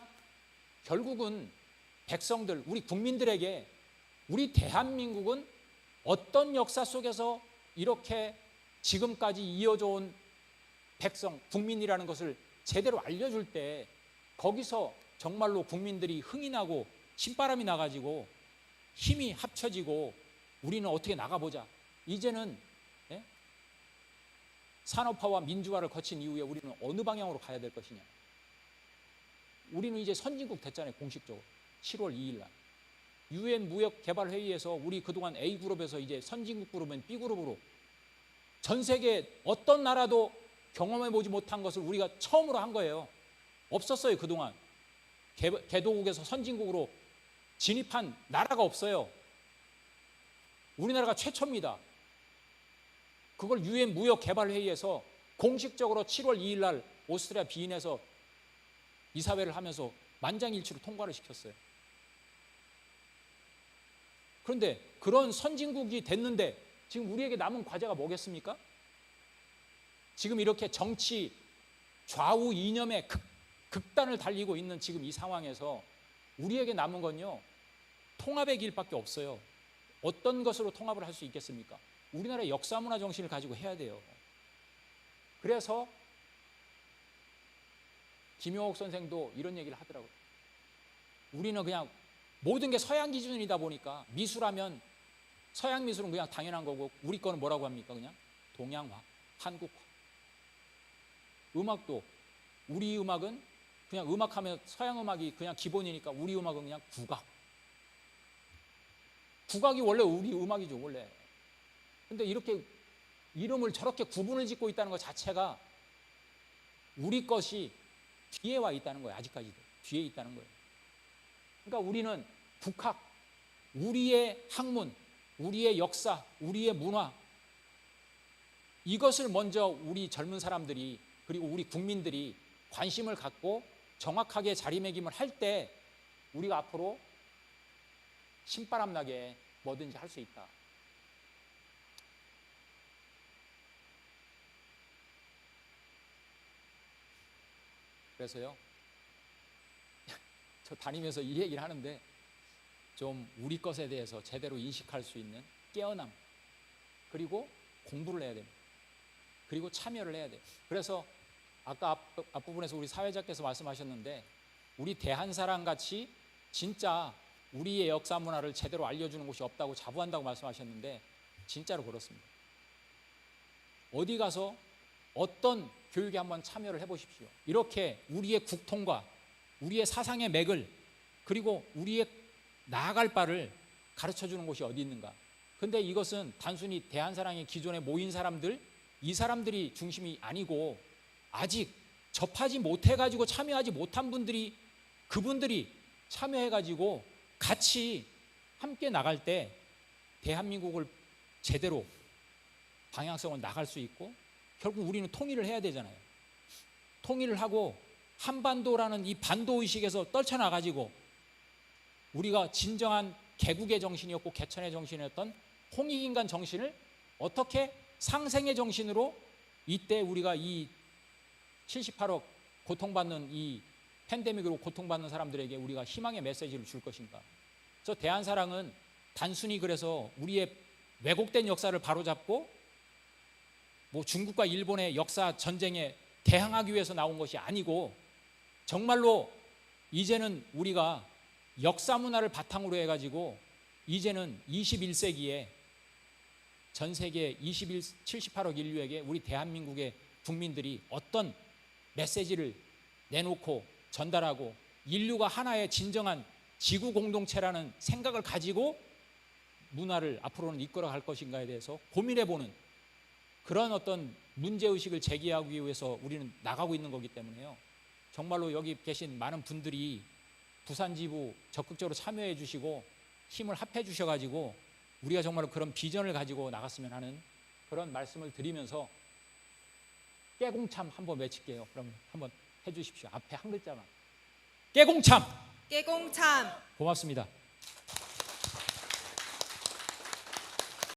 결국은 백성들, 우리 국민들에게 우리 대한민국은 어떤 역사 속에서 이렇게 지금까지 이어져 온 백성, 국민이라는 것을 제대로 알려줄 때 거기서 정말로 국민들이 흥이 나고 신바람이 나가지고 힘이 합쳐지고 우리는 어떻게 나가보자. 이제는 산업화와 민주화를 거친 이후에 우리는 어느 방향으로 가야 될 것이냐. 우리는 이제 선진국 됐잖아요. 공식적으로 7월 2일 날 UN 무역개발회의에서 우리 그동안 A그룹에서 이제 선진국 그룹은 B그룹으로 전 세계 어떤 나라도 경험해보지 못한 것을 우리가 처음으로 한 거예요. 없었어요. 그동안 개도국에서 선진국으로 진입한 나라가 없어요. 우리나라가 최초입니다. 그걸 UN 무역개발회의에서 공식적으로 7월 2일 날 오스트리아 비엔에서 이사회를 하면서 만장일치로 통과를 시켰어요. 그런데 그런 선진국이 됐는데 지금 우리에게 남은 과제가 뭐겠습니까? 지금 이렇게 정치 좌우 이념의 극단을 달리고 있는 지금 이 상황에서 우리에게 남은 건요, 통합의 길밖에 없어요. 어떤 것으로 통합을 할 수 있겠습니까? 우리나라의 역사 문화 정신을 가지고 해야 돼요. 그래서 김용옥 선생도 이런 얘기를 하더라고요. 우리는 그냥 모든 게 서양 기준이다 보니까 미술하면 서양 미술은 그냥 당연한 거고 우리 거는 뭐라고 합니까? 그냥 동양화, 한국화. 음악도 우리 음악은 그냥 음악하면 서양 음악이 그냥 기본이니까 우리 음악은 그냥 국악. 국악이 원래 우리 음악이죠, 원래. 근데 이렇게 이름을 저렇게 구분을 짓고 있다는 것 자체가 우리 것이 뒤에 와 있다는 거예요. 아직까지도 뒤에 있다는 거예요. 그러니까 우리는 국학, 우리의 학문, 우리의 역사, 우리의 문화, 이것을 먼저 우리 젊은 사람들이 그리고 우리 국민들이 관심을 갖고 정확하게 자리매김을 할 때 우리가 앞으로 신바람 나게 뭐든지 할 수 있다. 그래서요, 저 다니면서 이 얘기를 하는데 좀 우리 것에 대해서 제대로 인식할 수 있는 깨어남, 그리고 공부를 해야 됩니다. 그리고 참여를 해야 돼요. 그래서 아까 앞부분에서 우리 사회자께서 말씀하셨는데 우리 대한사랑 같이 진짜 우리의 역사 문화를 제대로 알려주는 곳이 없다고 자부한다고 말씀하셨는데 진짜로 그렇습니다. 어디 가서 어떤 교육에 한번 참여를 해보십시오. 이렇게 우리의 국통과 우리의 사상의 맥을 그리고 우리의 나아갈 바를 가르쳐주는 곳이 어디 있는가. 근데 이것은 단순히 대한사랑의 기존에 모인 사람들, 이 사람들이 중심이 아니고 아직 접하지 못해가지고 참여하지 못한 분들이, 그분들이 참여해가지고 같이 함께 나갈 때 대한민국을 제대로 방향성을 나갈 수 있고, 결국 우리는 통일을 해야 되잖아요. 통일을 하고 한반도라는 이 반도의식에서 떨쳐나가지고 우리가 진정한 개국의 정신이었고 개천의 정신이었던 홍익인간 정신을 어떻게 상생의 정신으로 이때 우리가 이 78억 고통받는 이 팬데믹으로 고통받는 사람들에게 우리가 희망의 메시지를 줄 것인가. 저 대한사랑은 단순히 그래서 우리의 왜곡된 역사를 바로잡고 뭐 중국과 일본의 역사 전쟁에 대항하기 위해서 나온 것이 아니고, 정말로 이제는 우리가 역사 문화를 바탕으로 해가지고 이제는 21세기에 전 세계 78억 인류에게 우리 대한민국의 국민들이 어떤 메시지를 내놓고 전달하고 인류가 하나의 진정한 지구 공동체라는 생각을 가지고 문화를 앞으로는 이끌어 갈 것인가에 대해서 고민해보는 그런 어떤 문제의식을 제기하기 위해서 우리는 나가고 있는 거기 때문에요. 정말로 여기 계신 많은 분들이 부산지부 적극적으로 참여해 주시고 힘을 합해 주셔가지고 우리가 정말로 그런 비전을 가지고 나갔으면 하는 그런 말씀을 드리면서 깨공참 한번 외칠게요. 그러면 한번 해주십시오. 앞에 한 글자만. 깨공참. 깨공참. 고맙습니다.